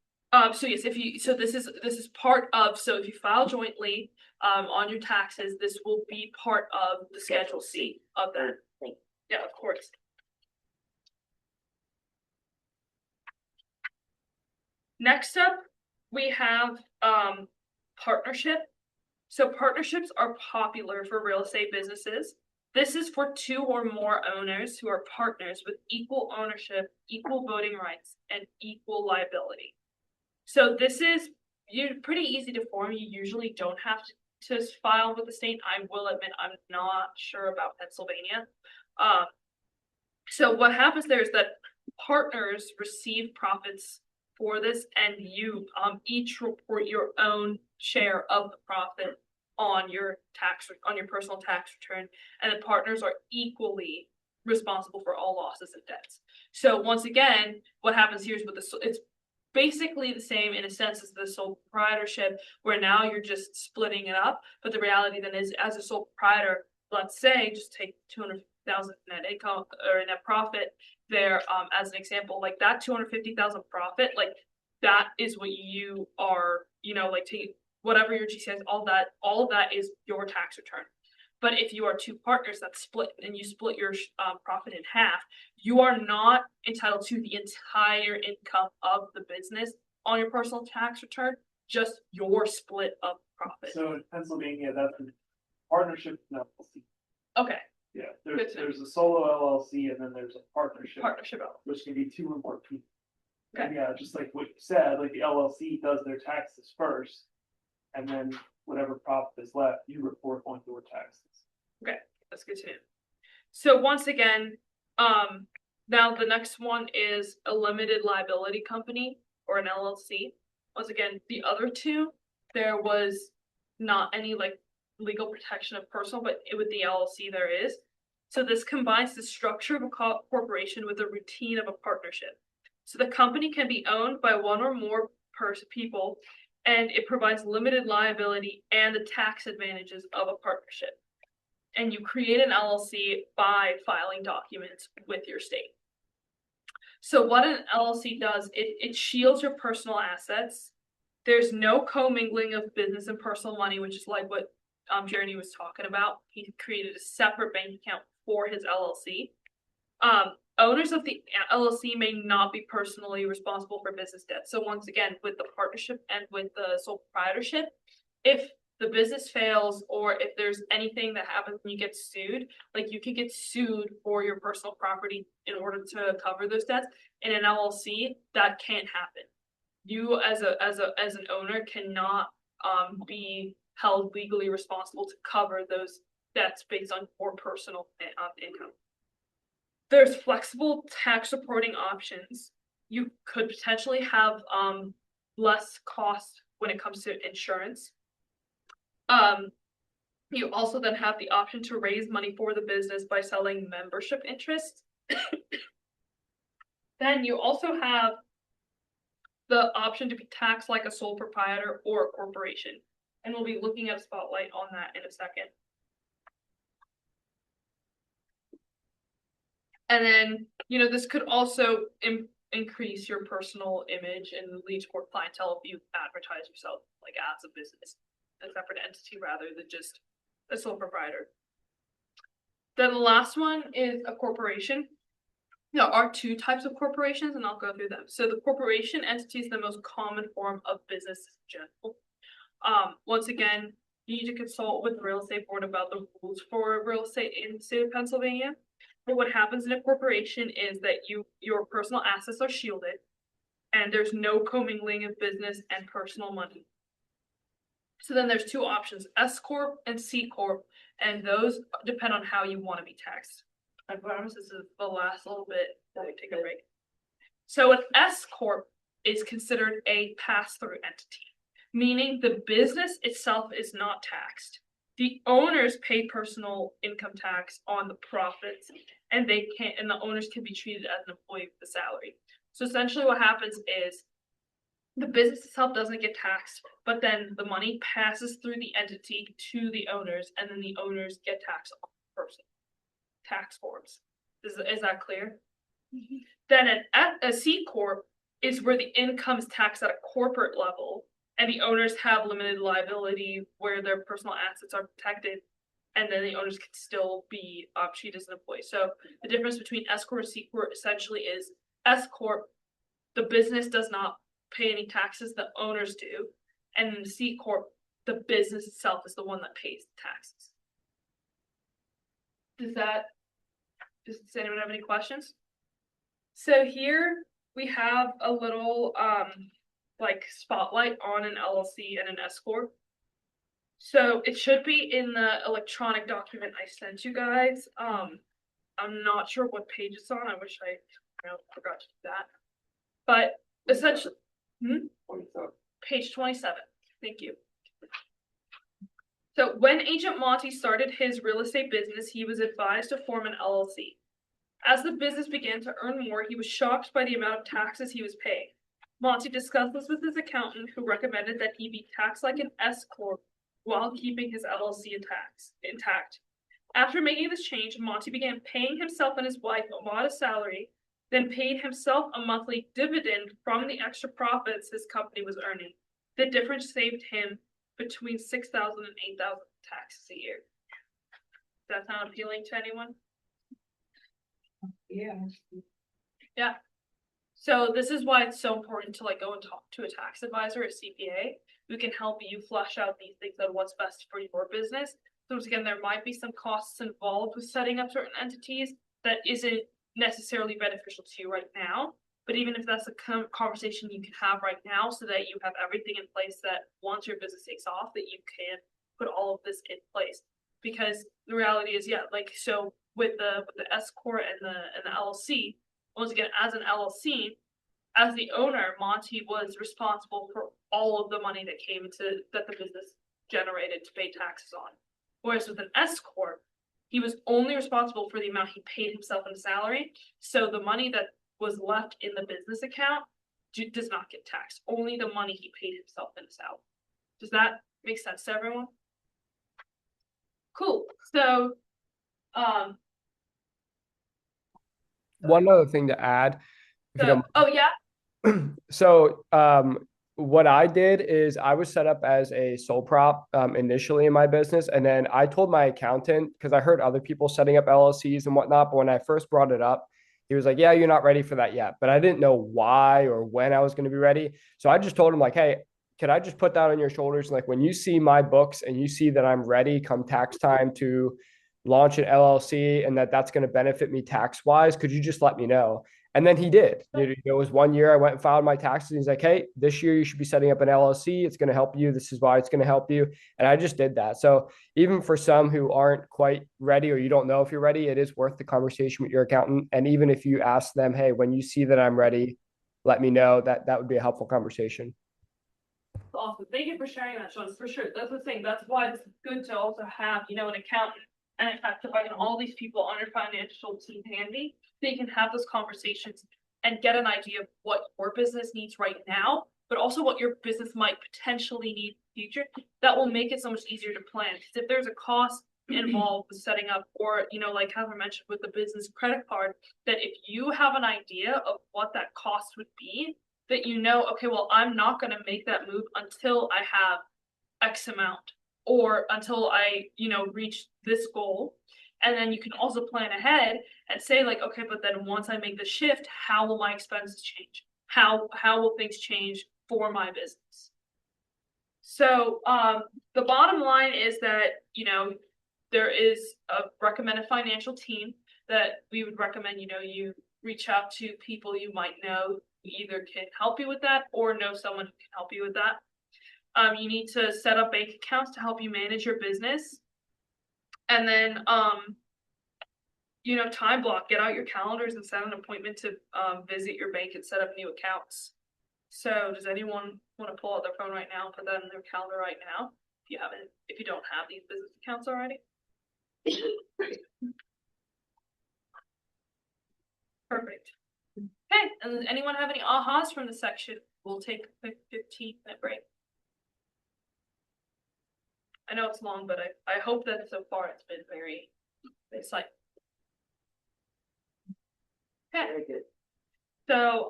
S5: So yes, this is part of, so if you file jointly, on your taxes, this will be part of the Schedule C of that.
S3: Thing.
S5: Yeah, of course. Next up, we have partnership. So partnerships are popular for real estate businesses. This is for two or more owners who are partners with equal ownership, equal voting rights, and equal liability. So this is pretty easy to form. You usually don't have to file with the state. I will admit I'm not sure about Pennsylvania. So what happens there is that partners receive profits for this, and you each report your own share of the profit on your personal tax return, and the partners are equally responsible for all losses and debts. So once again, what happens here is it's basically the same in a sense as the sole proprietorship, where now you're just splitting it up. But the reality then is, as a sole proprietor, let's say just take 250,000 net income or net profit there as an example, like that 250,000 profit, like that is what you are, like take whatever your GCI is, all of that is your tax return. But if you are two partners that split and you split your profit in half, you are not entitled to the entire income of the business on your personal tax return, just your split of profit.
S8: So in Pennsylvania, that's a partnership and LLC.
S5: Okay.
S8: Yeah,
S5: Good to know.
S8: there's a solo LLC and then there's a partnership,
S5: Partnership.
S8: which can be two or more people.
S5: Okay.
S8: And yeah, just like what you said, like the LLC does their taxes first, and then whatever profit is left, you report on your taxes.
S5: Okay, that's good to know. So once again, now the next one is a limited liability company or an LLC. Once again, the other two, there was not any like legal protection of personal, but with the LLC there is. So this combines the structure of a corporation with the routine of a partnership. So the company can be owned by one or more people, and it provides limited liability and the tax advantages of a partnership. And you create an LLC by filing documents with your state. So what an LLC does, it shields your personal assets. There's no commingling of business and personal money, which is like what Jeremy was talking about. He created a separate bank account for his LLC. Owners of the LLC may not be personally responsible for business debt. So once again, with the partnership and with the sole proprietorship, if the business fails or if there's anything that happens when you get sued, like you could get sued for your personal property in order to cover those debts. In an LLC, that can't happen. You as an owner cannot be held legally responsible to cover those debts based on your personal income. There's flexible tax reporting options. You could potentially have less cost when it comes to insurance. You also then have the option to raise money for the business by selling membership interests. Then you also have the option to be taxed like a sole proprietor or a corporation. And we'll be looking at a spotlight on that in a second. And then, this could also increase your personal image and lead toward clientele if you advertise yourself like as a business, a separate entity rather than just a sole proprietor. Then the last one is a corporation. There are two types of corporations, and I'll go through them. So the corporation entity is the most common form of business in general. Once again, you need to consult with the real estate board about the rules for real estate in the state of Pennsylvania. But what happens in a corporation is that your personal assets are shielded, and there's no commingling of business and personal money. So then there's two options, S Corp and C Corp, and those depend on how you want to be taxed. I promise this is the last little bit before we take a break. So an S Corp is considered a pass-through entity, meaning the business itself is not taxed. The owners pay personal income tax on the profits, and the owners can be treated as an employee with a salary. So essentially what happens is the business itself doesn't get taxed, but then the money passes through the entity to the owners, and then the owners get taxed on the person. Tax forms. Is that clear? Then a C corp is where the income is taxed at a corporate level, and the owners have limited liability where their personal assets are protected, and then the owners can still be treated as an employee. So the difference between S corp and C corp essentially is S corp, the business does not pay any taxes, the owners do, and in the C corp, the business itself is the one that pays the taxes. Does anyone have any questions? So here we have a little like spotlight on an LLC and an S corp. So it should be in the electronic document I sent you guys. I'm not sure what page it's on. I wish I forgot to do that. But essentially, page 27. Thank you. So when Agent Monty started his real estate business, he was advised to form an LLC. As the business began to earn more, he was shocked by the amount of taxes he was paying. Monty discussed this with his accountant, who recommended that he be taxed like an S corp while keeping his LLC intact. After making this change, Monty began paying himself and his wife a modest salary, then paid himself a monthly dividend from the extra profits his company was earning. The difference saved him between $6,000 and $8,000 taxes a year. Does that sound appealing to anyone? Yeah. So this is why it's so important to go and talk to a tax advisor, a CPA, who can help you flesh out these things on what's best for your business. So again, there might be some costs involved with setting up certain entities that isn't necessarily beneficial to you right now. But even if that's a conversation you can have right now, so that you have everything in place, that once your business takes off, that you can put all of this in place. Because the reality is, so with the S corp and the LLC, once again, as an LLC, as the owner, Monty was responsible for all of the money that the business generated to pay taxes on. Whereas with an S corp, he was only responsible for the amount he paid himself in salary. So the money that was left in the business account does not get taxed. Only the money he paid himself in salary. Does that make sense to everyone? Cool. So,
S10: One other thing to add. If you don't
S5: oh yeah.
S10: So, what I did is I was set up as a sole prop initially in my business. And then I told my accountant, because I heard other people setting up LLCs and whatnot. But when I first brought it up, he was like, yeah, you're not ready for that yet. But I didn't know why or when I was going to be ready. So I just told him hey, can I just put that on your shoulders? When you see my books and you see that I'm ready come tax time to launch an LLC and that's going to benefit me tax wise, could you just let me know? And then he did. It was 1 year I went and filed my taxes. And he's like, hey, this year you should be setting up an LLC. It's going to help you. This is why it's going to help you. And I just did that. So even for some who aren't quite ready, or you don't know if you're ready, it is worth the conversation with your accountant. And even if you ask them, hey, when you see that I'm ready, let me know, that would be a helpful conversation.
S5: Awesome. Thank you for sharing that, Sean. For sure. That's the thing. That's why it's good to also have, an accountant and a tax advisor and all these people on your financial team handy, so you can have those conversations and get an idea of what your business needs right now, but also what your business might potentially need in the future. That will make it so much easier to plan. Because if there's a cost involved with setting up, or, like Heather mentioned with the business credit card, that if you have an idea of what that cost would be, that okay, well, I'm not going to make that move until I have X amount, or until I, reach this goal. And then you can also plan ahead and say okay, but then once I make the shift, how will my expenses change? How will things change for my business? So the bottom line is that, there is a recommended financial team that we would recommend, you reach out to people you might know who either can help you with that or know someone who can help you with that. You need to set up bank accounts to help you manage your business. And then, time block, get out your calendars and set an appointment to visit your bank and set up new accounts. So does anyone want to pull out their phone right now and put that in their calendar right now? If you don't have these business accounts already? Perfect. Okay, and does anyone have any ahas from this section? we'll take a 15-minute break. I know it's long, but I hope that so far it's been very exciting. Okay.
S3: Very good.
S5: So,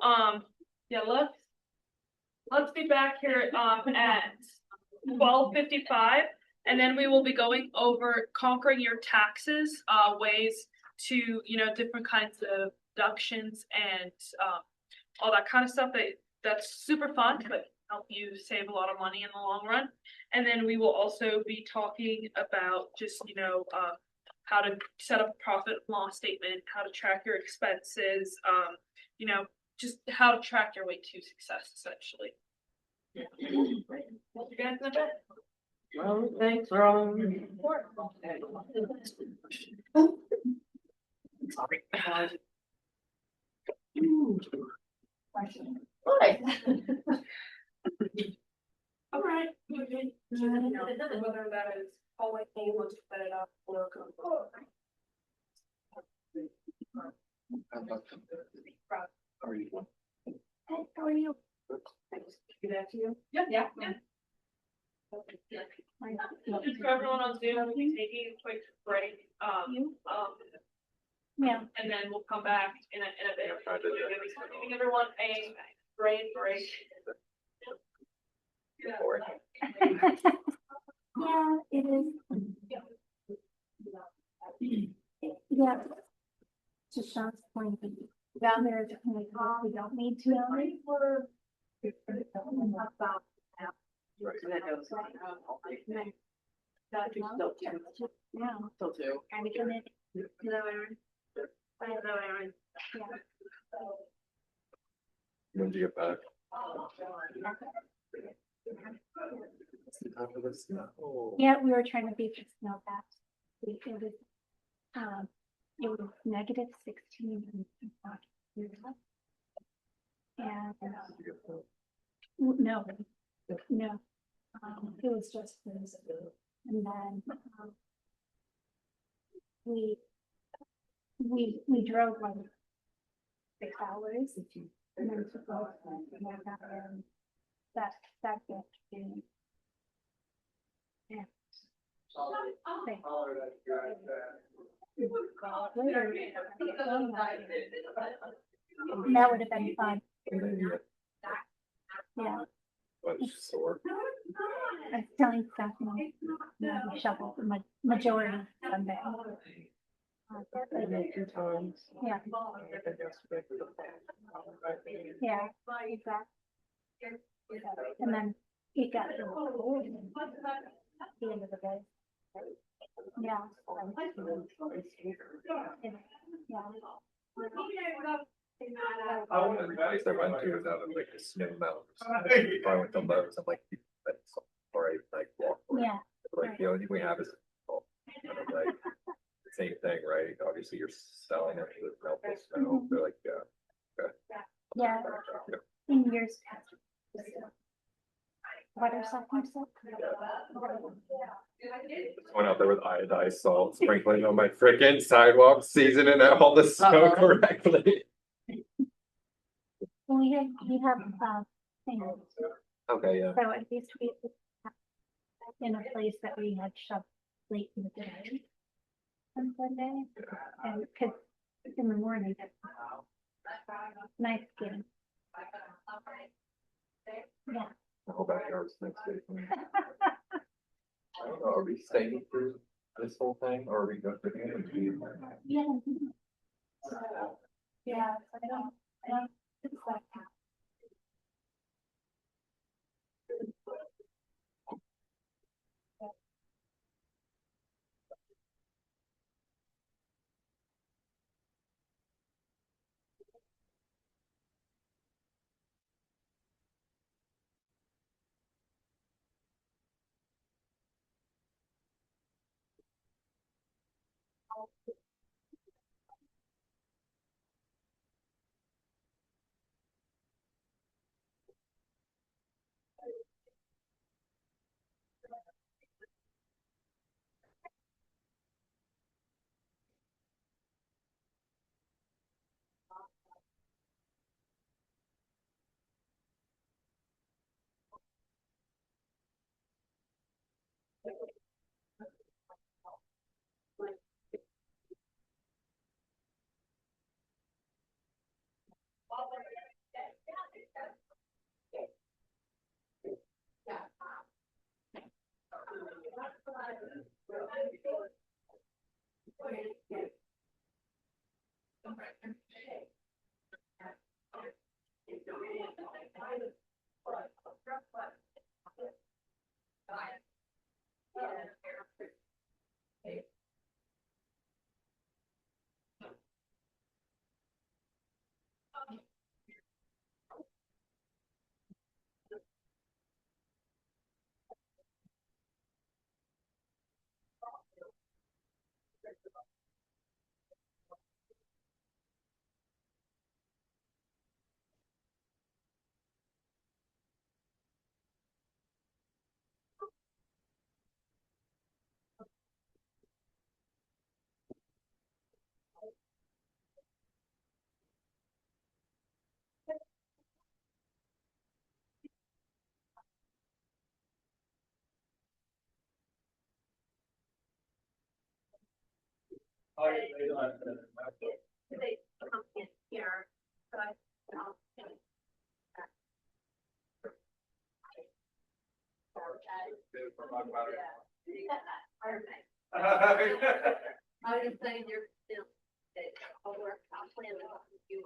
S5: yeah, let's be back here, at 12:55, and then we will be going over conquering your taxes, ways to, different kinds of deductions and, all that kind of stuff that's super fun, but help you save a lot of money in the long run. And then we will also be talking about just, how to set up a profit and loss statement, how to track your expenses, just how to track your way to success, essentially. You guys in bed?
S3: Well, thanks for all your support. Sorry. Right.
S5: All right. Whether that is calling me, let's set it up, or.
S2: How are you?
S6: How are you?
S5: Give that to you? Yeah. For everyone on Zoom, we'll be taking a quick break.
S6: Yeah.
S5: And then we'll come back in a bit. Giving everyone a brain break.
S6: Yeah, it is. Yeah. To Sean's point, down there, we don't need to. Yeah.
S3: Still two.
S6: And come in. Hello, Aaron. Hello, Aaron.
S4: When do you get back?
S6: Yeah, we were trying to beat the snow fast. It was negative 16. And no, it was just this. And then we drove like 6 hours and then took off and that and yeah. That would have been fun. Yeah.
S4: Sore.
S6: I was telling Stephanie, we shoveled the majority Sunday. Yeah. Yeah, exactly. And then it got cold at the end of the day. Yeah. Yeah.
S4: I went to was out of like the snow mountains. I went to Lowe's, I'm like, that's all right, like walk.
S6: Yeah.
S4: Like, the only thing we have is, kind of like, same thing, right? Obviously, you're selling it to the melted snow, they're like,
S6: Yeah. In years past. Water softener soap.
S4: went out there with iodized salt, sprinkling on my frickin' sidewalk, seasoning all the snow correctly.
S6: We have, things.
S4: Okay, yeah.
S6: So at least we in a place that we had shoved late in the day on Sunday, and because in the morning, nice getting. Yeah.
S4: The whole backyard's next to it. I don't know, are we staying through this whole thing, or are we going to the end?
S6: Yeah. Yeah, I don't, it's like.
S1: They come in here, but I. I was just saying you're still. I'm planning on you.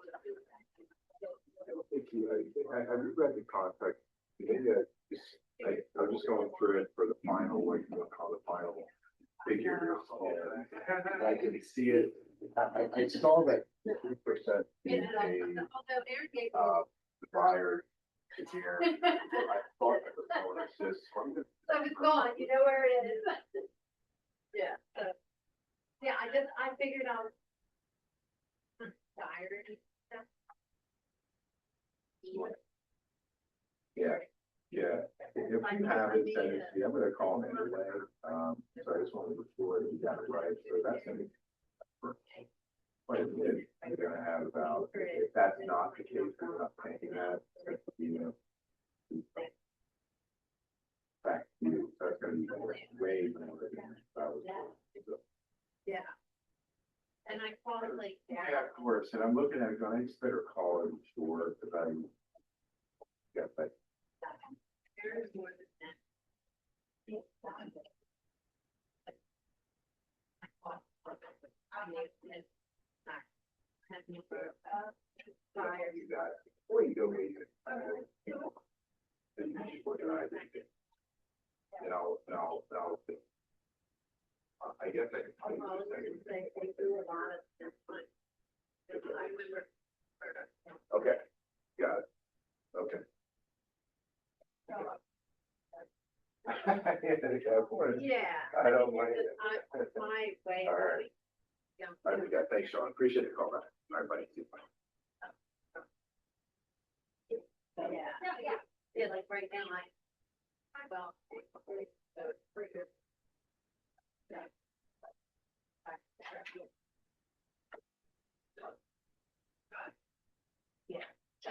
S4: Thank you. I reread the contract. I'm just going through it for the final, what you call the final figures. And I can see it. I saw that 50% being paid, the buyer is here. I thought it was going to assist.
S1: So it's gone, you know where it is. Yeah, yeah, I figured out. I'm tired and stuff.
S4: Yeah, yeah. If you have it, send it to me. I'm gonna call him anyway. So I just wanted to be sure that you got it right. So that's gonna be. Quite a bit you're gonna have about, if that's not the case, we're not paying that, you know. Back to you, that's gonna be way more than that was.
S1: Yeah. And I called like.
S4: Yeah, of course, and I'm looking at it going, I just better call it, sure, because I. Yeah, but.
S1: There is more than that.
S4: You got it. Before you go, maybe. Then you should organize it. And I'll. I guess I can tell you the second. Okay, got it. Okay.
S1: Yeah.
S4: I don't mind it.
S1: My way.
S4: All right. All right, we got, thanks, Sean. Appreciate the call back. All right, buddy.
S1: Yeah, like right now, well. Yeah. So,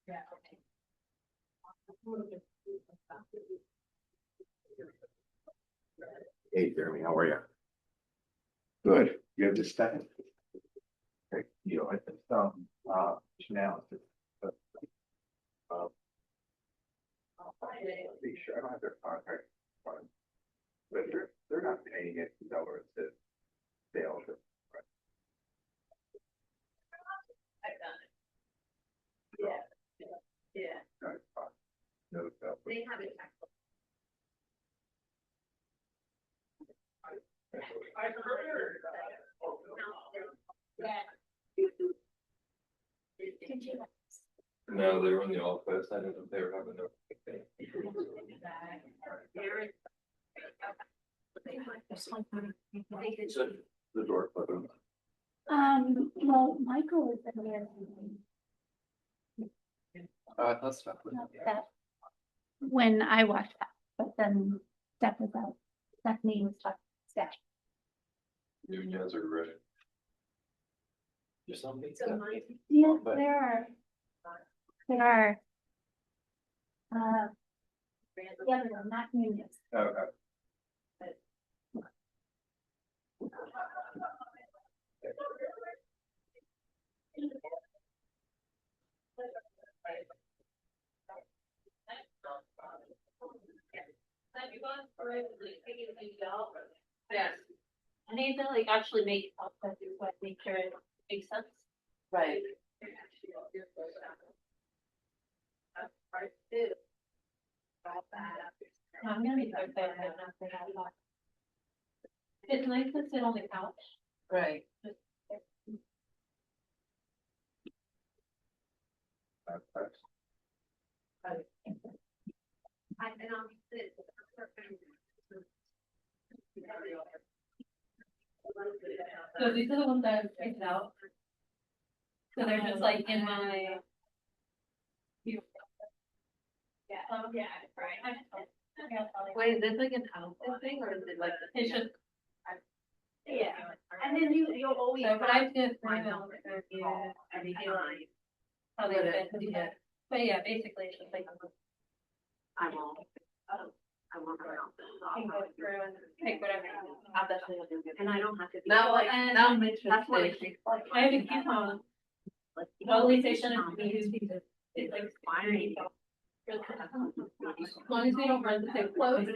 S1: yeah.
S4: Hey, Jeremy, how are you? Good. You have this second? Okay, you know, I think analysis. But, be sure I don't have their contract. But they're not paying it, or it's the sales.
S1: I've done it. Yeah. Yeah.
S4: No,
S1: They have it.
S4: no, they were in the office. I didn't know if they were having their. So the door open.
S6: Well, Michael is in there.
S4: That's not.
S6: Not that. When I watched that, but then Steph was out. Stephanie was talking to Steph.
S4: You guys are ready. There's something.
S6: Yes, there are. Yeah, no, not unions.
S4: Okay.
S3: Yes. I need to like actually make make sure it makes sense.
S1: Right.
S3: I'm gonna be so bad at nothing. It's nice to sit on the couch.
S1: Right.
S3: So these are the ones that I've picked out. So they're just like in my. Yeah, right.
S1: Wait, is this like an outfit thing or is it like?
S3: It's just.
S7: Yeah, and then you'll always.
S3: So, but I did.
S1: Everything.
S3: How they fit.
S1: Yeah.
S3: But yeah, basically it's just like.
S1: I won't. I won't go out.
S3: You can go through and pick whatever.
S1: I'll definitely look into it.
S7: And I don't have to.
S1: Now, like,
S3: And
S1: now I'm interested.
S7: That's what I think.
S3: I have a coupon. Well, at least they shouldn't use these. It's like fine. As long as they don't run the same clothes.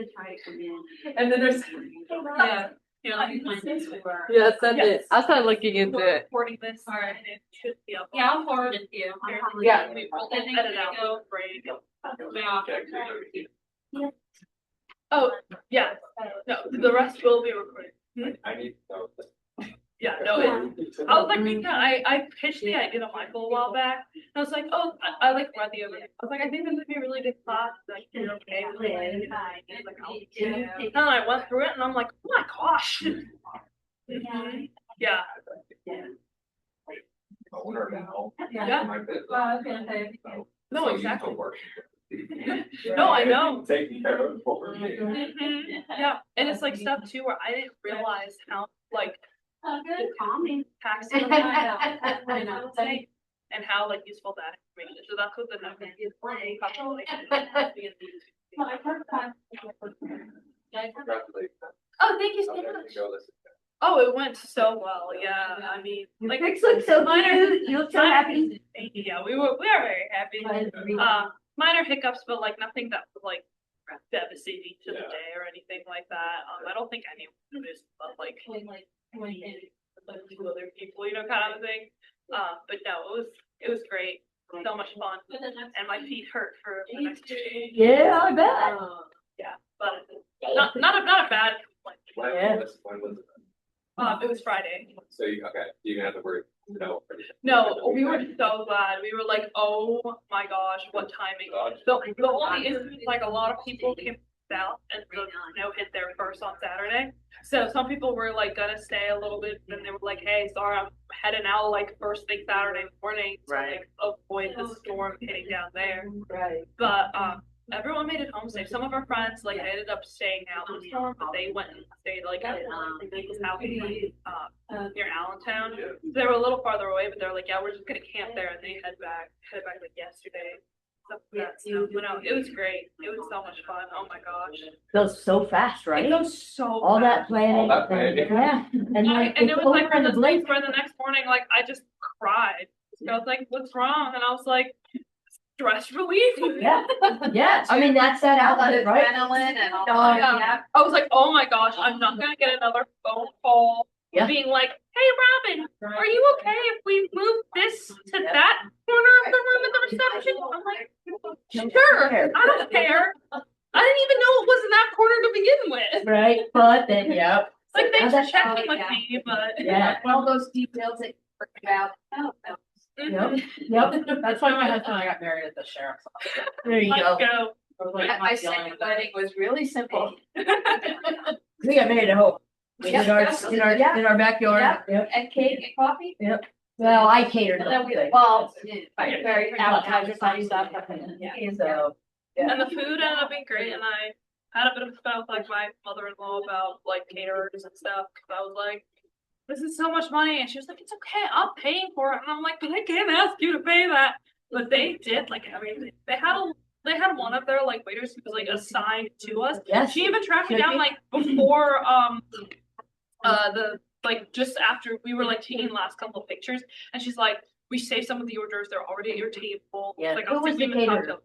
S1: And then there's.
S3: Yeah. Yeah.
S1: Yes, that's
S5: Yes.
S1: it. I started looking into it.
S5: Recording this, and it should be up.
S3: Yeah, I'll forward it to you.
S1: Yeah.
S5: We will edit out. Great. Oh, yeah, no, the rest will be recorded.
S4: I need to know.
S5: Yeah, no, I was like, because I pitched the idea to Michael a while back, and I was like, oh, I like read the overview. I was like, I think this would be a really good class, like, you're okay with it. And like, oh, yeah. And then I went through it, and I'm like, oh my gosh. Mhm. Yeah.
S4: Owner now.
S5: Yeah.
S4: My business.
S3: Well, I was gonna say.
S5: No,
S4: So you
S5: exactly.
S4: still work.
S5: No, I know.
S4: Taking care of what we're doing.
S5: Mhm. Yeah, and it's like stuff too where I didn't realize how like
S7: Calming.
S5: taxing
S3: I know.
S5: and how like useful that information is. So that's what the number is.
S4: Congratulations.
S3: Oh, thank you so
S4: Okay,
S3: much.
S4: go listen.
S5: Oh, it went so well. Yeah, I mean, like
S7: Pics look so
S5: minor-
S7: cute. You look so happy.
S5: Yeah, we are very happy. Minor hiccups, but like nothing that was like devastating to the
S4: Yeah.
S5: day or anything like that. I don't think anyone noticed, but like two other people, you know, kind of a thing. But no, it was great. So much fun. And my feet hurt for the next 2 days.
S7: Yeah, I bet.
S5: Yeah, but not a bad complaint.
S4: When was it?
S5: It was Friday.
S4: So you, okay, you didn't have to worry, no.
S5: No, we were so glad. We were like, oh my gosh, what timing. The only issue is like a lot of people came south and the snow hit there first on Saturday. So some people were like gonna stay a little bit, and they were like, hey, sorry, I'm heading out like first thing Saturday morning to like avoid the storm hitting down there.
S1: Right.
S5: But everyone made it home safe. Some of our friends like ended up staying out in the storm, but they went and stayed like at people's house near Allentown. They were a little farther away, but they're like, yeah, we're just gonna camp there, and they headed back like yesterday. So, but no, it was great. It was so much fun. Oh my gosh.
S7: Goes so fast,
S5: It
S7: right?
S5: goes so
S7: All
S5: fast.
S7: that planning.
S4: All that planning.
S7: Yeah. And like,
S5: And it
S7: it's
S5: was like
S7: over in
S5: one
S7: the
S5: of those things
S7: blink.
S5: where the next morning, like I just cried. So I was like, "What's wrong?" And I was like, "Stress relief."
S7: Yeah, yeah. I mean, that's that outlet, right?
S1: Adrenaline and all.
S7: Oh,
S5: Yeah. I was like, "Oh my gosh, I'm not gonna get another phone call
S7: Yeah.
S5: being like, hey Robin, are you okay if we move this to that corner of the room at the reception?" I'm like, "Sure, I don't care. I didn't even know it was in that corner to begin with."
S7: Right, but then, yeah.
S5: Like thanks for
S7: That's-
S5: checking with me, but
S7: Yeah.
S1: All those details that you forgot about.
S5: Mhm.
S7: Yep.
S1: That's why my husband and I got married at the sheriff's office.
S7: There you
S5: Let's
S7: go.
S5: go.
S1: My second wedding was really simple.
S7: We got married at home. In our backyard. Yep.
S1: And cake and coffee?
S7: Well, I catered.
S1: And then we,
S7: the
S1: well,
S5: Right.
S1: very appetizers and stuff.
S5: Yeah.
S7: So.
S5: And the food ended up being great, and I had a bit of a spat with like my mother-in-law about like caterers and stuff, because I was like, this is so much money, and she was like, it's okay, I'm paying for it, and I'm like, but I can't ask you to pay that. But they did like everything. They had one of their like waiters who was like assigned to us.
S7: Yes.
S5: She even tracked me
S7: Should
S5: down
S7: be.
S5: like before the like just after we were like taking the last couple of pictures, and she's like, we saved some of the orders, they're already at your table.
S7: Yeah.
S5: Like,
S7: Who
S5: I'll
S7: was
S5: take
S7: the
S5: them and
S7: caterer?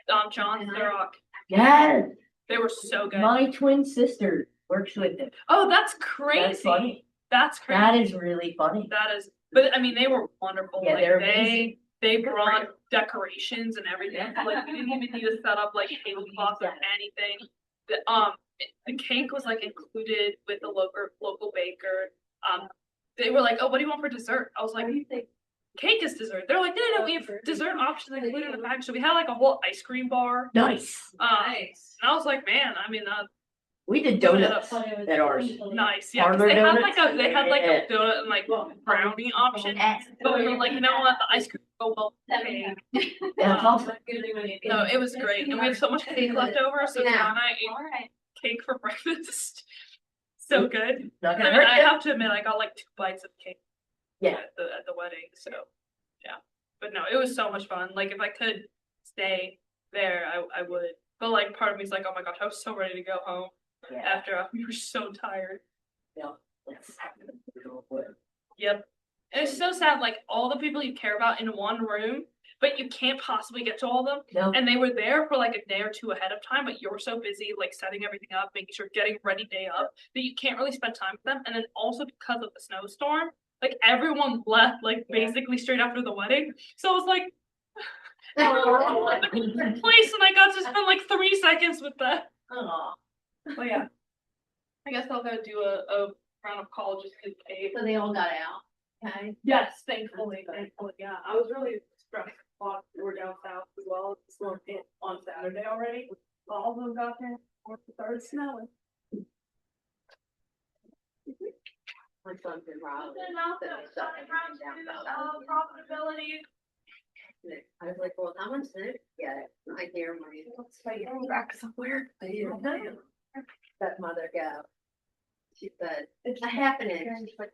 S5: talk to John Thurrock.
S7: Yes,
S5: They were so good.
S7: my twin sister
S12: works with it.
S5: Oh, that's crazy.
S12: funny.
S5: That's crazy.
S12: That is really funny.
S5: That is, but I mean, they were wonderful.
S12: Yeah,
S5: Like
S12: they're amazing.
S5: they brought decorations and everything. Like we didn't even need to set up like tablecloths or anything. The cake was like included with the local baker. They were like, "Oh, what do you want for dessert?" I was like, "Cake is dessert." They're like, "No, we have dessert options included in the package." So we had like a whole ice cream bar.
S12: Nice.
S5: Nice. And I was like, "Man, I mean,
S12: We did donuts at ours.
S5: nice, yeah." 'Cause
S12: Parlor
S5: they had
S12: donuts?
S5: like a donut and like brownie option. But we were like, you know what, the ice cream will go well with the cake.
S12: That's awesome.
S5: No, it was great, and we have so much cake left over. So Donna ate cake for breakfast. So good.
S12: Not
S5: I
S12: gonna
S5: mean,
S12: hurt
S5: I
S12: you.
S5: have to admit, I got like 2 bites of cake.
S12: Yeah.
S5: At the wedding, so yeah. But no, it was so much fun. Like if I could stay there, I would. But like part of me is like, oh my gosh, I was so ready to go home
S12: Yeah.
S5: after we were so tired.
S12: Yeah. Let's
S5: Yep. And it's so sad, like all the people you care about in one room, but you can't possibly get to all of them.
S12: No.
S5: And they were there for like a day or two ahead of time, but you're so busy like setting everything up, making sure getting ready day up that you can't really spend time with them. And then also because of the snowstorm, like everyone left like basically straight after the wedding. So I was like the place and I got to spend like 3 seconds with them.
S12: Oh.
S5: But yeah. I guess I'll go do a round of calls just to pay.
S1: So they all got out, okay?
S5: Yes, thankfully, yeah. I was really stressed. We're down south as well. It's going on Saturday already. All of them got there. Or the third snowing.
S1: My son's in Raleigh.
S5: Profitability.
S1: I was like, well, how much did it get? I hear my.
S5: Back somewhere.
S1: I hear my stepmother go. She said, it's a half an inch.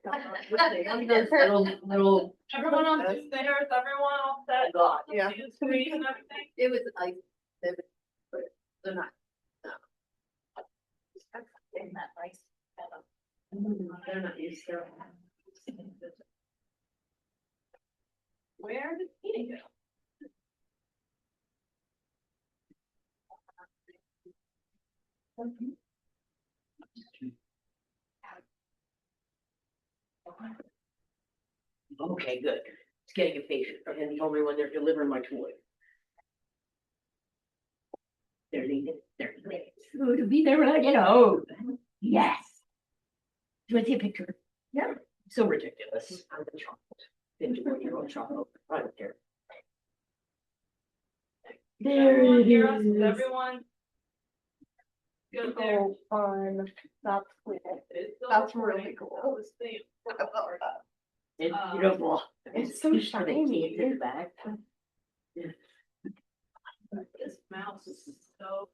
S1: One of those little.
S5: Everyone on Tuesday, everyone all set.
S1: God, yeah.
S5: Screen and everything.
S1: It was like, but they're not, no. They're not nice. They're not used to it.
S5: Where did he go?
S12: Okay, good. It's getting impatient. And he told me when they're delivering my toy. They're leaving. They're leaving. So to be there when I get home. Yes. Do I see a picture? Yeah. So ridiculous. I'm the child. 51-year-old child. I don't care. There it is.
S5: Everyone. Good there.
S7: Fun. That's cool.
S5: That's really cool.
S12: It's beautiful. It's so shiny. It's in the back.
S5: This mouse is so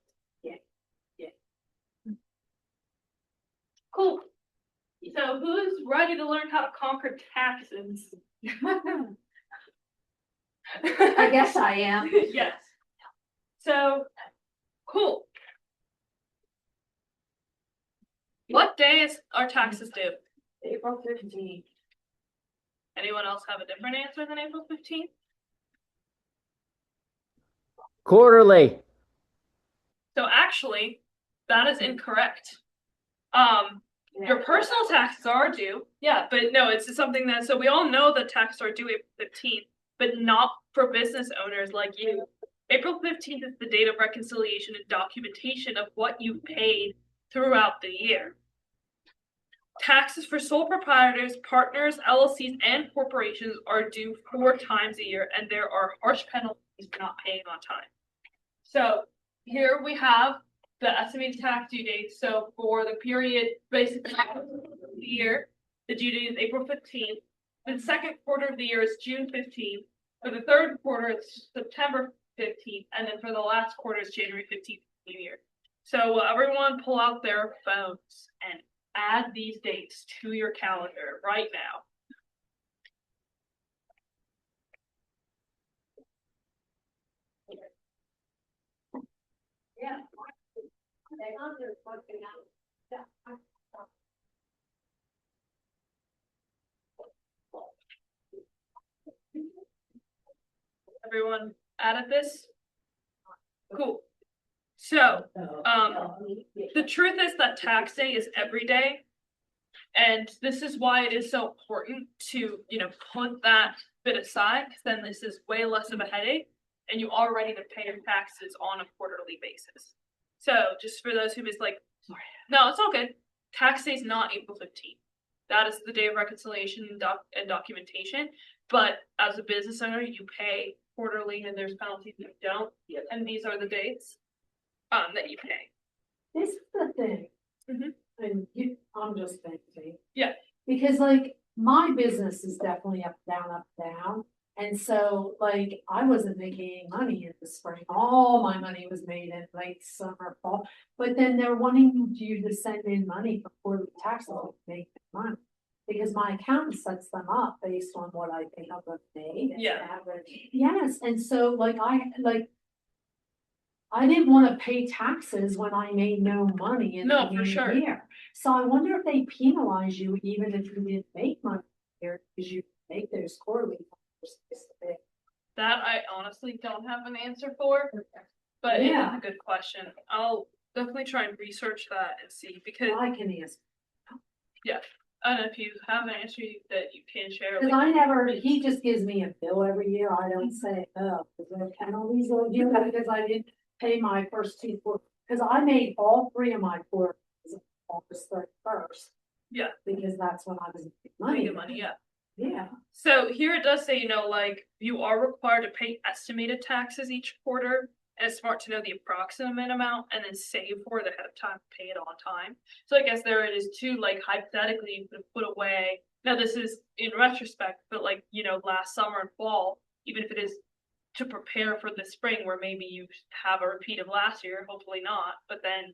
S5: cool. So who's ready to learn how to conquer taxes?
S1: I guess I am.
S5: Yes. So cool. What day is our taxes due?
S1: April 15th.
S5: Anyone else have a different answer than April 15th?
S11: Quarterly.
S5: So actually, that is incorrect. Your personal taxes are due. Yeah, but no, it's something that, so we all know that taxes are due April 15th, but not for business owners like you. April 15th is the date of reconciliation and documentation of what you paid throughout the year. Taxes for sole proprietors, partners, LLCs, and corporations are due 4 times a year, and there are harsh penalties for not paying on time. So here we have the estimated tax due date. So for the period, basically the year, the due date is April 15th. For the second quarter of the year is June 15th. For the third quarter, it's September 15th, and then for the last quarter is January 15th of the year. So will everyone pull out their phones and add these dates to your calendar right now?
S1: Yeah.
S5: Everyone added this? Cool. So, the truth is that tax day is every day. And this is why it is so important to, put that bit aside, because then this is way less of a headache. And you are ready to pay your taxes on a quarterly basis. So just for those who miss, no, it's all good. Tax day is not April 15th. That is the day of reconciliation and documentation. But as a business owner, you pay quarterly and there's penalties if you don't. And these are the dates that you pay.
S1: This is the thing.
S5: Mhm.
S1: And I'm just thinking.
S5: Yeah.
S1: Because my business is definitely up, down. And so I wasn't making any money in the spring. All my money was made in late summer, fall. But then they're wanting you to send in money before the taxes to make the money. Because my accountant sets them up based on what I think I've made.
S5: Yeah.
S1: Yes, and so I didn't want to pay taxes when I made no money in
S5: No,
S1: the
S5: for sure.
S1: year. So I wonder if they penalize you even if you didn't make money here, because you make those quarterly.
S5: That I honestly don't have an answer for, but it is
S1: Yeah.
S5: a good question. I'll definitely try and research that and see, because
S1: I can ask.
S5: I don't know if you have an answer that you can share.
S1: Because he just gives me a bill every year. I don't say, oh, is there penalties or you know, because I didn't pay my first two quarters. Because I made all three of my quarters August 31st.
S5: Yeah.
S1: Because that's when I was making
S5: Making
S1: money.
S5: money, yeah.
S1: Yeah.
S5: So here it does say, you are required to pay estimated taxes each quarter. And it's smart to know the approximate amount and then save for it ahead of time, pay it on time. So I guess there it is too, hypothetically, you could put away. Now this is in retrospect, but last summer and fall, even if it is to prepare for the spring where maybe you have a repeat of last year, hopefully not, but then.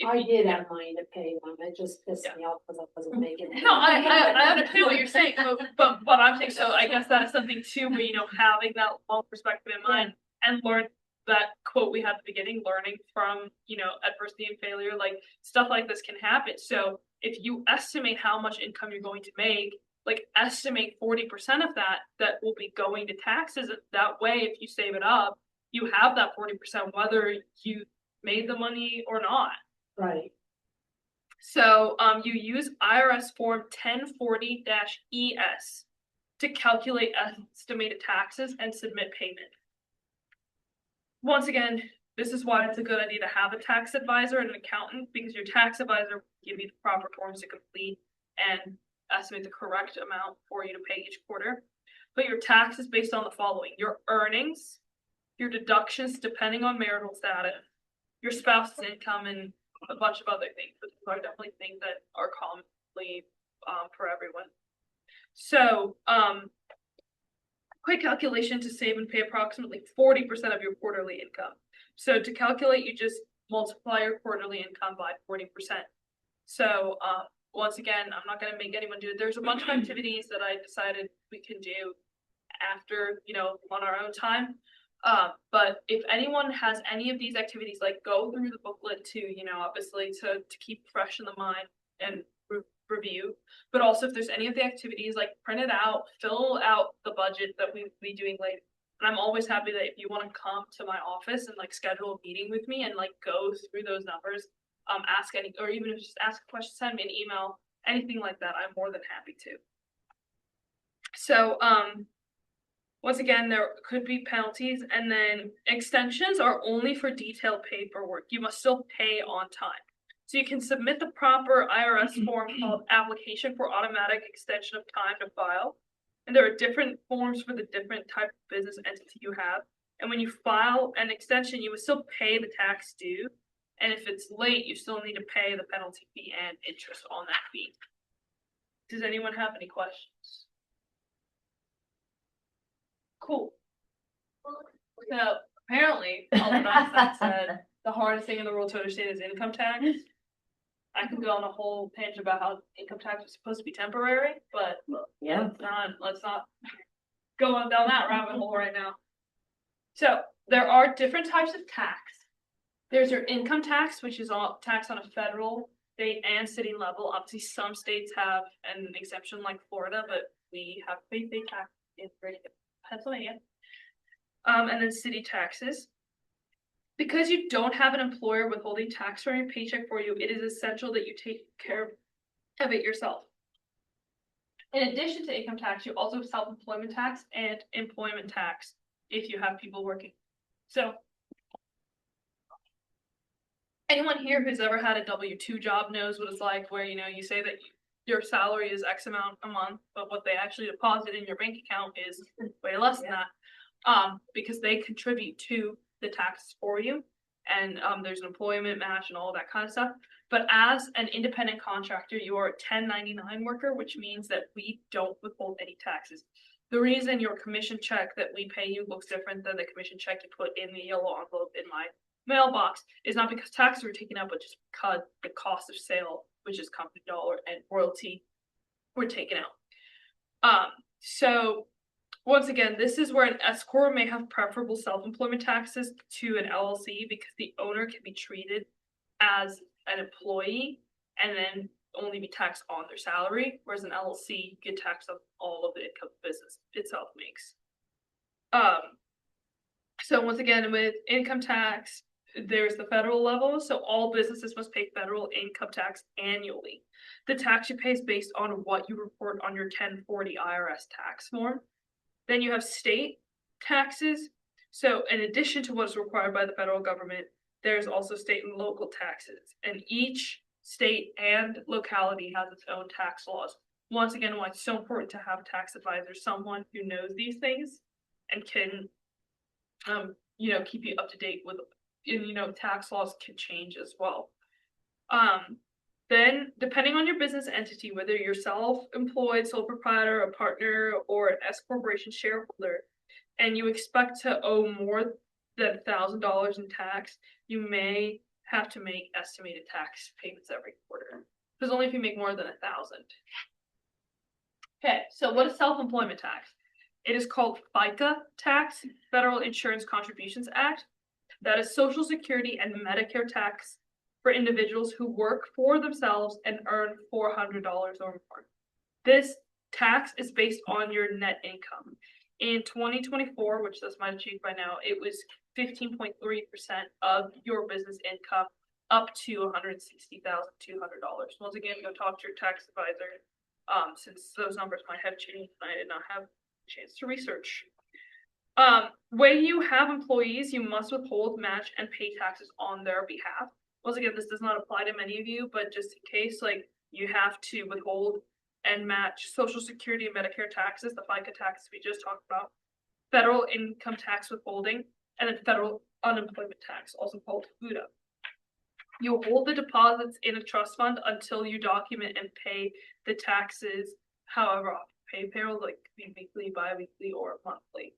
S1: I did have money to pay them. It just pissed me off because I wasn't making it.
S5: No, I understand what you're saying, but I'm saying, so I guess that is something too, where, having that long perspective in mind and learn that quote we had at the beginning, learning from, adversity and failure, stuff like this can happen. So if you estimate how much income you're going to make, estimate 40% of that will be going to taxes. That way, if you save it up, you have that 40%, whether you made the money or not.
S1: Right.
S5: So you use IRS form 1040-ES to calculate estimated taxes and submit payment. Once again, this is why it's a good idea to have a tax advisor and an accountant, because your tax advisor will give you the proper forms to complete and estimate the correct amount for you to pay each quarter. But your tax is based on the following: your earnings, your deductions depending on marital status, your spouse's income, and a bunch of other things. But these are definitely things that are commonly for everyone. So, quick calculation to save and pay approximately 40% of your quarterly income. So to calculate, you just multiply your quarterly income by 40%. So once again, I'm not going to make anyone do it. There's a bunch of activities that I decided we can do after, on our own time. But if anyone has any of these activities, go through the booklet too, obviously to keep fresh in the mind and review. But also if there's any of the activities, print it out, fill out the budget that we'll be doing later. And I'm always happy that if you want to come to my office and schedule a meeting with me and go through those numbers, ask any, or even if just ask a question, send me an email, anything like that, I'm more than happy to. So once again, there could be penalties, and then extensions are only for detailed paperwork. You must still pay on time. So you can submit the proper IRS form called Application for Automatic Extension of Time to File. And there are different forms for the different type of business entity you have. And when you file an extension, you will still pay the tax due. And if it's late, you still need to pay the penalty fee and interest on that fee. Does anyone have any questions? Cool. So apparently, all the that said, the hardest thing in the world to understand is income tax. I could go on a whole tangent about how income tax is supposed to be temporary, but
S12: Yeah.
S5: let's not go on down that rabbit hole right now. So there are different types of tax. There's your income tax, which is all tax on a federal, state, and city level. Obviously, some states have an exemption like Florida, but we have state tax in Pennsylvania. And then city taxes. Because you don't have an employer withholding tax from your paycheck for you, it is essential that you take care of it yourself. In addition to income tax, you also have self-employment tax and employment tax if you have people working. So anyone here who's ever had a W-2 job knows what it's like, where, you know, you say that your salary is X amount a month, but what they actually deposit in your bank account is way less than that, because they contribute to the taxes for you, and there's an employment match and all that kind of stuff. But as an independent contractor, you are a 1099 worker, which means that we don't withhold any taxes. The reason your commission check that we pay you looks different than the commission check you put in the yellow envelope in my mailbox is not because taxes were taken out, but just because the cost of sale, which is company dollar and royalty, were taken out. So once again, this is where an S corp may have preferable self-employment taxes to an LLC because the owner can be treated as an employee and then only be taxed on their salary, whereas an LLC get taxed on all of the income the business itself makes. So once again, with income tax, there's the federal level, so all businesses must pay federal income tax annually. The tax you pay is based on what you report on your 1040 IRS tax form. Then you have state taxes. So in addition to what's required by the federal government, there's also state and local taxes. And each state and locality has its own tax laws. Once again, why it's so important to have a tax advisor, someone who knows these things and can, keep you up to date with, tax laws can change as well. Then, depending on your business entity, whether you're self-employed, sole proprietor, a partner, or an S corporation shareholder, and you expect to owe more than $1,000 in tax, you may have to make estimated tax payments every quarter. Because only if you make more than 1,000. Okay, so what is self-employment tax? It is called FICA tax, Federal Insurance Contributions Act. That is Social Security and Medicare tax for individuals who work for themselves and earn $400 or more. This tax is based on your net income. In 2024, which this might have changed by now, it was 15.3% of your business income up to $160,200. Once again, go talk to your tax advisor, since those numbers might have changed and I did not have a chance to research. When you have employees, you must withhold, match, and pay taxes on their behalf. Once again, this does not apply to many of you, but just in case, you have to withhold and match Social Security and Medicare taxes, the FICA taxes we just talked about, federal income tax withholding, and then federal unemployment tax, also called FUTA. You hold the deposits in a trust fund until you document and pay the taxes, however often you pay payroll, like be weekly, bi-weekly, or monthly.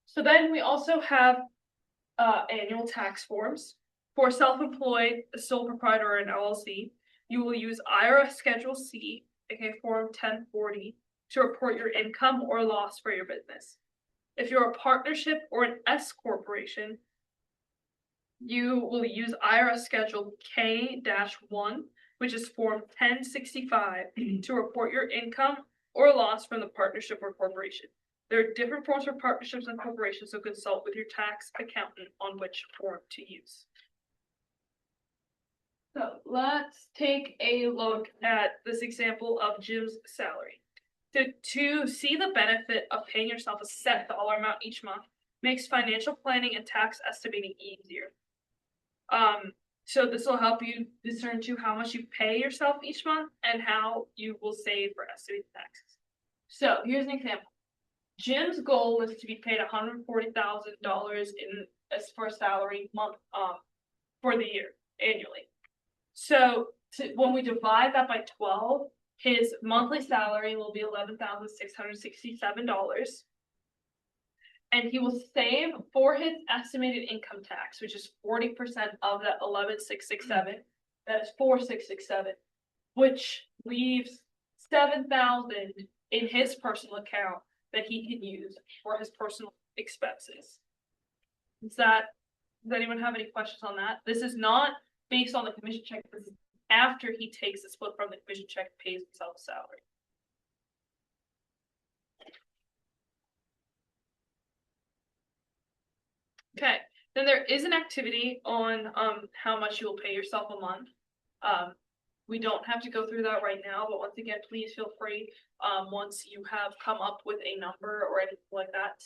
S5: So then we also have annual tax forms. For self-employed, a sole proprietor, or an LLC, you will use IRS Schedule C, aka Form 1040, to report your income or loss for your business. If you're a partnership or an S corporation, you will use IRS Schedule K-1, which is Form 1065, to report your income or loss from the partnership or corporation. There are different forms for partnerships and corporations, so consult with your tax accountant on which form to use. So let's take a look at this example of Jim's salary. To see the benefit of paying yourself a set dollar amount each month makes financial planning and tax estimating easier. So this will help you discern to how much you pay yourself each month and how you will save for estimated taxes. So here's an example. Jim's goal was to be paid $140,000 for a salary month for the year annually. So when we divide that by 12, his monthly salary will be $11,667. And he will save for his estimated income tax, which is 40% of that $11,667. That is $4,667, which leaves $7,000 in his personal account that he can use for his personal expenses. Does anyone have any questions on that? This is not based on the commission check. This is after he takes the split from the commission check, pays himself a salary. Okay, Then there is an activity on how much you will pay yourself a month. We don't have to go through that right now, but once again, please feel free, once you have come up with a number or anything like that,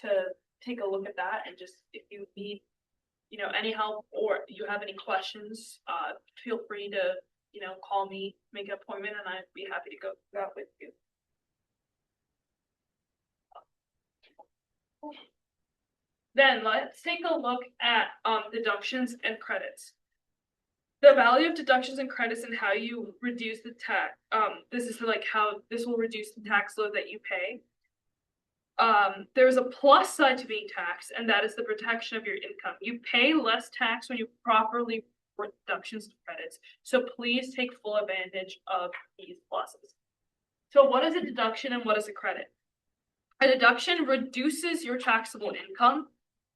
S5: to take a look at that, and just if you need, any help or you have any questions, feel free to, call me, make an appointment, and I'd be happy to go through that with you. Then let's take a look at deductions and credits. The value of deductions and credits and how you reduce the tax. This is like how this will reduce the tax load that you pay. There's a plus side to being taxed, and that is the protection of your income. You pay less tax when you properly report deductions and credits. So please take full advantage of these pluses. So what is a deduction and what is a credit? A deduction reduces your taxable income,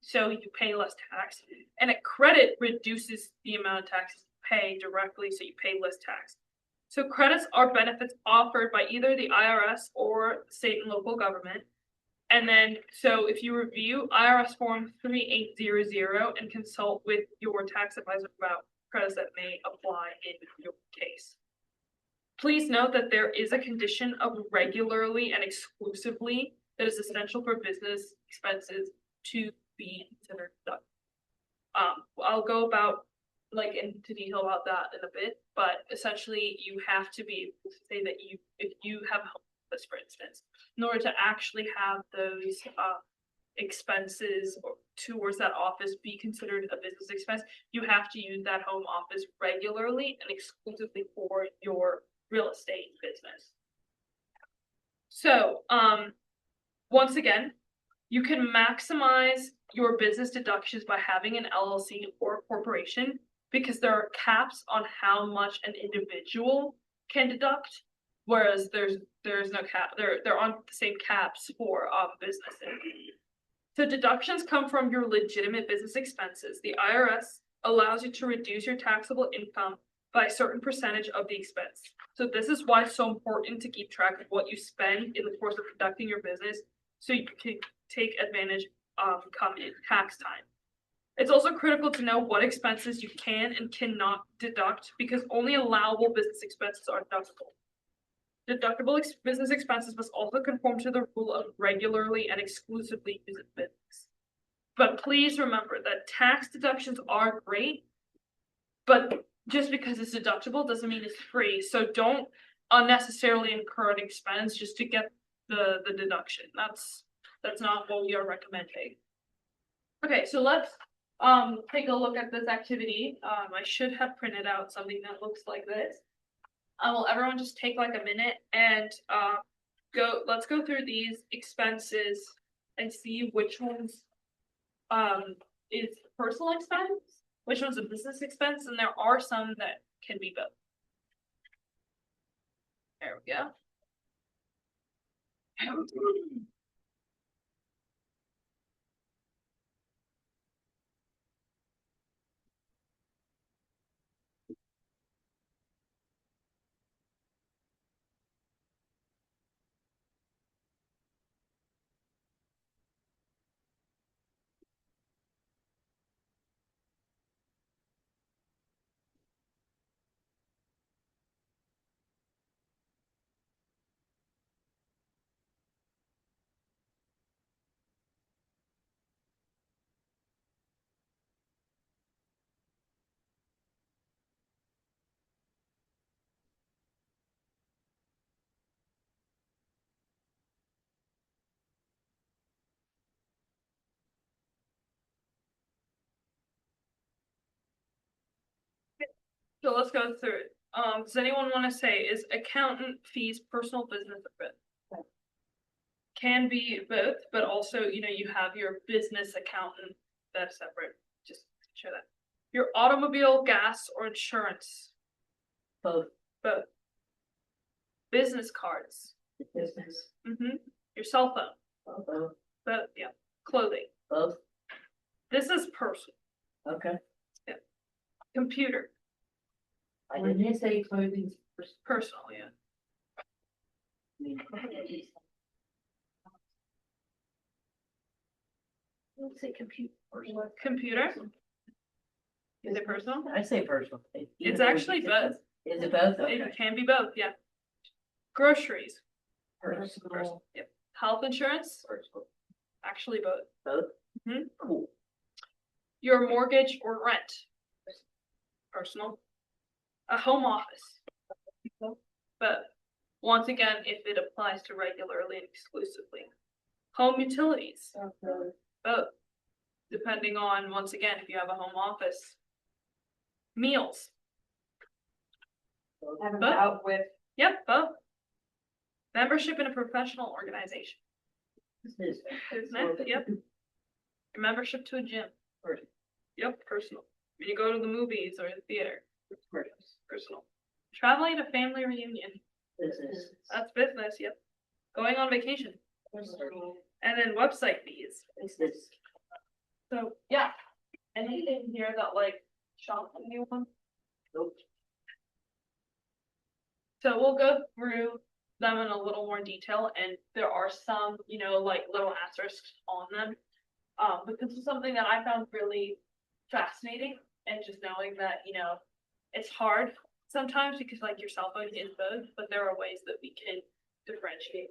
S5: so you pay less tax, and a credit reduces the amount of taxes you pay directly, so you pay less tax. So credits are benefits offered by either the IRS or state and local government. And then, so if you review IRS Form 3800 and consult with your tax advisor about credits that may apply in your case. Please note that there is a condition of regularly and exclusively that is essential for business expenses to be considered deductible. I'll go about into detail about that in a bit, but essentially you have to be able to say that if you have home office, for instance, in order to actually have those expenses towards that office be considered a business expense, you have to use that home office regularly and exclusively for your real estate business. So, once again, you can maximize your business deductions by having an LLC or a corporation, because there are caps on how much an individual can deduct, whereas there's no cap. They're on the same caps for businesses. So deductions come from your legitimate business expenses. The IRS allows you to reduce your taxable income by a certain percentage of the expense. So this is why it's so important to keep track of what you spend in the course of conducting your business, so you can take advantage of come in tax time. It's also critical to know what expenses you can and cannot deduct, because only allowable business expenses are deductible. Deductible business expenses must also conform to the rule of regularly and exclusively use in business. But please remember that tax deductions are great, but just because it's deductible doesn't mean it's free. So don't unnecessarily incur an expense just to get the deduction. That's not what we are recommending. Okay, so let's take a look at this activity. I should have printed out something that looks like this. Will everyone just take like a minute and let's go through these expenses and see which ones is personal expense, which one's a business expense, and there are some that can be both. There we go. So let's go through it. Does anyone want to say, is accountant fees personal, business, or both? Can be both, but also, you have your business accountant that's separate. Just to show that. Your automobile, gas, or insurance?
S12: Both.
S5: Both. Business cards?
S12: Business.
S5: Your cell phone?
S12: Both.
S5: Both, yeah. Clothing?
S12: Both.
S5: This is personal.
S12: Okay.
S5: Yeah. Computer?
S12: I didn't say clothing.
S5: Personal, yeah.
S12: Let's say computer.
S5: Computer, is it personal?
S12: I say personal.
S5: It's actually both.
S12: Is it both?
S5: It can be both, yeah. Groceries,
S12: Personal.
S5: yep. Health insurance,
S12: Personal.
S5: actually both.
S12: Both?
S5: Mhm.
S12: Cool.
S5: Your mortgage or rent, personal. A home office, but once again, if it applies to regularly and exclusively. Home utilities, both, depending on, once again, if you have a home office. Meals,
S1: Have
S5: Both.
S1: out with,
S5: yep, both. Membership in a professional organization,
S12: This is.
S5: isn't it? Yep. Your membership to a gym,
S12: Personal.
S5: yep, personal. When you go to the movies or the theater,
S12: Personal.
S5: personal. Traveling to family reunion,
S12: This is.
S5: that's business, yep. Going on vacation,
S12: Personal.
S5: and then website fees.
S12: This is.
S5: So, yeah, anything here that like shocks anyone?
S12: Nope.
S5: So we'll go through them in a little more detail, and there are some, like little asterisks on them. But this is something that I found really fascinating, and just knowing that, it's hard sometimes because like your cell phone is both, but there are ways that we can differentiate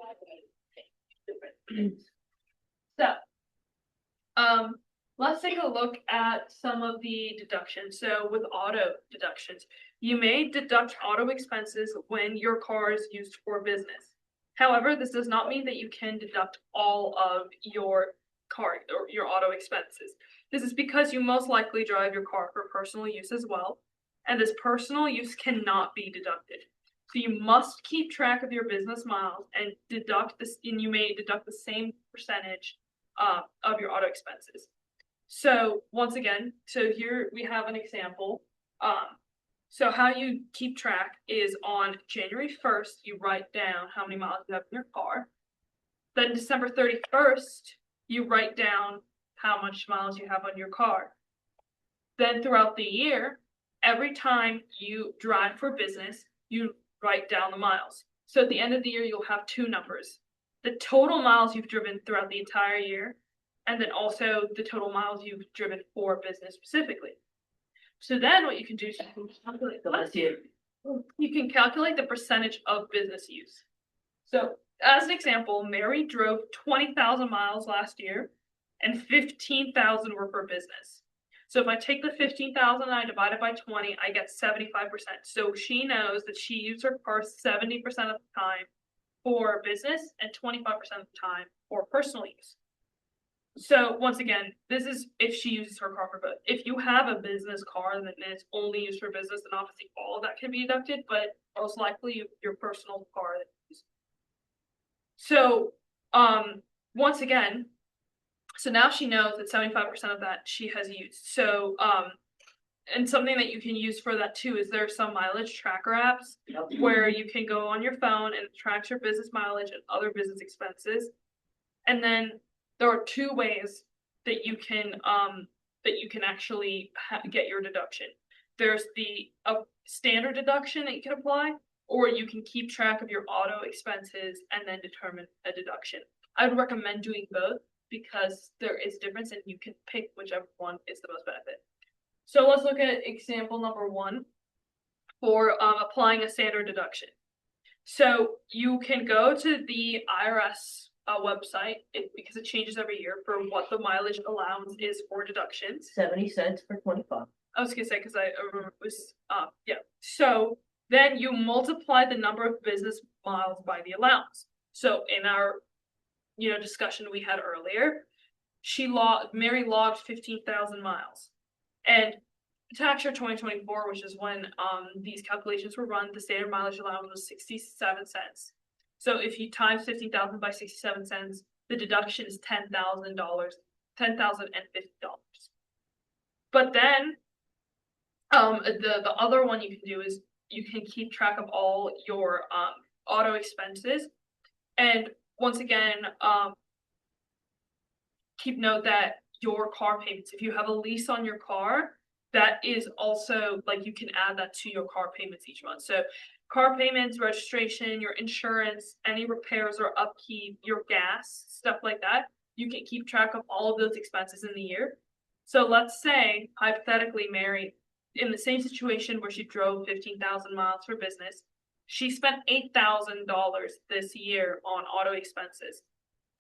S5: different things. So, let's take a look at some of the deductions. So with auto deductions, you may deduct auto expenses when your car is used for business. However, this does not mean that you can deduct all of your car or your auto expenses. This is because you most likely drive your car for personal use as well, and this personal use cannot be deducted. So you must keep track of your business miles and deduct this, and you may deduct the same percentage of your auto expenses. So once again, so here we have an example. So how you keep track is on January 1st, you write down how many miles you have in your car. Then December 31st, you write down how much miles you have on your car. Then throughout the year, every time you drive for business, you write down the miles. So at the end of the year, you'll have two numbers: the total miles you've driven throughout the entire year, and then also the total miles you've driven for business specifically. So then what you can do is you can calculate the percentage of business use. So as an example, Mary drove 20,000 miles last year and 15,000 were for business. So if I take the 15,000 and I divide it by 20, I get 75%. So she knows that she used her car 70% of the time for business and 25% of the time for personal use. So once again, this is if she uses her car for both. If you have a business car and it's only used for business, then obviously all of that can be deducted, but most likely your personal car. So once again, so now she knows that 75% of that she has used. So and something that you can use for that too is there are some mileage tracker apps where you can go on your phone and it tracks your business mileage and other business expenses. And then there are two ways that you can actually get your deduction. There's the standard deduction that you can apply, or you can keep track of your auto expenses and then determine a deduction. I would recommend doing both because there is difference and you can pick whichever one is the most benefit. So let's look at example number 1 for applying a standard deduction. So you can go to the IRS website because it changes every year for what the mileage allowance is for deductions.
S12: 70 cents for 25.
S5: I was gonna say because I remember it was yeah. So then you multiply the number of business miles by the allowance. So in our discussion we had earlier, Mary logged 15,000 miles, and tax year 2024, which is when these calculations were run, the standard mileage allowance was 67 cents. So if you times 15,000 by 67 cents, the deduction is $10,000, $10,050. But then the other one you can do is you can keep track of all your auto expenses, and once again keep note that your car payments, if you have a lease on your car, that is also like you can add that to your car payments each month. So car payments, registration, your insurance, any repairs or upkeep, your gas, stuff like that, you can keep track of all of those expenses in the year. So let's say hypothetically Mary, in the same situation where she drove 15,000 miles for business, she spent $8,000 this year on auto expenses.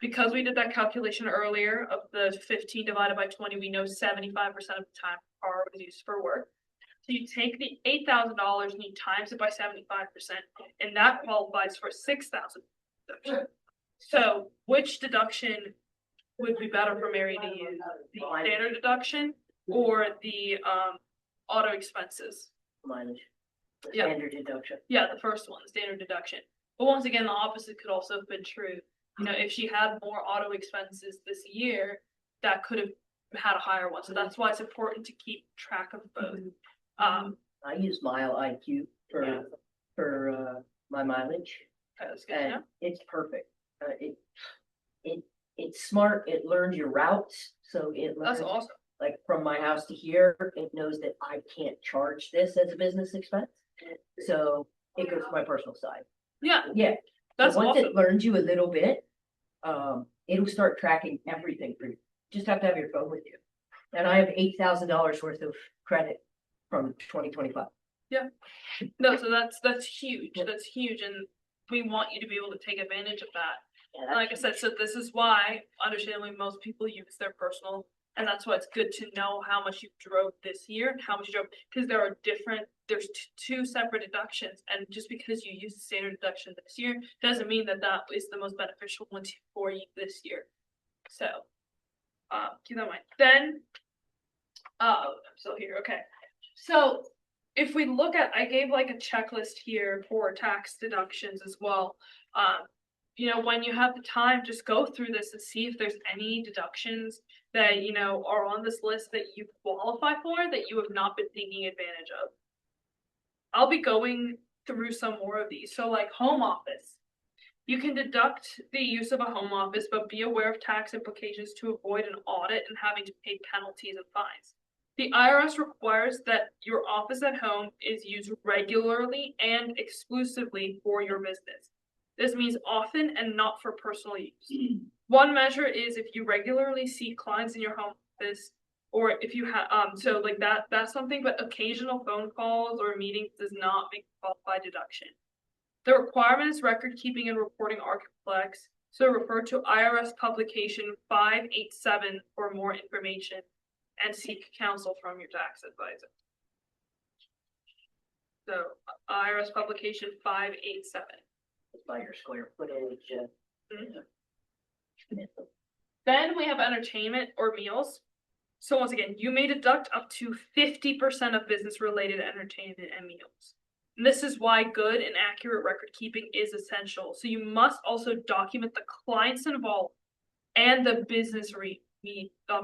S5: Because we did that calculation earlier of the 15 divided by 20, we know 75% of the time car was used for work. So you take the $8,000 and you times it by 75%, and that qualifies for $6,000 deduction. So which deduction would be better for Mary to use? The standard deduction or the auto expenses?
S12: Mileage. The
S5: Yeah.
S12: Standard deduction.
S5: Yeah, the first one, the standard deduction. But once again, the opposite could also have been true. You know, if she had more auto expenses this year, that could have had a higher one. So that's why it's important to keep track of both.
S12: I use Mile IQ
S5: Yeah.
S12: for my mileage,
S5: That's good, yeah.
S12: and it's perfect. It's smart. It learns your routes, so it
S5: That's
S12: learns
S5: awesome.
S12: like from my house to here. It knows that I can't charge this as a business expense, so it goes to my personal side.
S5: Yeah,
S12: Yeah.
S5: that's
S12: So once
S5: awesome.
S12: it learns you a little bit, it'll start tracking everything for you. Just have to have your phone with you. And I have $8,000 worth of credit from 2025.
S5: No, so that's huge. That's huge, and we want you to be able to take advantage of that.
S12: Yeah,
S5: And like I said, so this is why, understandably, most people use their personal, and that's why it's good to know how much you drove this year and how much you drove, because there's two separate deductions, and just because you use the standard deduction this year doesn't mean that that is the most beneficial one for you this year. So, keep that in mind. Then, I'm still here. Okay, so if we look at, I gave like a checklist here for tax deductions as well. You know, when you have the time, just go through this and see if there's any deductions that, you know, are on this list that you qualify for that you have not been taking advantage of. I'll be going through some more of these. So like home office. You can deduct the use of a home office, but be aware of tax implications to avoid an audit and having to pay penalties and fines. The IRS requires that your office at home is used regularly and exclusively for your business. This means often and not for personal use. One measure is if you regularly see clients in your home office, or if you have, so like that's something, but occasional phone calls or meetings does not make a qualified deduction. The requirements, record keeping and reporting are complex, so refer to IRS publication 587 for more information and seek counsel from your tax advisor. So IRS publication 587.
S12: By your square footage.
S5: Then we have entertainment or meals. So once again, you may deduct up to 50% of business-related entertainment and meals. And this is why good and accurate record keeping is essential. So you must also document the clients involved and the business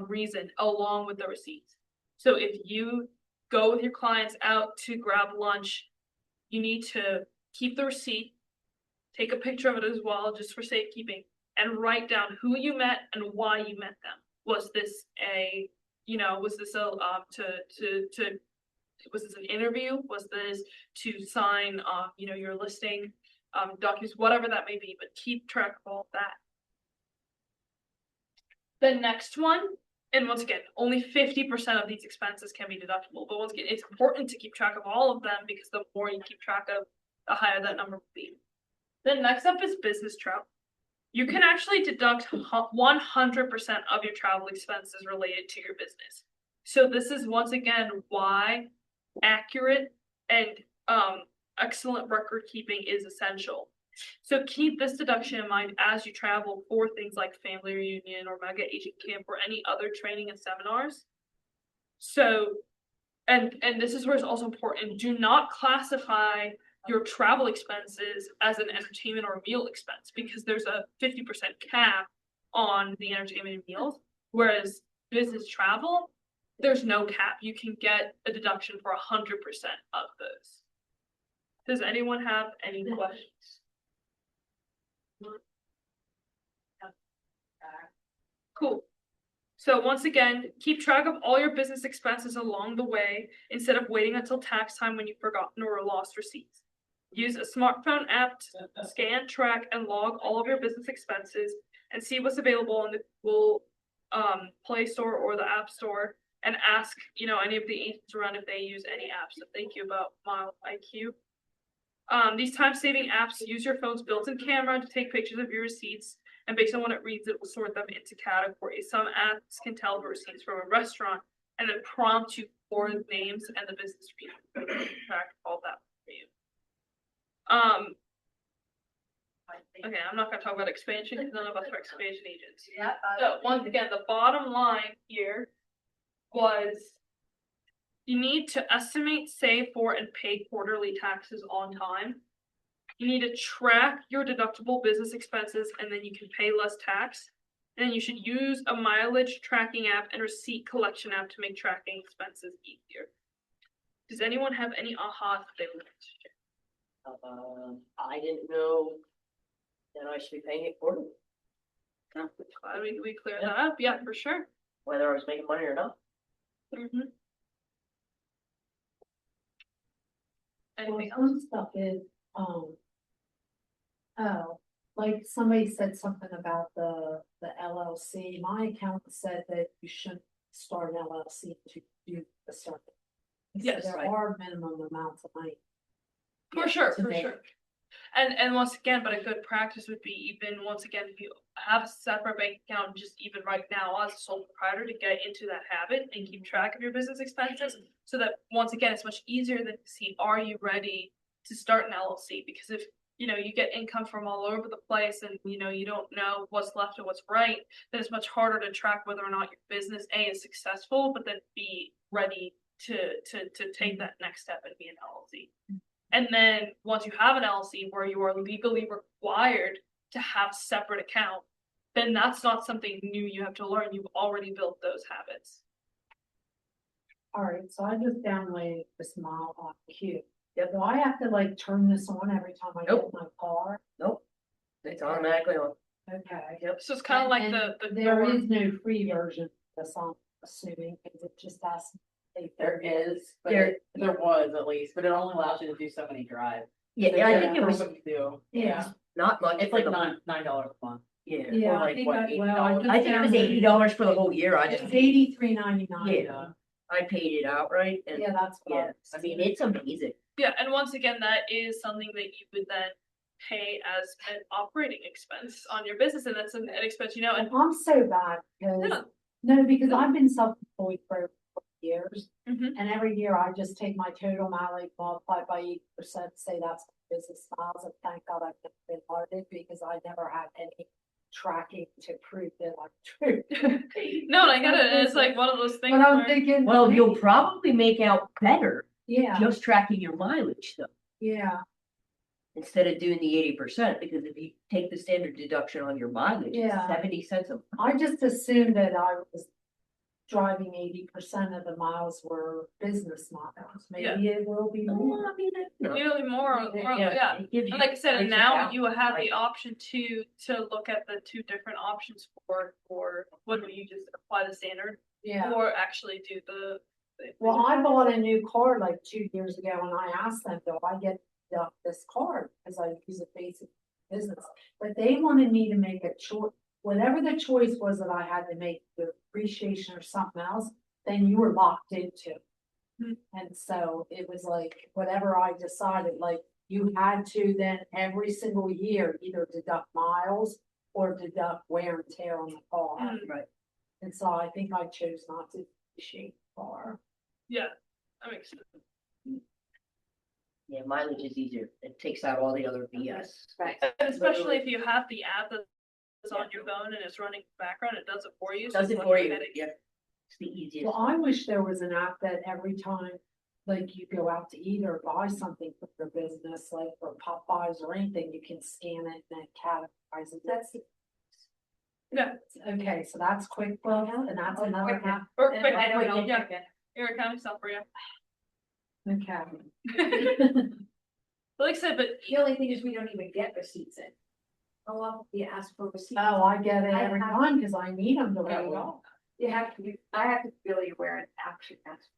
S5: reason along with the receipts. So if you go with your clients out to grab lunch, you need to keep the receipt, take a picture of it as well, just for safekeeping, and write down who you met and why you met them. Was this a, you know, was this a was this an interview? Was this to sign, you know, your listing documents, whatever that may be? But keep track of all of that. The next one, and once again, only 50% of these expenses can be deductible. But once again, it's important to keep track of all of them because the more you keep track of, the higher that number will be. Then next up is business travel. You can actually deduct 100% of your travel expenses related to your business. So this is once again why accurate and excellent record keeping is essential. So keep this deduction in mind as you travel for things like family reunion or mega agent camp or any other training and seminars. So, and this is where it's also important, do not classify your travel expenses as an entertainment or meal expense because there's a 50% cap on the entertainment and meals, whereas business travel, there's no cap. You can get a deduction for 100% of those. Does anyone have any questions? Cool. So once again, keep track of all your business expenses along the way instead of waiting until tax time when you've forgotten or lost receipts. Use a smartphone app to scan, track, and log all of your business expenses. and see what's available in the Google Play Store or the App Store, and ask, any of the agents around if they use any apps. So thank you about Mile IQ. These time-saving apps use your phone's built-in camera to take pictures of your receipts, and based on what it reads, it will sort them into categories. Some apps can tell the receipts from a restaurant and then prompt you for the names and the business people to track all that for you. Okay, I'm not gonna talk about expansion because none of us are expansion agents.
S1: Yeah.
S5: So once again, the bottom line here was you need to estimate, save for, and pay quarterly taxes on time. You need to track your deductible business expenses, and then you can pay less tax. And then you should use a mileage tracking app and receipt collection app to make tracking expenses easier. Does anyone have any ahas that they would like to share?
S12: I didn't know that I should be paying it quarterly,
S5: Glad we cleared that up. Yeah, for sure.
S12: whether I was making money or not.
S5: Mm-hmm. Anything else?
S1: Some stuff is, like somebody said something about the LLC. My accountant said that you shouldn't start an LLC to do the certain.
S5: Yes,
S1: There
S12: right.
S1: are minimum amounts of money.
S5: For sure,
S1: to
S5: for
S1: make.
S5: sure. And once again, but a good practice would be even once again, if you have a separate bank account, just even right now as a sole proprietor, to get into that habit and keep track of your business expenses, so that once again, it's much easier than to see, are you ready to start an LLC? Because if you get income from all over the place and you don't know what's left and what's right, then it's much harder to track whether or not your business A is successful, but then be ready to take that next step and be an LLC. And then once you have an LLC where you are legally required to have a separate account, then that's not something new you have to learn. You've already built those habits.
S1: All right, so I just downloaded this Mile IQ. Do I have to like turn this on every time I get
S12: Nope.
S1: in my car?
S12: Nope. It's automatically on.
S1: Okay.
S5: So it's kind of like
S1: And
S5: the
S1: there
S5: door.
S1: is no free version of this, I'm assuming, because it just has.
S13: There is, but
S12: There-
S13: there was at least, but it only allows you to do so many drives.
S12: Yeah, I think it was
S13: Do.
S1: Yeah.
S12: not much.
S13: It's
S12: for
S13: like
S12: the-
S13: $9 a month.
S12: Yeah.
S1: Yeah,
S13: Or
S1: I
S13: like
S1: think
S13: what,
S1: I
S13: $80?
S12: I think it was $80 for the whole year. I
S1: It's
S12: just,
S1: $83.99.
S12: Yeah. I paid it outright and,
S1: Yeah, that's what.
S12: yeah, I mean, it's amazing.
S5: Yeah, and once again, that is something that you would then pay as an operating expense on your business, and that's an expense, and
S1: And I'm so bad because,
S5: Yeah.
S1: no, because I've been self-employed for years.
S5: Mhm.
S1: And every year I just take my total mileage, multiply by 8%, say that's business miles, and thank God I've never been audited because I never had any tracking to prove that I'm true.
S5: No, and I get it. It's like one of those things
S1: But I'm
S5: where
S1: thinking.
S12: Well, you'll probably make out better
S1: Yeah,
S12: just tracking your mileage though,
S1: yeah,
S12: instead of doing the 80%, because if you take the standard deduction on your mileage, it's
S1: Yeah.
S12: 70 cents a
S1: I just assumed that I was driving 80% of the miles were business miles. Maybe it will be more.
S12: Well, I mean,
S5: nearly more, yeah.
S12: it gives
S5: And
S12: you-
S5: like I said, and
S12: breaks it
S5: now
S12: down.
S5: you have
S12: Right.
S5: the option to look at the two different options for whether you just apply the standard
S1: Yeah.
S5: or actually do the.
S1: Well, I bought a new car like 2 years ago and I asked them, do I get this card? Because I use a basic business, but they wanted me to make a choice, whatever the choice was that I had to make, the appreciation or something else, then you were locked into.
S5: Hmm.
S1: And so it was like, whatever I decided, like, you had to then every single year either deduct miles or deduct wear and tear on the car.
S12: Right.
S1: And so I think I chose not to appreciate the car.
S5: Yeah, that makes sense.
S12: Yeah, mileage is easier. It takes out all the other BS.
S1: Right.
S5: And especially if you have the app that's on your phone and it's running in the background, it does it for you. so
S12: Does
S5: it's
S12: it
S5: like
S12: for
S5: a
S12: you,
S5: headache.
S12: yeah. It's the easiest.
S1: Well, I wish there was an app that every time, like you go out to eat or buy something for your business, like for Popeyes or anything, you can scan it and it categorize it. That's.
S5: Yeah.
S1: Okay, so that's QuickBooks and that's another app.
S5: Or
S1: And
S5: quick,
S1: I don't know.
S5: yeah, your accounting software, yeah.
S1: Okay.
S5: But like I said, but
S13: The only thing is we don't even get receipts in. Oh, well, you ask for receipts.
S1: Oh, I get it
S13: I
S1: every
S13: have-
S1: time because I need them to
S13: There you
S1: roll
S13: go.
S1: off.
S13: You have to, I have to really aware and actually ask.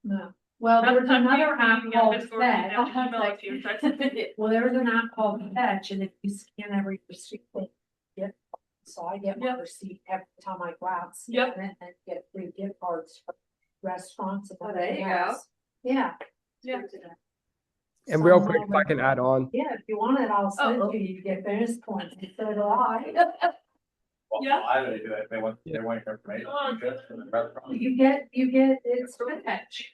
S1: No, Well,
S5: That's
S1: there's
S5: how you
S1: another app
S5: can get
S1: called
S5: this
S1: Fetch.
S5: sorted out, email it to you, try to-
S1: Well, there's an app called Fetch, and if you scan every receipt, they get, so I get my
S5: Yep.
S1: receipt every time I go out,
S5: Yep.
S1: scan it, and get free gift cards for restaurants and
S13: Oh, there
S1: everything
S13: you go.
S1: else. Yeah.
S5: Yeah.
S10: And real
S1: So,
S10: quick, if I can add on.
S1: Yeah, if you want it, I'll send
S5: Oh.
S1: to you, you get bonus points, and so do I.
S4: Well,
S5: Yeah.
S4: why do they do that? They want information. Just for the restaurant.
S1: You get, it's Fetch.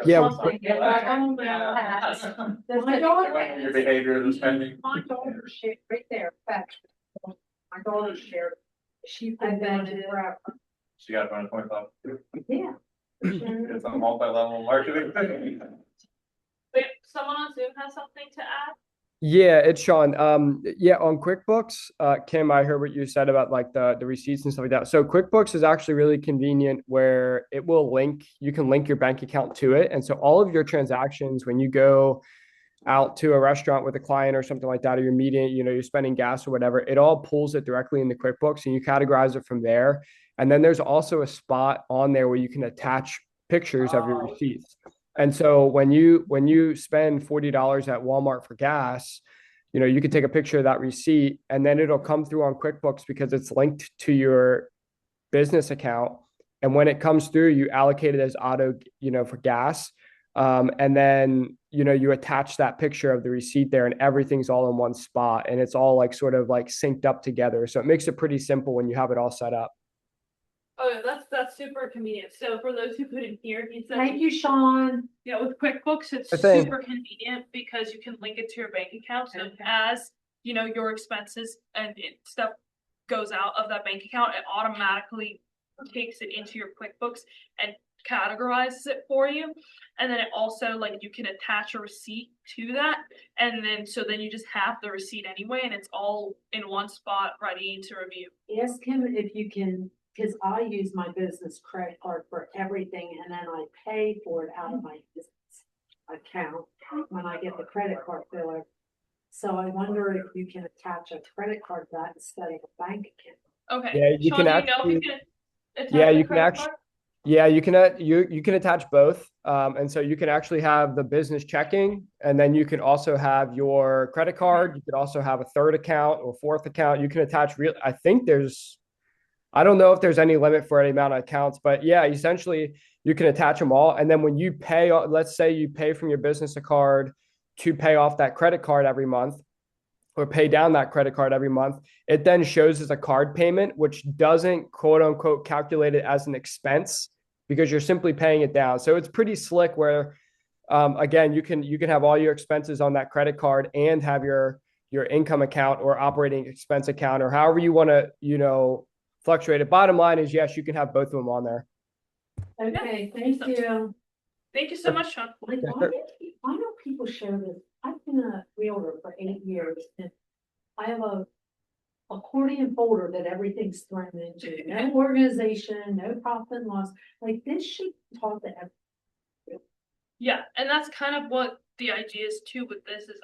S10: Yeah.
S1: Something, yeah, I don't know. My daughter.
S4: Your behavior is spending.
S1: My daughter shared right there, Fetch. My daughter shared, she's been doing it forever.
S4: She got on 25.
S1: Yeah.
S4: It's a multi-level marketing.
S5: Wait, someone on Zoom has something to add?
S10: Yeah, it's Sean. Yeah, on QuickBooks, Kim, I heard what you said about like the receipts and stuff like that. So QuickBooks is actually really convenient where it will link, you can link your bank account to it. And so all of your transactions, when you go out to a restaurant with a client or something like that, or you're meeting, you're spending gas or whatever, it all pulls it directly into QuickBooks and you categorize it from there. And then there's also a spot on there where you can attach pictures of your receipts. And so when you spend $40 at Walmart for gas, you can take a picture of that receipt and then it'll come through on QuickBooks because it's linked to your business account. And when it comes through, you allocate it as auto, for gas. And then, you attach that picture of the receipt there and everything's all in one spot and it's all like sort of like synced up together. So it makes it pretty simple when you have it all set up.
S5: Oh, yeah, that's super convenient. So for those who couldn't hear, he said.
S1: Thank you, Sean.
S5: Yeah, with QuickBooks, it's
S10: Good thing.
S5: super convenient because you can link it to your bank account. So as your expenses and stuff goes out of that bank account, it automatically takes it into your QuickBooks and categorizes it for you. And then it also you can attach a receipt to that. And then you just have the receipt anyway, and it's all in one spot ready to review.
S1: Ask him if you can, because I use my business credit card for everything and then I pay for it out of my business account when I get the credit card bill. So I wonder if you can attach a credit card to that instead of a bank account.
S5: Okay.
S10: Yeah, you
S5: Sean,
S10: can
S5: do you know if you can attach
S10: Yeah,
S5: a
S10: you can
S5: credit
S10: actually.
S5: card?
S10: Yeah, you can attach both. And so you can actually have the business checking and then you can also have your credit card. You could also have a third account or fourth account. You can attach I don't know if there's any limit for any amount of accounts, but yeah, essentially you can attach them all. And then when you pay, let's say you pay from your business card to pay off that credit card every month or pay down that credit card every month, it then shows as a card payment, which doesn't quote unquote calculate it as an expense because you're simply paying it down. So it's pretty slick where, again, you can have all your expenses on that credit card and have your income account or operating expense account or however you want to, fluctuate it. Bottom line is, yes, you can have both of them on there.
S1: Okay, thank you.
S5: Thank you so much, Sean.
S1: Like, why don't people share this? I've been a realtor for 8 years and I have a accordion folder that everything's thrown into. No organization, no profit and loss. Like this should be taught to everyone.
S5: Yeah, and that's kind of what the idea is too with this is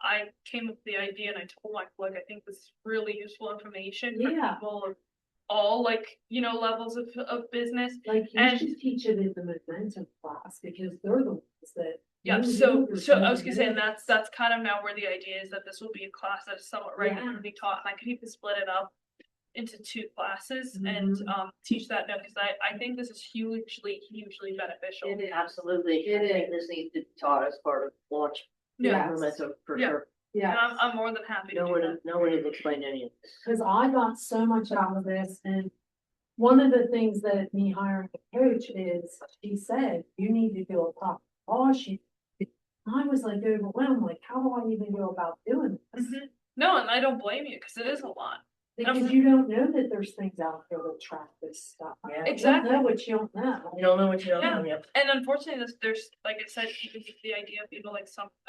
S5: I came up with the idea and I told my colleague I think this is really useful information for
S1: Yeah.
S5: people of all levels of business.
S1: Like you
S5: And-
S1: should teach it in the momentum class because they're the ones that.
S5: Yeah,
S1: know
S5: so
S1: the
S5: I was gonna say, and
S1: business.
S5: that's kind of now where the idea is that this will be a class that is somewhat regularly taught, and I could even split it up into 2 classes and teach that note because I think this is hugely beneficial.
S12: It is, absolutely.
S1: It
S12: I think
S1: is.
S12: this needs to be taught as part of launch.
S5: Yeah.
S12: Momentum for
S5: Yeah.
S12: sure.
S1: Yeah.
S5: And I'm more than happy to
S12: No
S5: do
S12: one,
S5: that.
S12: no one has explained any of this.
S1: Cause I got so much out of this and one of the things that me hiring a coach is, she said, you need to do a profit loss. I was like overwhelmed, like, how do I even go about doing this?
S5: No, and I don't blame you because it is a lot.
S1: Because you don't know that there's things out there that track this stuff.
S12: Yeah.
S5: Exactly.
S1: You don't know what you don't know.
S12: You don't know what you don't
S5: Yeah.
S12: know yet.
S5: And unfortunately, there's like I said, even the idea of people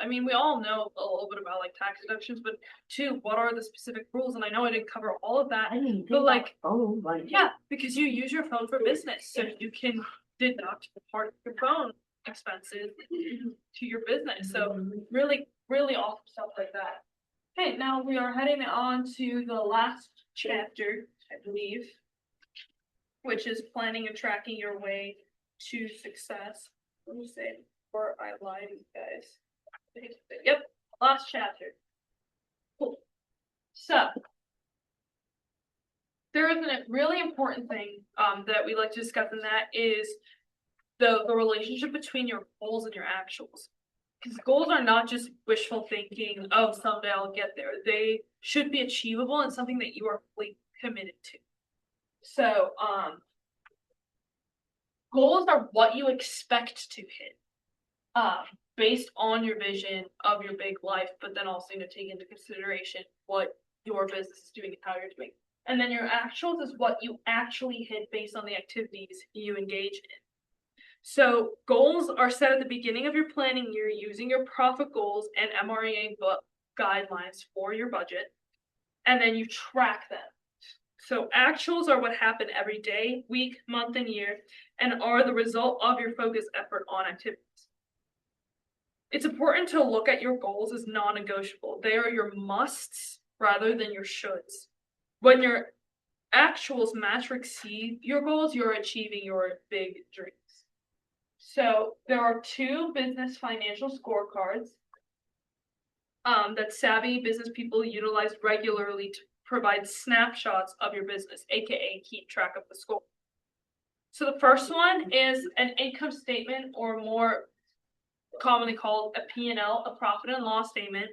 S5: we all know a little bit about tax deductions, but 2, what are the specific rules? And I know I didn't cover all of that,
S12: I didn't even
S5: but
S12: think about
S5: yeah, because you use your phone for business, so you can deduct part of your phone expenses to your business. So really awesome stuff like that. Okay, now we are heading on to the last chapter, I believe, which is planning and tracking your way to success. Let me say it before I lie to you guys. Yep, last chapter. Cool. So there is a really important thing that we like to discuss, and that is the relationship between your goals and your actuals. Because goals are not just wishful thinking, oh, someday I'll get there. They should be achievable and something that you are fully committed to. So, goals are what you expect to hit, based on your vision of your big life, but then also take into consideration what your business is doing and how you're doing. And then your actuals is what you actually hit based on the activities you engage in. So goals are set at the beginning of your planning year using your profit goals and MREA guidelines for your budget, and then you track them. So actuals are what happen every day, week, month, and year, and are the result of your focused effort on activities. It's important to look at your goals as non-negotiable. They are your musts rather than your shoulds. When your actuals match or exceed your goals, you're achieving your big dreams. So there are 2 business financial scorecards that savvy business people utilize regularly to provide snapshots of your business, aka keep track of the score. So the first one is an income statement, or more commonly called a P&L, a profit and loss statement.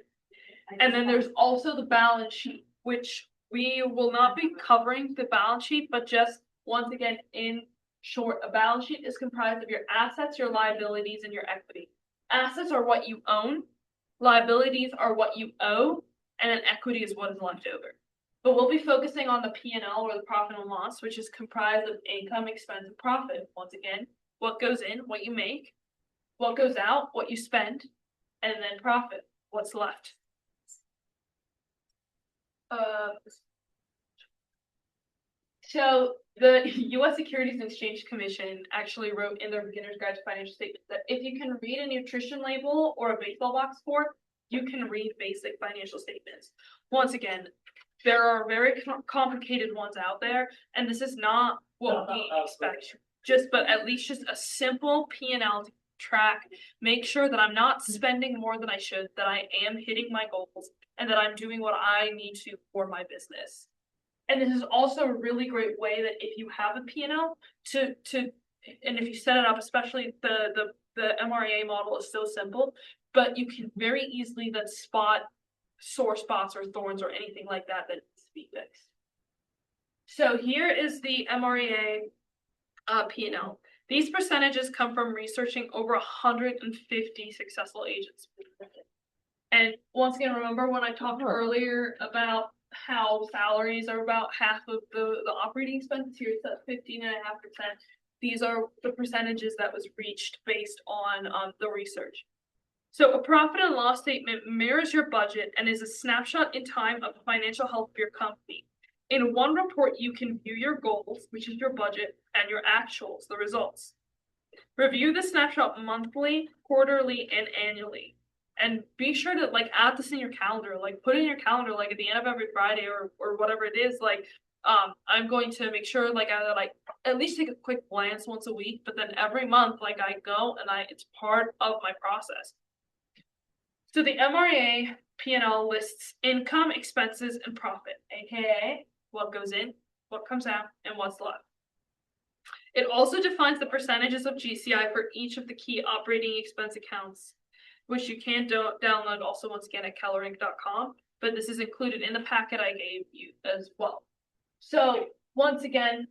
S5: And then there's also the balance sheet, which we will not be covering the balance sheet, but just once again, in short, a balance sheet is comprised of your assets, your liabilities, and your equity. Assets are what you own, liabilities are what you owe, and then equity is what is left over. But we'll be focusing on the P&L, or the profit and loss, which is comprised of income, expense, and profit. Once again, what goes in, what you make, what goes out, what you spend, and then profit, what's left. So the U.S. Securities and Exchange Commission actually wrote in their beginner's guide to financial statements that if you can read a nutrition label or a baseball box score, you can read basic financial statements. Once again, there are very complicated ones out there, and this is not what we expect. But at least just a simple P&L to track, make sure that I'm not spending more than I should, that I am hitting my goals, and that I'm doing what I need to for my business. And this is also a really great way that if you have a P&L and if you set it up, especially the MREA model is so simple, but you can very easily then spot sore spots or thorns or anything like that that needs to be fixed. So here is the MREA P&L. These percentages come from researching over 150 successful agents. And once again, remember when I talked earlier about how salaries are about half of the operating expenses? Here it's at 15.5%. These are the percentages that was reached based on the research. So a profit and loss statement mirrors your budget and is a snapshot in time of the financial health of your company. In one report, you can view your goals, which is your budget, and your actuals, the results. Review the snapshot monthly, quarterly, and annually. And be sure to add this in your calendar, put it in your calendar, at the end of every Friday or whatever it is, I'm going to make sure I at least take a quick glance once a week, but then every month, I go and it's part of my process. So the MREA P&L lists income, expenses, and profit, aka what goes in, what comes out, and what's left. It also defines the percentages of GCI for each of the key operating expense accounts, which you can download also once again at kellerinc.com, but this is included in the packet I gave you as well. So once again,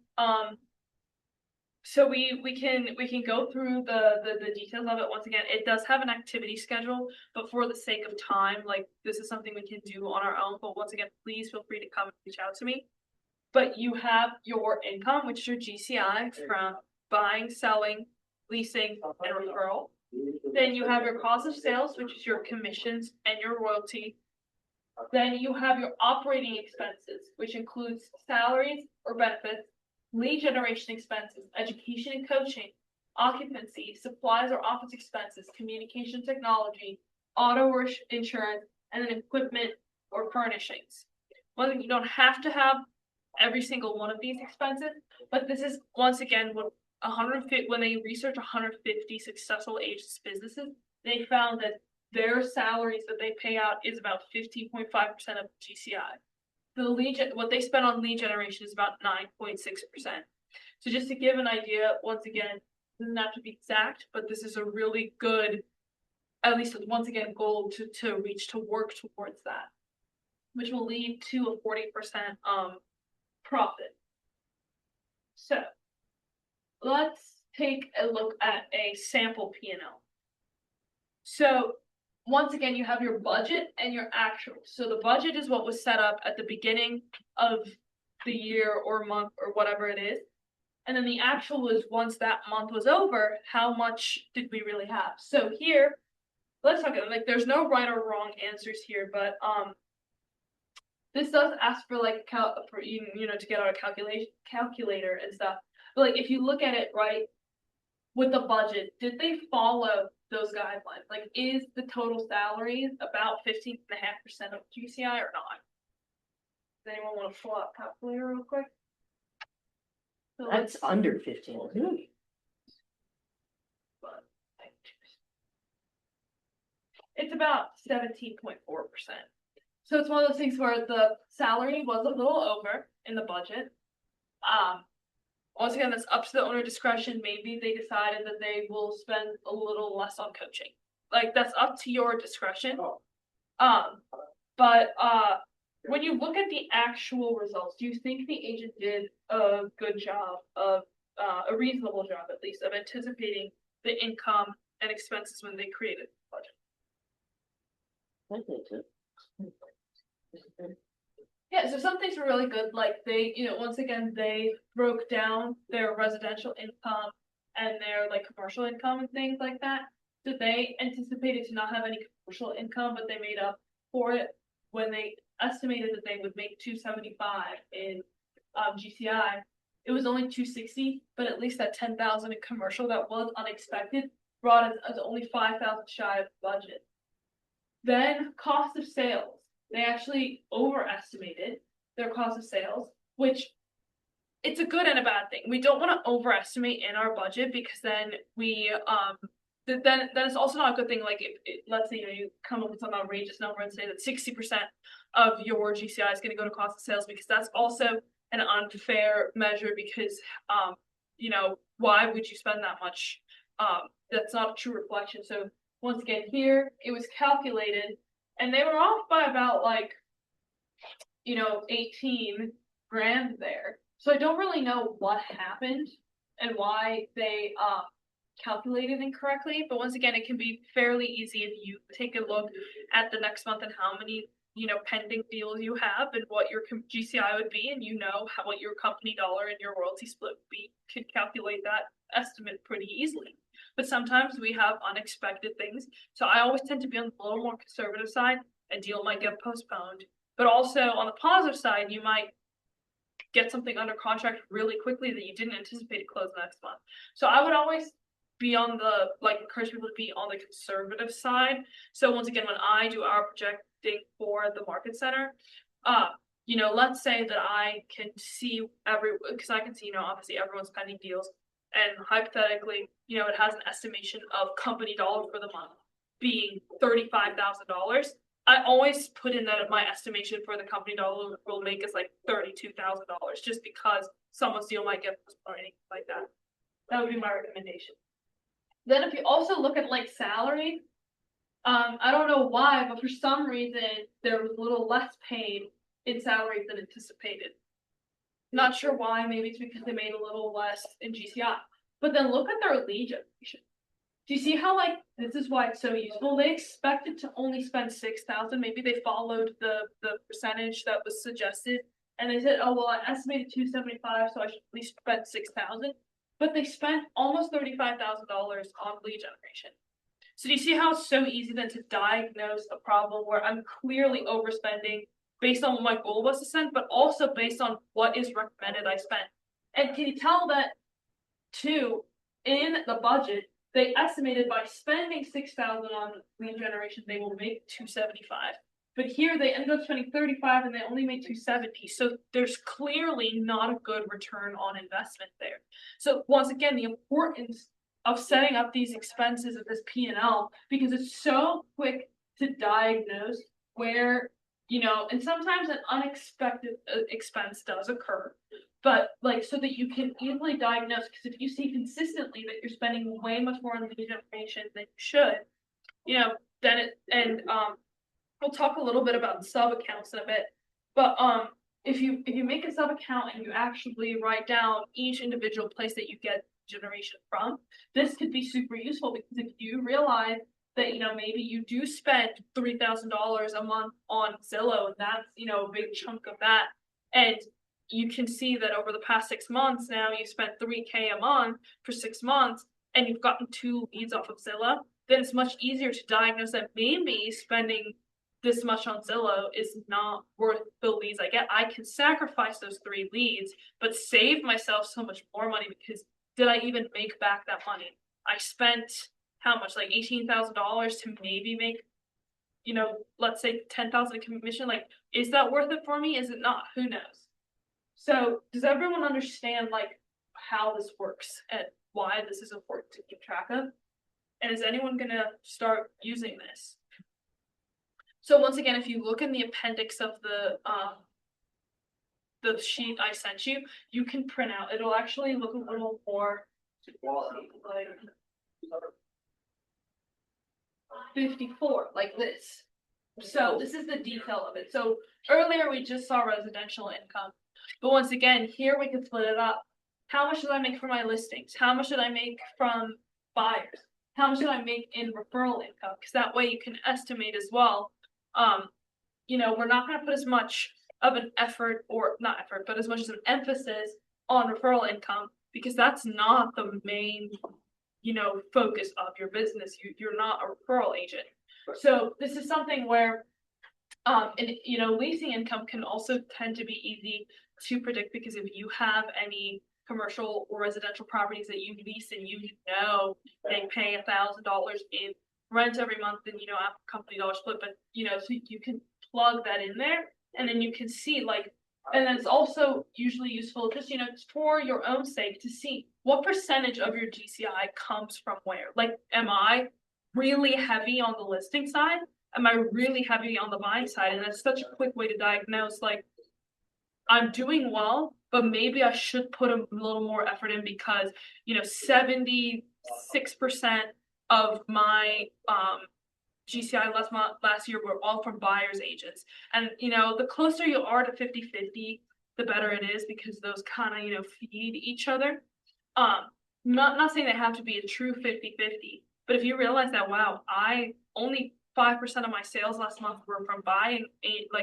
S5: so we can go through the details of it. Once again, it does have an activity schedule, but for the sake of time, this is something we can do on our own. But once again, please feel free to come and reach out to me. But you have your income, which is your GCI from buying, selling, leasing, and referral. Then you have your cost of sales, which is your commissions and your royalty. Then you have your operating expenses, which includes salaries or benefits, lead generation expenses, education and coaching, occupancy, supplies or office expenses, communication technology, auto or insurance, and then equipment or furnishings. Well, you don't have to have every single one of these expenses, but this is once again what when they researched 150 successful agents' businesses, they found that their salaries that they pay out is about 15.5% of GCI. What they spend on lead generation is about 9.6%. So just to give an idea, once again, it doesn't have to be exact, but this is a really good, at least once again, goal to reach, to work towards that, which will lead to a 40% profit. So let's take a look at a sample P&L. So once again, you have your budget and your actual. So the budget is what was set up at the beginning of the year or month or whatever it is. And then the actual is once that month was over, how much did we really have? So here, let's talk about, like, there's no right or wrong answers here, but this does ask for like to get out a calculator and stuff. But like if you look at it right with the budget, did they follow those guidelines? Like, is the total salary about 15.5% of GCI or not? Does anyone want to pull out a calculator real quick? So
S12: That's under 15, isn't it?
S5: It's about 17.4%. So it's one of those things where the salary was a little over in the budget. Once again, that's up to the owner discretion. Maybe they decided that they will spend a little less on coaching. Like, that's up to your discretion. But when you look at the actual results, do you think the agent did a good job of, a reasonable job at least, of anticipating the income and expenses when they created the budget?
S12: I think so.
S5: Yeah, so some things were really good, like they, once again, they broke down their residential income and their like commercial income and things like that. So they anticipated to not have any commercial income, but they made up for it when they estimated that they would make 275 in GCI. It was only 260, but at least that 10,000 in commercial that was unexpected brought us only 5,000 shy of the budget. Then cost of sales. They actually overestimated their cost of sales, which it's a good and a bad thing. We don't want to overestimate in our budget because then we then it's also not a good thing. Like if let's say you come up with some outrageous number and say that 60% of your GCI is going to go to cost of sales, because that's also an unfair measure because why would you spend that much? That's not a true reflection. So once again, here it was calculated. And they were off by about 18 grand there. So I don't really know what happened and why they calculated incorrectly. But once again, it can be fairly easy if you take a look at the next month and how many pending deals you have and what your GCI would be, and what your company dollar and your royalty split would be. You can calculate that estimate pretty easily. But sometimes we have unexpected things. So I always tend to be on the little more conservative side. A deal might get postponed. But also on the positive side, you might get something under contract really quickly that you didn't anticipate to close next month. So I would always be on encourage people to be on the conservative side. So once again, when I do our projecting for the market center, let's say that I can see because I can see, obviously everyone's pending deals. And hypothetically, it has an estimation of company dollar for the month being $35,000. I always put in that my estimation for the company dollar will make us like $32,000, just because someone's deal might get postponed or anything like that. That would be my recommendation. Then if you also look at salary, I don't know why, but for some reason there was a little less paid in salary than anticipated. Not sure why. Maybe it's because they made a little less in GCI. But then look at their lead generation. Do you see how this is why it's so useful? They expected to only spend 6,000. Maybe they followed the percentage that was suggested, and they said, "Oh well, I estimated 275, so I should at least spend 6,000." But they spent almost $35,000 on lead generation. So do you see how it's so easy then to diagnose a problem where I'm clearly overspending based on what my goal was to spend, but also based on what is recommended I spend? And can you tell that too, in the budget, they estimated by spending 6,000 on lead generation, they will make 275. But here they ended up spending 35 and they only made 270. So there's clearly not a good return on investment there. So once again, the importance of setting up these expenses of this P&L, because it's so quick to diagnose where, and sometimes an unexpected expense does occur. But like, so that you can easily diagnose, because if you see consistently that you're spending way much more on lead information than you should, then we'll talk a little bit about sub accounts in a bit. But if you make a sub account and you actually write down each individual place that you get generation from, this could be super useful, because if you realize that maybe you do spend $3,000 a month on Zillow, and that's a big chunk of that, and you can see that over the past 6 months now you spent $3,000 a month for 6 months, and you've gotten 2 leads off of Zillow, then it's much easier to diagnose that maybe spending this much on Zillow is not worth the leads I get. I can sacrifice those 3 leads, but save myself so much more money, because did I even make back that money? I spent how much, like $18,000 to maybe make, let's say 10,000 in commission. Like, is that worth it for me? Is it not? Who knows? So does everyone understand like how this works and why this is important to keep track of? And is anyone gonna start using this? So once again, if you look in the appendix of the sheet I sent you, you can print out. It'll actually look a little more like 54, like this. So this is the detail of it. So earlier we just saw residential income, but once again, here we can split it up. How much did I make from my listings? How much did I make from buyers? How much did I make in referral income? Because that way you can estimate as well. We're not going to put as much of an effort, or not effort, but as much as an emphasis on referral income, because that's not the main, focus of your business. You're not a referral agent. So this is something where, leasing income can also tend to be easy to predict, because if you have any commercial or residential properties that you lease and they pay $1,000 in rent every month, then company dollar split, but so you can plug that in there, and then you can see and then it's also usually useful just for your own sake to see what percentage of your GCI comes from where. Like, am I really heavy on the listing side? Am I really heavy on the buying side? And that's such a quick way to diagnose, like, I'm doing well, but maybe I should put a little more effort in, because 76% of my GCI last year were all from buyers agents. And the closer you are to 50-50, the better it is, because those kind of feed each other. Not saying they have to be a true 50-50, but if you realize that, wow, I only 5% of my sales last month were from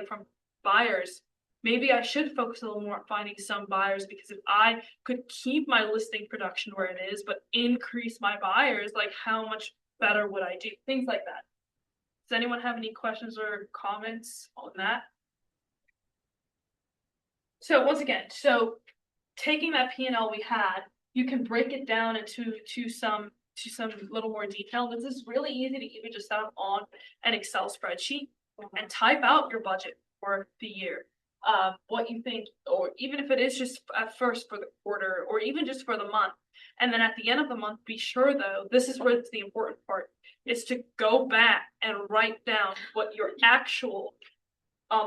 S5: from buyers, maybe I should focus a little more on finding some buyers, because if I could keep my listing production where it is, but increase my buyers, like, how much better would I do? Things like that. Does anyone have any questions or comments on that? So once again, taking that P&L we had, you can break it down into some little more detail. This is really easy to even just set up on an Excel spreadsheet and type out your budget for the year. What you think, or even if it is just at first for the quarter, or even just for the month. And then at the end of the month, be sure, though, this is where it's the important part, is to go back and write down what your actual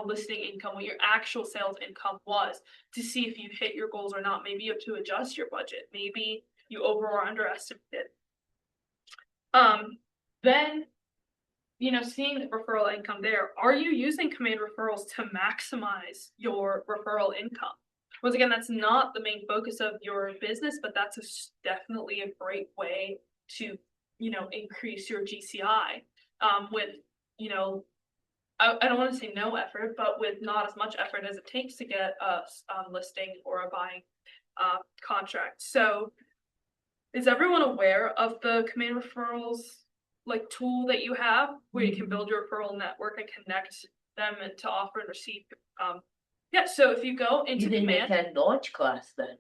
S5: listing income, what your actual sales income was, to see if you hit your goals or not. Maybe you have to adjust your budget. Maybe you over or underestimated. Then, seeing the referral income there, are you using command referrals to maximize your referral income? Once again, that's not the main focus of your business, but that's definitely a great way to, increase your GCI with, I don't want to say no effort, but with not as much effort as it takes to get a listing or a buying contract. So is everyone aware of the command referrals tool that you have, where you can build your referral network and connect them and to offer and receive? So if you go into
S12: You didn't
S5: command,
S12: attend launch class then?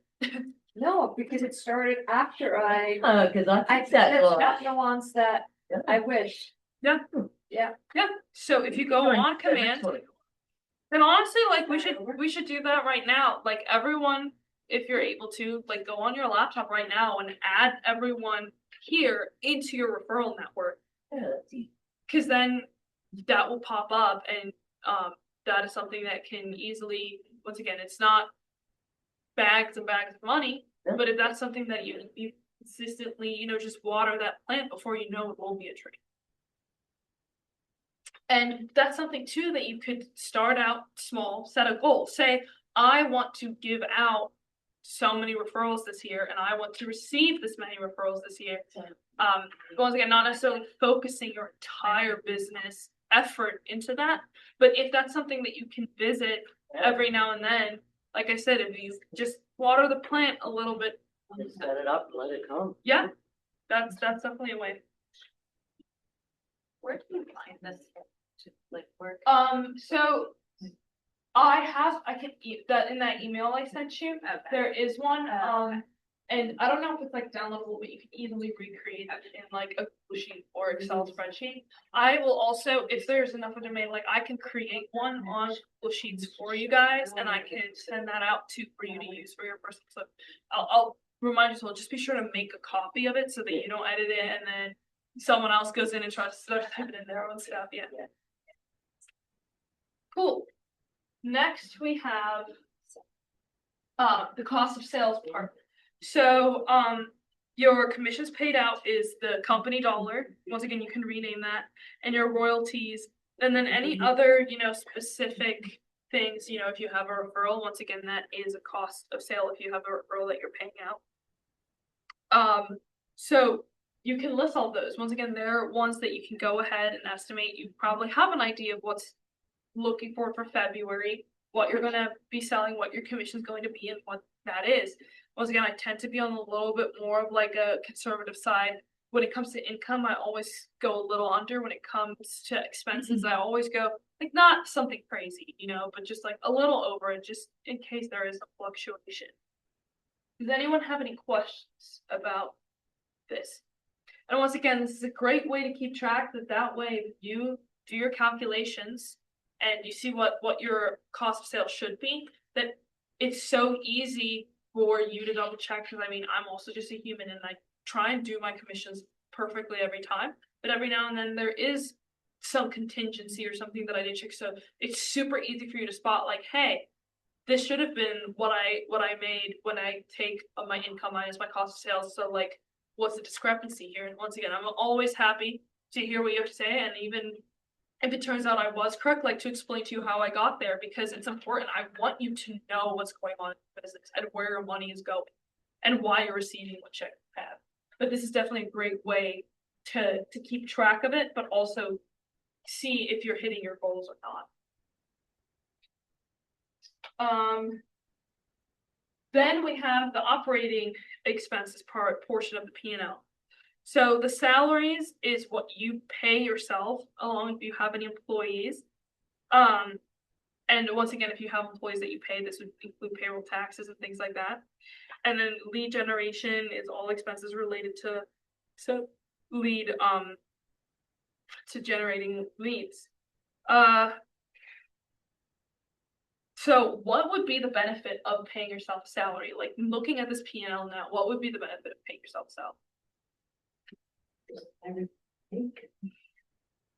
S1: No, because it started after
S12: Cause I
S1: I
S12: took that
S1: there's
S12: launch.
S1: that nuance that I wish.
S5: Yeah. Yeah, so if you go on command, then honestly, like, we should do that right now, like, everyone, if you're able to, like, go on your laptop right now and add everyone here into your referral network. Cause then that will pop up and, that is something that can easily, once again, it's not bags and bags of money, but if that's something that you consistently, just water that plant before you know it will be a tree. And that's something too that you could start out small, set a goal. Say, I want to give out so many referrals this year and I want to receive this many referrals this year. Once again, not necessarily focusing your entire business effort into that, but if that's something that you can visit every now and then, like I said, if you just water the plant a little bit.
S12: Set it up, let it come.
S5: Yeah, that's definitely a way.
S3: Where do you find this to like work?
S5: So I can that in that email I sent you.
S3: Okay.
S5: There is one. And I don't know if it's like downloadable, but you can easily recreate it in like a Google sheet or Excel spreadsheet. I will also, if there's enough of demand, like I can create one on Google Sheets for you guys, and I can send that out for you to use for your personal. So I'll remind you as well. Just be sure to make a copy of it so that you don't edit it, and then someone else goes in and tries to start typing in their own stuff. Yeah. Cool. Next we have the cost of sales part. So your commissions paid out is the company dollar. Once again, you can rename that, and your royalties, and then any other, specific things, if you have a referral, once again, that is a cost of sale if you have a referral that you're paying out. So you can list all those. Once again, they're ones that you can go ahead and estimate. You probably have an idea of what's looking for February, what you're going to be selling, what your commission is going to be, and what that is. Once again, I tend to be on a little bit more of like a conservative side. When it comes to income, I always go a little under. When it comes to expenses, I always go like not something crazy, but just like a little over it, just in case there is a fluctuation. Does anyone have any questions about this? And once again, this is a great way to keep track. That way you do your calculations and you see what your cost of sales should be, that it's so easy for you to double check, because I'm also just a human and I try and do my commissions perfectly every time, but every now and then there is some contingency or something that I didn't check. So it's super easy for you to spot like, hey, this should have been what I made when I take my income minus my cost of sales. So like, what's the discrepancy here? And once again, I'm always happy to hear what you have to say, and even if it turns out I was correct, like to explain to you how I got there, because it's important. I want you to know what's going on in the business and where your money is going and why you're receiving what check you have. But this is definitely a great way to keep track of it, but also see if you're hitting your goals or not. Then we have the operating expenses portion of the P&L. So the salaries is what you pay yourself, along if you have any employees. And once again, if you have employees that you pay, this would include payroll taxes and things like that. And then lead generation is all expenses related to to generating leads. So what would be the benefit of paying yourself a salary? Like looking at this P&L now, what would be the benefit of paying yourself a salary?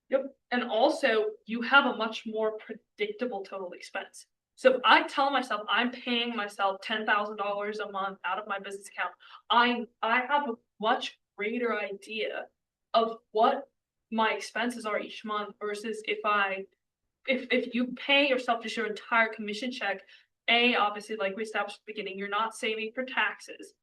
S5: Yep. And also you have a much more predictable total expense. So if I tell myself I'm paying myself $10,000 a month out of my business account, I have a much greater idea of what my expenses are each month versus if you pay yourself just your entire commission check, obviously like we established at the beginning, you're not saving for taxes.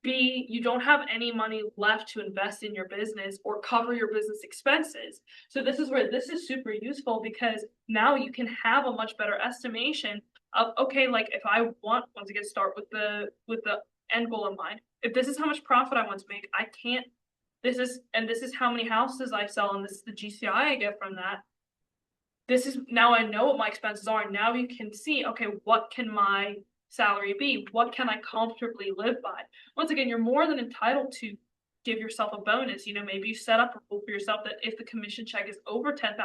S5: B, you don't have any money left to invest in your business or cover your business expenses. So this is where this is super useful, because now you can have a much better estimation of, okay, like if I want, once again, start with the end goal in mind. If this is how much profit I want to make, this is how many houses I sell, and this is the GCI I get from that. This is, now I know what my expenses are. Now you can see, okay, what can my salary be? What can I comfortably live by? Once again, you're more than entitled to give yourself a bonus, maybe you set up a rule for yourself that if the commission check is over $10,000,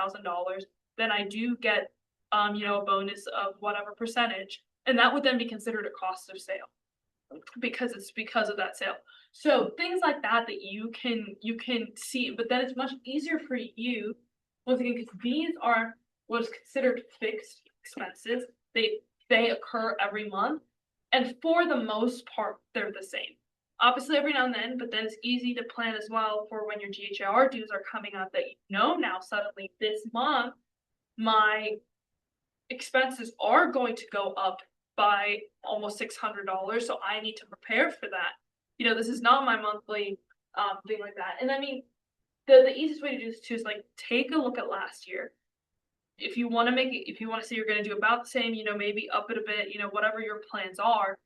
S5: then I do get, a bonus of whatever percentage, and that would then be considered a cost of sale. Because it's because of that sale. So things like that you can see, but then it's much easier for you, once again, because these are what's considered fixed expenses. They occur every month, and for the most part, they're the same. Obviously every now and then, but then it's easy to plan as well for when your GHR dues are coming up that now suddenly this month, my expenses are going to go up by almost $600, so I need to prepare for that. This is not my monthly thing like that. And I mean, the easiest way to do this too is like take a look at last year. If you want to say you're going to do about the same, maybe up it a bit, whatever your plans are,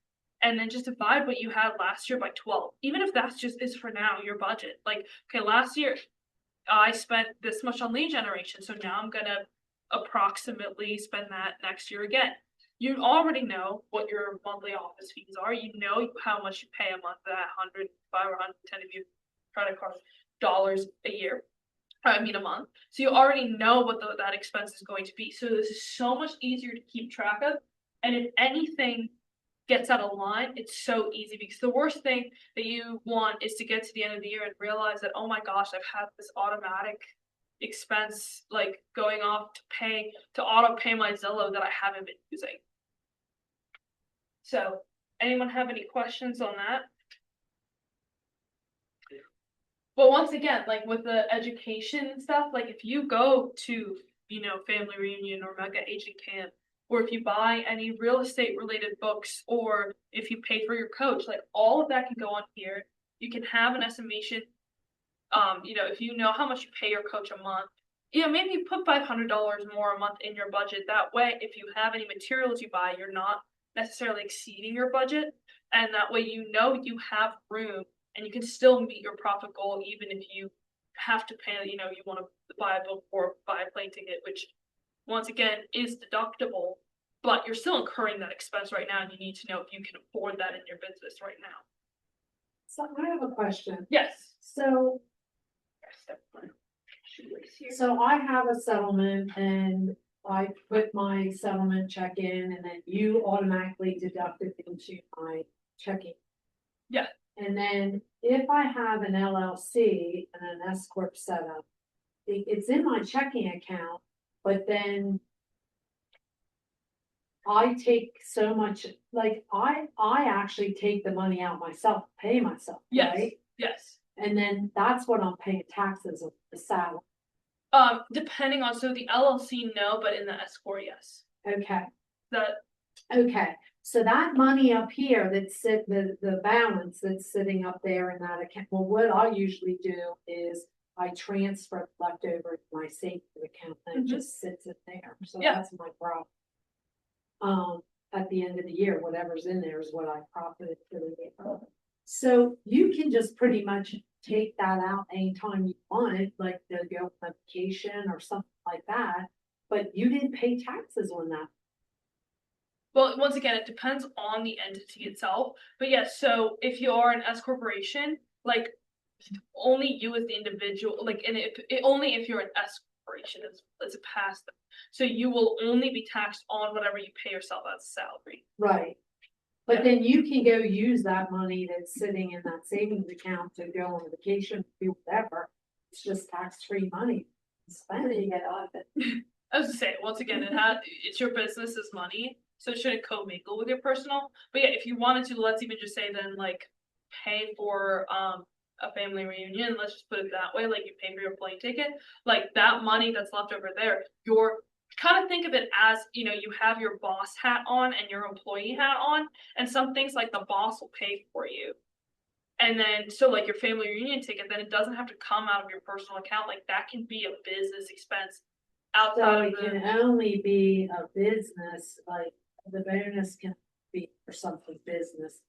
S5: and then just divide what you had last year by 12. Even if that's just is for now your budget. Like, okay, last year I spent this much on lead generation, so now I'm gonna approximately spend that next year again. You already know what your monthly office fees are. You know how much you pay a month, that 105 or 110 if you credit card dollars a month. So you already know what that expense is going to be. So this is so much easier to keep track of. And if anything gets out of line, it's so easy, because the worst thing that you want is to get to the end of the year and realize that, oh my gosh, I've had this automatic expense like going off to auto pay my Zillow that I haven't been using. So anyone have any questions on that? But once again, like with the education and stuff, like if you go to, family reunion or mega agent camp, or if you buy any real estate related books, or if you pay for your coach, like all of that can go on here. You can have an estimation. If you know how much you pay your coach a month, maybe you put $500 more a month in your budget. That way, if you have any materials you buy, you're not necessarily exceeding your budget, and that way you have room and you can still meet your profit goal even if you have to pay, you want to buy a book or buy a plane ticket, which once again is deductible, but you're still incurring that expense right now, and you need to know if you can afford that in your business right now.
S1: So I have a question.
S5: Yes.
S1: So I have a settlement and I put my settlement check in, and then you automatically deduct it into my checking.
S5: Yeah.
S1: And then if I have an LLC and an S corp set up, it's in my checking account, but then I take so much, like I actually take the money out myself, pay myself,
S5: Yes.
S1: right?
S5: Yes.
S1: And then that's what I'm paying taxes of the salary.
S5: Depending on, so the LLC, no, but in the S corp, yes.
S1: Okay.
S5: Okay.
S1: So that money up here the balance that's sitting up there in that account, well, what I usually do is I transfer leftover to my safety account and it just sits in there. So that's my problem. At the end of the year, whatever's in there is what I profited for the year. So you can just pretty much take that out anytime you want it, like to go on vacation or something like that, but you didn't pay taxes on that.
S5: Well, once again, it depends on the entity itself. But yes, so if you are an S corporation, like only you as the individual, like, and only if you're an S corporation is a pass. So you will only be taxed on whatever you pay yourself as a salary.
S1: Right. But then you can go use that money that's sitting in that savings account to go on vacation, do whatever. It's just tax-free money. Spend it, you get out of it.
S5: I was to say, once again, it's your business's money, so it shouldn't co-mingle with your personal. But yeah, if you wanted to, let's even just say then like pay for a family reunion, let's just put it that way, like you pay for your plane ticket, like that money that's left over there, you're kind of think of it as, you have your boss hat on and your employee hat on, and some things like the boss will pay for you. And then, so like your family reunion ticket, then it doesn't have to come out of your personal account. Like that can be a business expense outside of
S1: it can only be a business, like the bonus can be for something business.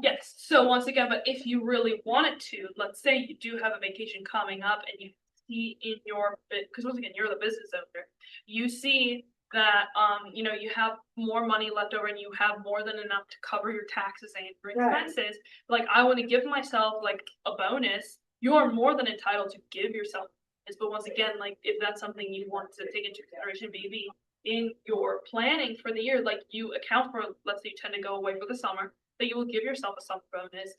S5: Yes. So once again, but if you really wanted to, let's say you do have a vacation coming up and you see in your, because once again, you're the business owner, you see that, you have more money left over and you have more than enough to cover your taxes and your
S1: Right.
S5: expenses, like, I want to give myself like a bonus, you're more than entitled to give yourself this. But once again, like, if that's something you want to take into consideration, maybe in your planning for the year, like, you account for, let's say you tend to go away for the summer, that you will give yourself a summer bonus,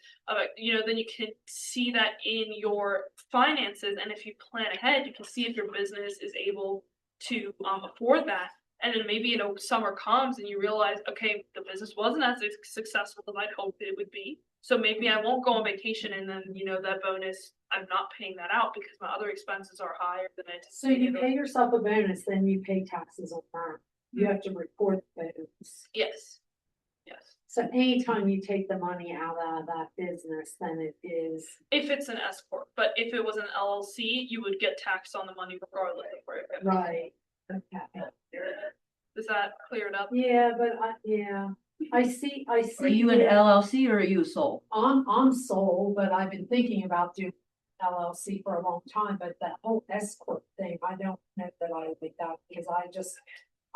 S5: then you can see that in your finances. And if you plan ahead, you can see if your business is able to afford that. And then maybe, summer comes and you realize, okay, the business wasn't as successful as I'd hoped it would be. So maybe I won't go on vacation, and then, that bonus, I'm not paying that out because my other expenses are higher than
S1: So you
S5: anticipated.
S1: pay yourself a bonus, then you pay taxes on that. You have to report the bonus.
S5: Yes. Yes.
S1: So anytime you take the money out of that business, then it is.
S5: If it's an S corp, but if it was an LLC, you would get taxed on the money regardless of where it goes.
S1: Right, okay.
S5: Does that clear it up?
S1: Yeah, but I see.
S12: Are you an LLC or are you a sole?
S1: I'm sole, but I've been thinking about doing LLC for a long time, but that whole S corp thing, I don't know that I would make that, because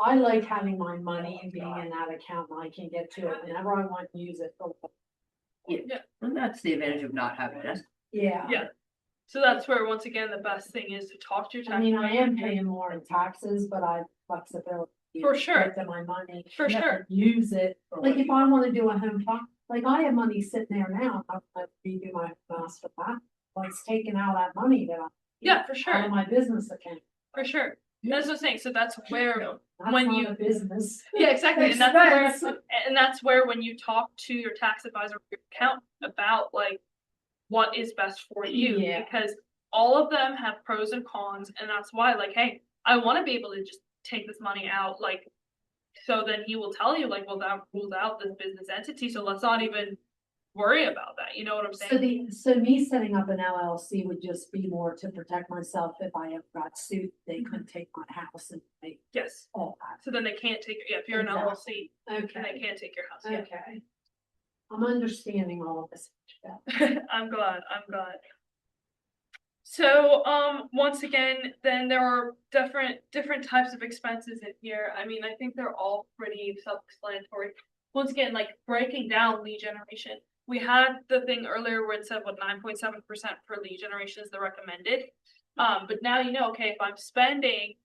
S1: I like having my money and being in that account, and I can get to it whenever I want to use it for.
S12: Yeah, and that's the advantage of not having it.
S1: Yeah.
S5: Yeah. So that's where, once again, the best thing is to talk to your tax.
S1: I mean, I am paying more in taxes, but I have flexibility.
S5: For sure.
S1: To my money.
S5: For sure.
S1: Use it. Like if I want to do a home talk, like I have money sitting there now, I'm gonna redo my master plan. Well, it's taking out that money that I.
S5: Yeah, for
S1: Out
S5: sure.
S1: of my business account.
S5: For sure. That's what I'm saying. So that's where
S1: That's
S5: when
S1: not
S5: you
S1: a business.
S5: Yeah, exactly.
S1: Expense.
S5: And that's where when you talk to your tax advisor or your account about like what is best for you,
S1: Yeah.
S5: because all of them have pros and cons, and that's why, like, hey, I want to be able to just take this money out, like, so then he will tell you, like, well, that rules out this business entity, so let's not even worry about that. You know what I'm saying?
S1: So me setting up an LLC would just be more to protect myself if I ever got sued. They couldn't take my house and make
S5: Yes.
S1: all that.
S5: So then they can't take, if you're an LLC, and they
S1: Okay,
S5: can't take your house. Yeah.
S1: okay. I'm understanding all of this.
S5: I'm glad. So, once again, then there are different types of expenses in here. I mean, I think they're all pretty self-explanatory. Once again, like breaking down lead generation. We had the thing earlier where it said what 9.7% per lead generation is the recommended. But now okay, if I'm spending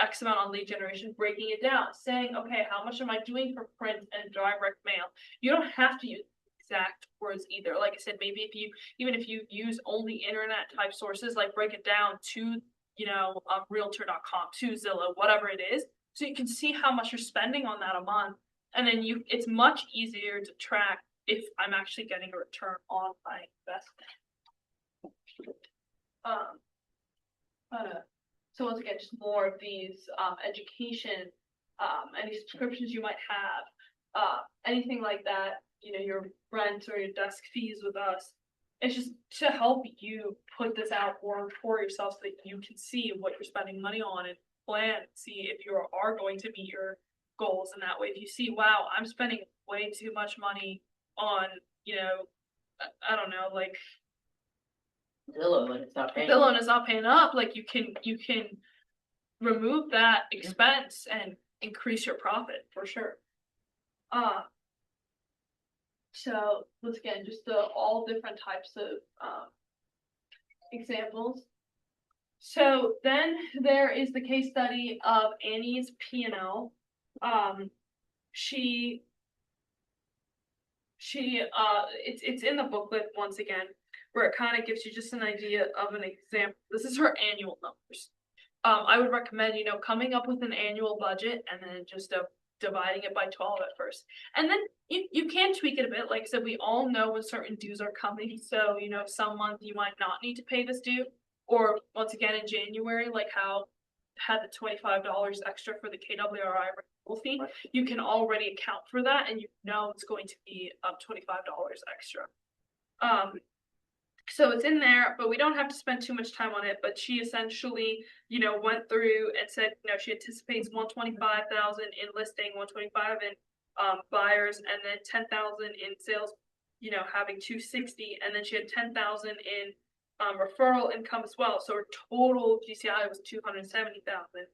S5: X amount on lead generation, breaking it down, saying, okay, how much am I doing for print and direct mail? You don't have to use exact words either. Like I said, maybe even if you use only internet type sources, like break it down to, realtor.com, to Zillow, whatever it is. So you can see how much you're spending on that a month. And then it's much easier to track if I'm actually getting a return on my investment. So once again, just more of these education, any subscriptions you might have, anything like that, your rent or your desk fees with us. It's just to help you put this out for yourself so that you can see what you're spending money on and plan, see if you are going to meet your goals. And that way, if you see, wow, I'm spending way too much money on, I don't know, like
S12: Zillow and it's not paying.
S5: Zillow and it's not paying up, like you can remove that expense and increase your profit for sure. So once again, just all different types of examples. So then there is the case study of Annie's P&L. It's in the booklet once again, where it kind of gives you just an idea of an example. This is her annual numbers. I would recommend, coming up with an annual budget and then just dividing it by 12 at first. And then you can tweak it a bit. Like I said, we all know when certain dues are coming. So, some month you might not need to pay this due. Or once again in January, like how had the $25 extra for the KWRI renewal fee, you can already account for that and it's going to be $25 extra. So it's in there, but we don't have to spend too much time on it. But she essentially, went through and said, she anticipates 125,000 in listing, 125 in buyers, and then 10,000 in sales, having 260, and then she had 10,000 in referral income as well. So her total GCI was 270,000.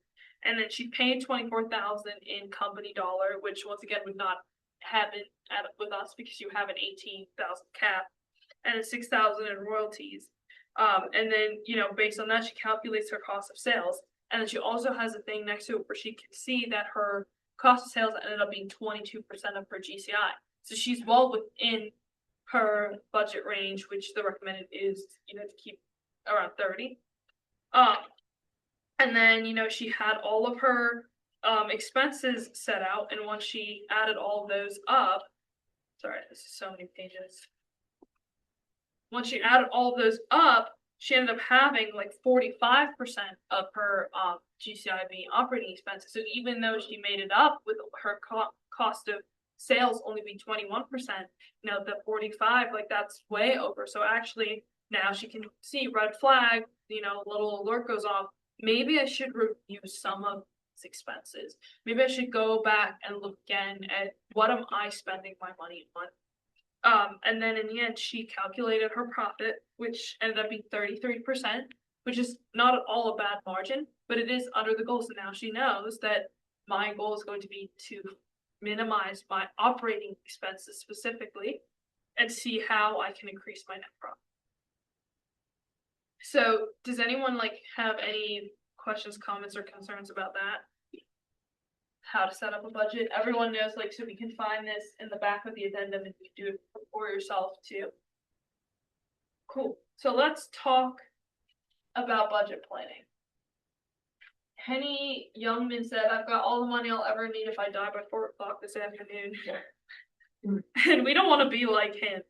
S5: And then she paid 24,000 in company dollar, which once again would not happen with us because you have an 18,000 cap and a 6,000 in royalties. And then, based on that, she calculates her cost of sales. And then she also has a thing next to it where she can see that her cost of sales ended up being 22% of her GCI. So she's well within her budget range, which the recommended is, to keep around 30. And then, she had all of her expenses set out. And once she added all of those up, sorry, this is so many pages. Once she added all of those up, she ended up having like 45% of her GCI being operating expenses. So even though she made it up with her cost of sales only being 21%, the 45, like that's way over. So actually now she can see red flag, little alert goes off. Maybe I should review some of these expenses. Maybe I should go back and look again at what am I spending my money on. And then in the end, she calculated her profit, which ended up being 33%, which is not at all a bad margin, but it is under the goal. So now she knows that my goal is going to be to minimize my operating expenses specifically and see how I can increase my net profit. So does anyone have any questions, comments, or concerns about that? How to set up a budget? Everyone knows, so we can find this in the back of the addendum and you can do it for yourself too. Cool. So let's talk about budget planning. Henny Youngman said, I've got all the money I'll ever need if I die by 4 o'clock this afternoon. And we don't want to be like him.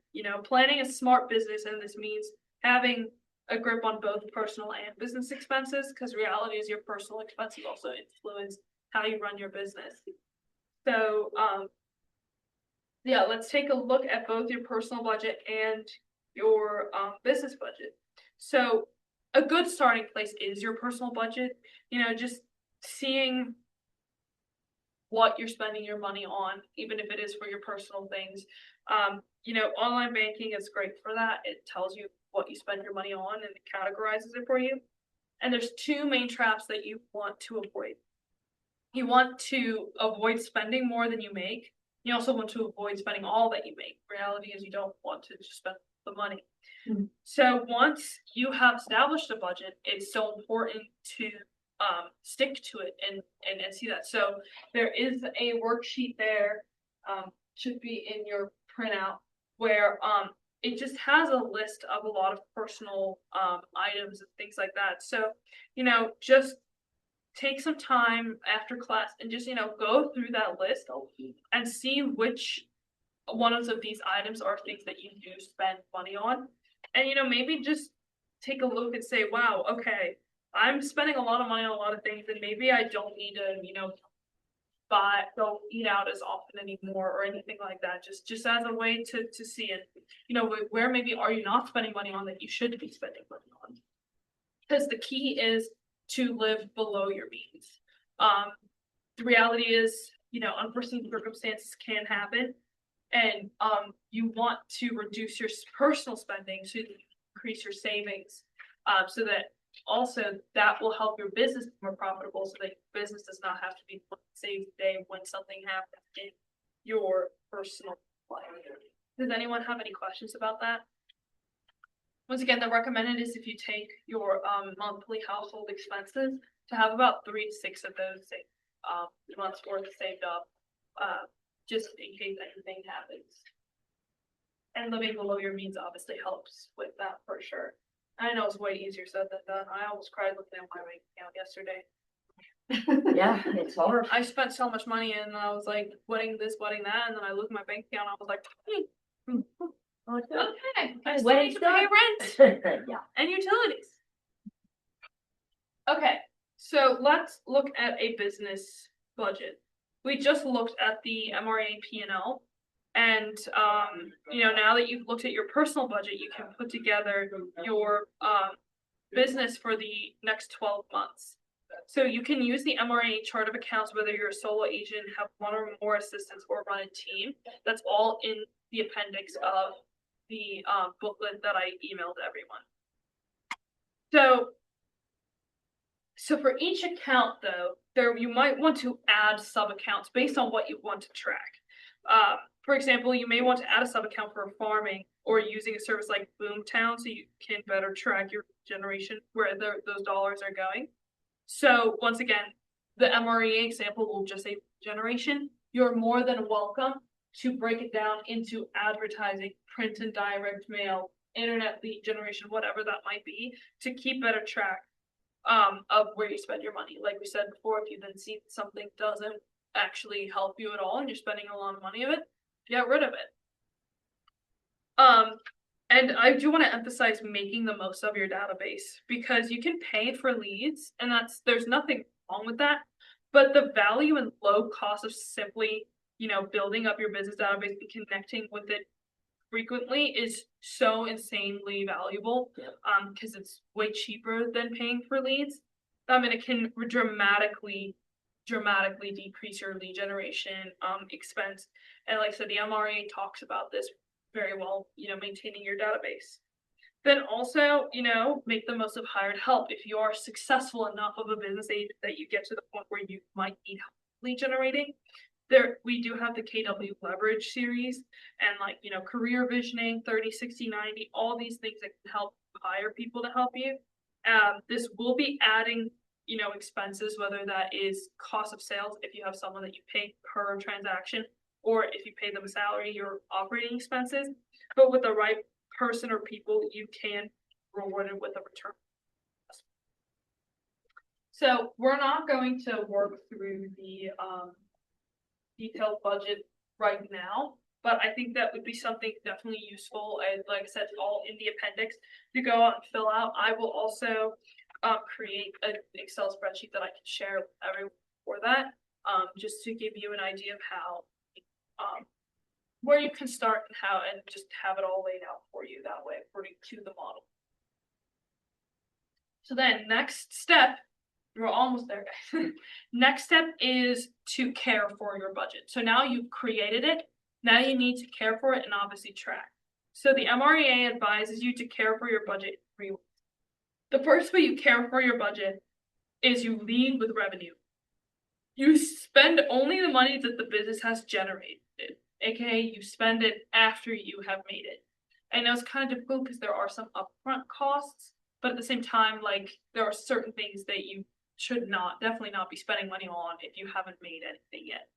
S5: Planning a smart business, and this means having a grip on both personal and business expenses, because reality is your personal expenses also influence how you run your business. So, let's take a look at both your personal budget and your business budget. So a good starting place is your personal budget, just seeing what you're spending your money on, even if it is for your personal things. Online banking is great for that. It tells you what you spend your money on and it categorizes it for you. And there's 2 main traps that you want to avoid. You want to avoid spending more than you make. You also want to avoid spending all that you make. Reality is you don't want to just spend the money. Mm-hmm. So once you have established a budget, it's so important to stick to it and see that. So there is a worksheet there, should be in your printout, where it just has a list of a lot of personal items and things like that. So, just take some time after class and just, go through that list and see which ones of these items are things that you do spend money on. And, maybe just take a look and say, wow, okay, I'm spending a lot of money on a lot of things, and maybe I don't need to, go eat out as often anymore or anything like that. Just as a way to see it, where maybe are you not spending money on that you should be spending money on? Because the key is to live below your means. The reality is, unforeseen circumstances can happen, and you want to reduce your personal spending so that you increase your savings, so that also that will help your business be more profitable, so that your business does not have to be saved today when something happens in your personal life. Does anyone have any questions about that? Once again, the recommended is if you take your monthly household expenses to have about 3 to 6 of those months worth saved up, just in case anything happens. And living below your means obviously helps with that for sure. I know it's way easier said than done. I almost cried looking at my bank account yesterday.
S12: Yeah, it's hard.
S5: I spent so much money and I was like, wedding this, wedding that, and then I looked at my bank account and I was like, okay, I still need to pay rent
S12: Yeah.
S5: and utilities. Okay, so let's look at a business budget. We just looked at the MRA P&L, and now that you've looked at your personal budget, you can put together your business for the next 12 months. So you can use the MRA chart of accounts, whether you're a solo agent, have 1 or more assistants, or run a team. That's all in the appendix of the booklet that I emailed everyone. So So for each account though, you might want to add sub accounts based on what you want to track. For example, you may want to add a sub account for farming or using a service like Boomtown so you can better track your generation where those dollars are going. So once again, the MREA example will just say generation. You're more than welcome to break it down into advertising, print and direct mail, internet lead generation, whatever that might be, to keep better track of where you spend your money. Like we said before, if you then see something doesn't actually help you at all and you're spending a lot of money of it, get rid of it. And I do want to emphasize making the most of your database, because you can pay for leads and there's nothing wrong with that, but the value and low cost of simply, building up your business database and connecting with it frequently is so insanely valuable, because it's way cheaper than paying for leads. And it can dramatically decrease your lead generation expense. And like I said, the MRA talks about this very well, maintaining your database. Then also, make the most of hired help. If you are successful enough of a business agent that you get to the point where you might need help lead generating, we do have the KW Leverage series and career visioning, 30, 60, 90, all these things that can help hire people to help you. This will be adding, expenses, whether that is cost of sales, if you have someone that you pay per transaction, or if you pay them a salary, your operating expenses. But with the right person or people, you can reward it with a return. So we're not going to work through the detailed budget right now, but I think that would be something definitely useful. And like I said, it's all in the appendix to go out and fill out. I will also create an Excel spreadsheet that I can share with everyone for that, just to give you an idea of how, where you can start and just have it all laid out for you that way according to the model. So then next step, we're almost there, guys. Next step is to care for your budget. So now you've created it. Now you need to care for it and obviously track. So the MREA advises you to care for your budget in 3 ways. The first way you care for your budget is you lead with revenue. You spend only the money that the business has generated, aka you spend it after you have made it. I know it's kind of difficult because there are some upfront costs, but at the same time, there are certain things that you should definitely not be spending money on if you haven't made anything yet.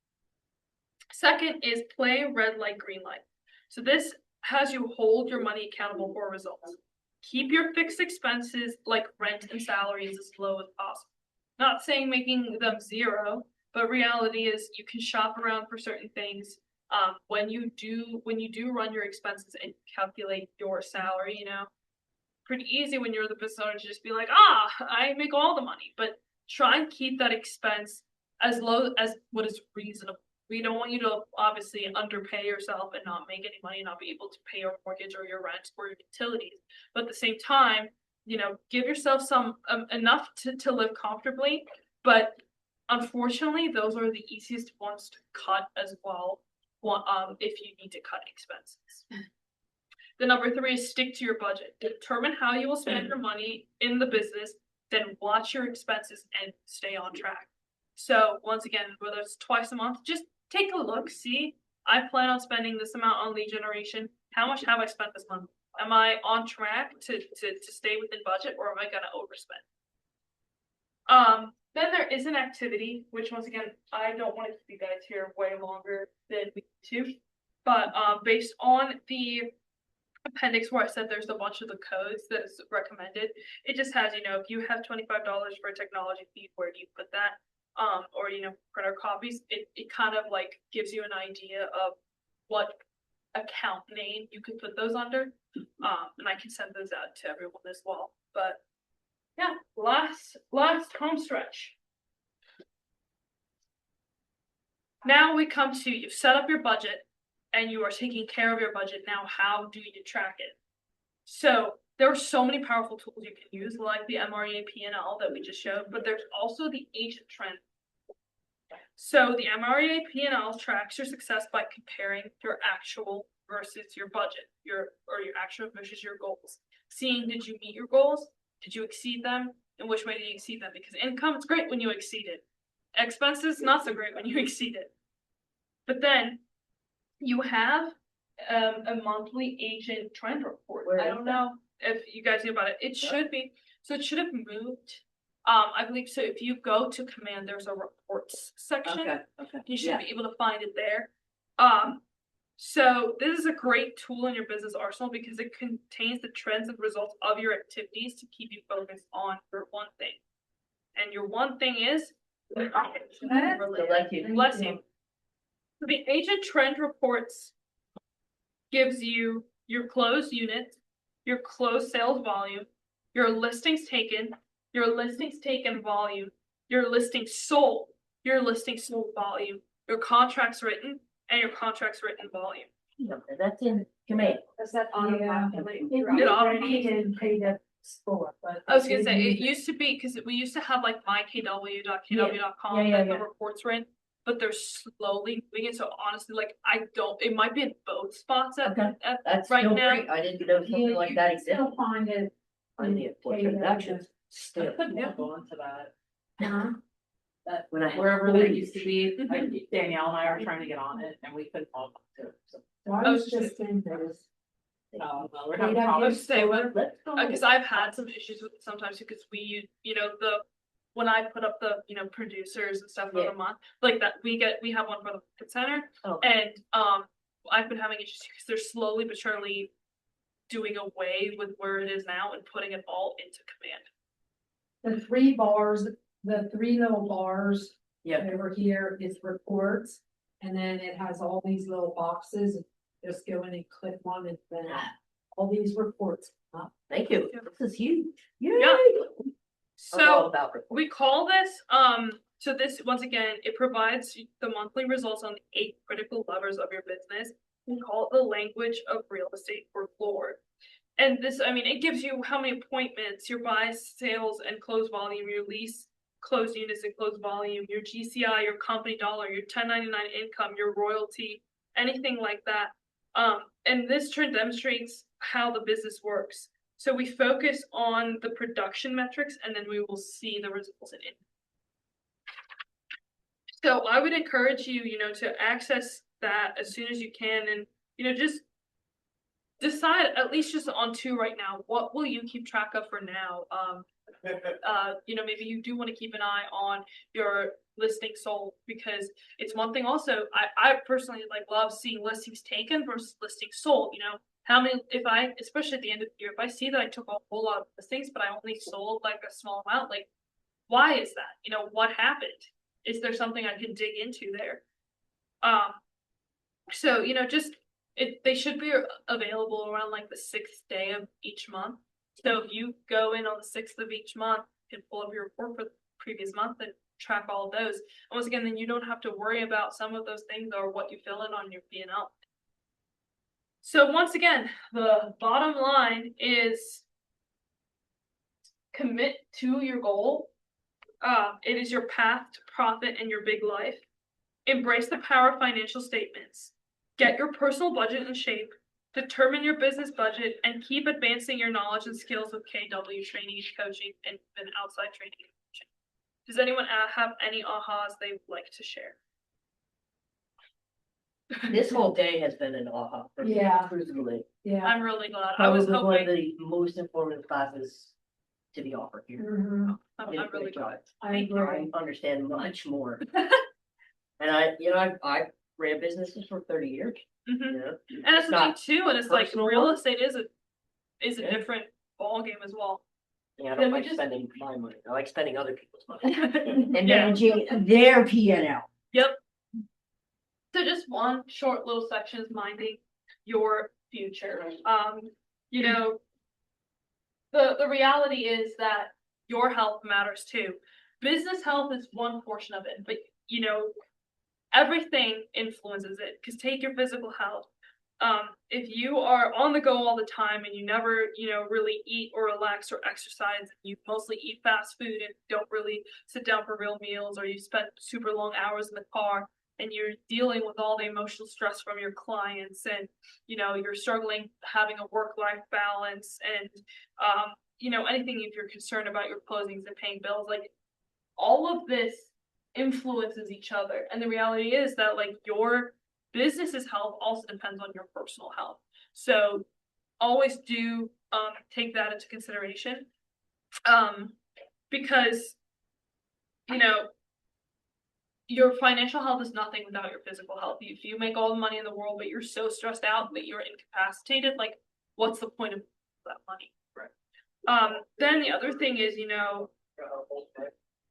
S5: Second is play red light, green light. So this has you hold your money accountable for results. Keep your fixed expenses like rent and salaries as low as possible. Not saying making them zero, but reality is you can shop around for certain things. When you do run your expenses and calculate your salary, pretty easy when you're the business owner to just be like, I make all the money, but try and keep that expense as low as what is reasonable. We don't want you to obviously underpay yourself and not make any money, not be able to pay your mortgage or your rent or your utilities. But at the same time, give yourself some enough to live comfortably. But unfortunately, those are the easiest ones to cut as well. If you need to cut expenses. The number 3 is stick to your budget. Determine how you will spend your money in the business, then watch your expenses and stay on track. So once again, whether it's twice a month, just take a look, see, I plan on spending this amount on lead generation. How much have I spent this month? Am I on track to stay within budget, or am I going to overspend? Then there is an activity, which once again, I don't want to keep you guys here way longer than we need to, but based on the appendix where I said there's a bunch of the codes that is recommended, it just has, if you have $25 for a technology fee, where do you put that? Or, printer copies, it kind of gives you an idea of what account name you could put those under. And I can send those out to everyone as well. But yeah, last home stretch. Now we come to, you've set up your budget and you are taking care of your budget. Now, how do you track it? So there are so many powerful tools you can use, like the MREA P&L that we just showed, but there's also the agent trend. So the MREA P&L tracks your success by comparing your actual versus your budget, your actual versus your goals. Seeing, did you meet your goals? Did you exceed them? In which way did you exceed them? Because income is great when you exceed it. Expenses, not so great when you exceed it. But then you have a monthly agent trend report.
S12: Where
S5: I
S12: is
S5: don't know if you guys knew about it. It should be, so it should have moved. I believe so. If you go to command, there's a reports section.
S12: Okay.
S5: You should
S12: Yeah.
S5: be able to find it there. So this is a great tool in your business arsenal because it contains the trends and results of your activities to keep you focused on your one thing. And your one thing is
S12: Bless you.
S5: bless you. The agent trend reports gives you your closed units, your closed sales volume, your listings taken volume, your listings sold volume, your contracts written, and your contracts written volume.
S12: That's in command.
S1: Does that automatically?
S5: It automates.
S1: And paid up score, but.
S5: I was gonna say, it used to be, because we used to have like mykw.kw.com
S12: Yeah.
S5: that the reports were in, but they're slowly moving it, so honestly, like, it might be in both spots at
S12: That's
S5: right
S12: still
S5: now.
S12: great. I didn't know something like that existed.
S1: Still find it.
S12: On the transactions.
S1: I
S12: Still.
S1: couldn't go into that.
S13: That
S12: When I had
S13: wherever that
S12: 40.
S13: used to be, Danielle and I are trying to get on it and we couldn't log on to it. So,
S1: I was just in this.
S13: we're having
S1: KW
S13: problems.
S5: Stay with,
S12: Let's go.
S5: because I've had some issues with it sometimes because we, when I put up the, producers and stuff for
S12: Yeah.
S5: the month, like that, we have one for the market center,
S12: Oh.
S5: and, I've been having issues because they're slowly but surely doing away with where it is now and putting it all into command.
S1: The three bars, the three little bars
S12: Yeah.
S1: over here is reports. And then it has all these little boxes. Just go in and click one and then all these reports come up.
S12: Thank you. This is huge. Yay.
S5: Yeah.
S12: I'm all
S5: So
S12: about reports.
S5: we call this, so this, once again, it provides the monthly results on the 8 critical levers of your business. We call it the language of real estate or lore. And this, it gives you how many appointments, your buys, sales, and close volume, your lease, closed units and closed volume, your GCI, your company dollar, your 1099 income, your royalty, anything like that. And this trend demonstrates how the business works. So we focus on the production metrics and then we will see the results in it. So I would encourage you, to access that as soon as you can and, just decide at least just on 2 right now. What will you keep track of for now? Maybe you do want to keep an eye on your listing sold because it's one thing also, I personally love seeing listings taken versus listings sold, how many, especially at the end of the year, if I see that I took a whole lot of listings, but I only sold a small amount, why is that? What happened? Is there something I can dig into there? So, they should be available around the 6th day of each month. So if you go in on the 6th of each month, you can pull up your report for the previous month and track all of those. And once again, then you don't have to worry about some of those things or what you fill in on your P&L. So once again, the bottom line is commit to your goal. It is your path to profit and your big life. Embrace the power of financial statements. Get your personal budget in shape. Determine your business budget and keep advancing your knowledge and skills with KW training, coaching, and outside training and coaching. Does anyone have any ahas they would like to share?
S12: This whole day has been an aha for me,
S1: Yeah.
S12: truthfully.
S1: Yeah.
S5: I'm really glad. I was
S12: Probably one of
S5: hoping.
S12: the most informative classes to be offered here.
S1: Mhm.
S5: I'm
S12: Did a
S5: really
S12: great
S5: glad.
S12: job.
S1: I agree.
S12: I understand much more. And I ran businesses for 30 years.
S5: Mhm.
S12: You know?
S5: And that's the thing
S12: Not
S5: too, and it's like
S12: personal
S5: real
S12: one.
S5: estate is a
S12: Yeah.
S5: different ball game as well.
S12: Yeah, I
S5: Then
S12: don't
S5: we
S12: like
S5: just-
S12: spending my money. I like spending other people's money.
S6: And
S5: Yeah.
S6: managing their P&L.
S5: Yep. So just one short little section is minding your future. The reality is that your health matters too. Business health is one portion of it, but everything influences it. Because take your physical health. If you are on the go all the time and you never, really eat or relax or exercise, you mostly eat fast food and don't really sit down for real meals, or you spend super long hours in the car and you're dealing with all the emotional stress from your clients and, you're struggling having a work-life balance and, you know, anything if you're concerned about your closings and paying bills, like all of this influences each other. And the reality is that like your business's health also depends on your personal health. So always do take that into consideration. Because you know, your financial health is nothing without your physical health. If you make all the money in the world, but you're so stressed out that you're incapacitated, like what's the point of that money? Right. Then the other thing is, you know,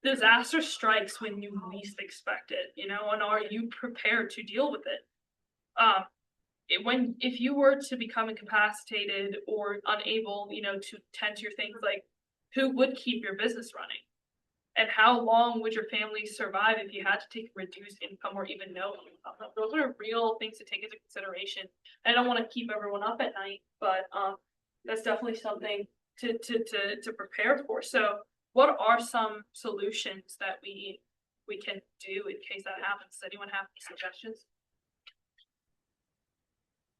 S5: disaster strikes when you least expect it, you know, and are you prepared to deal with it? If you were to become incapacitated or unable, you know, to tend to your things, like who would keep your business running? And how long would your family survive if you had to take reduced income or even no income? Those are real things to take into consideration. I don't want to keep everyone up at night, but that's definitely something to prepare for. So what are some solutions that we can do in case that happens? Does anyone have any suggestions?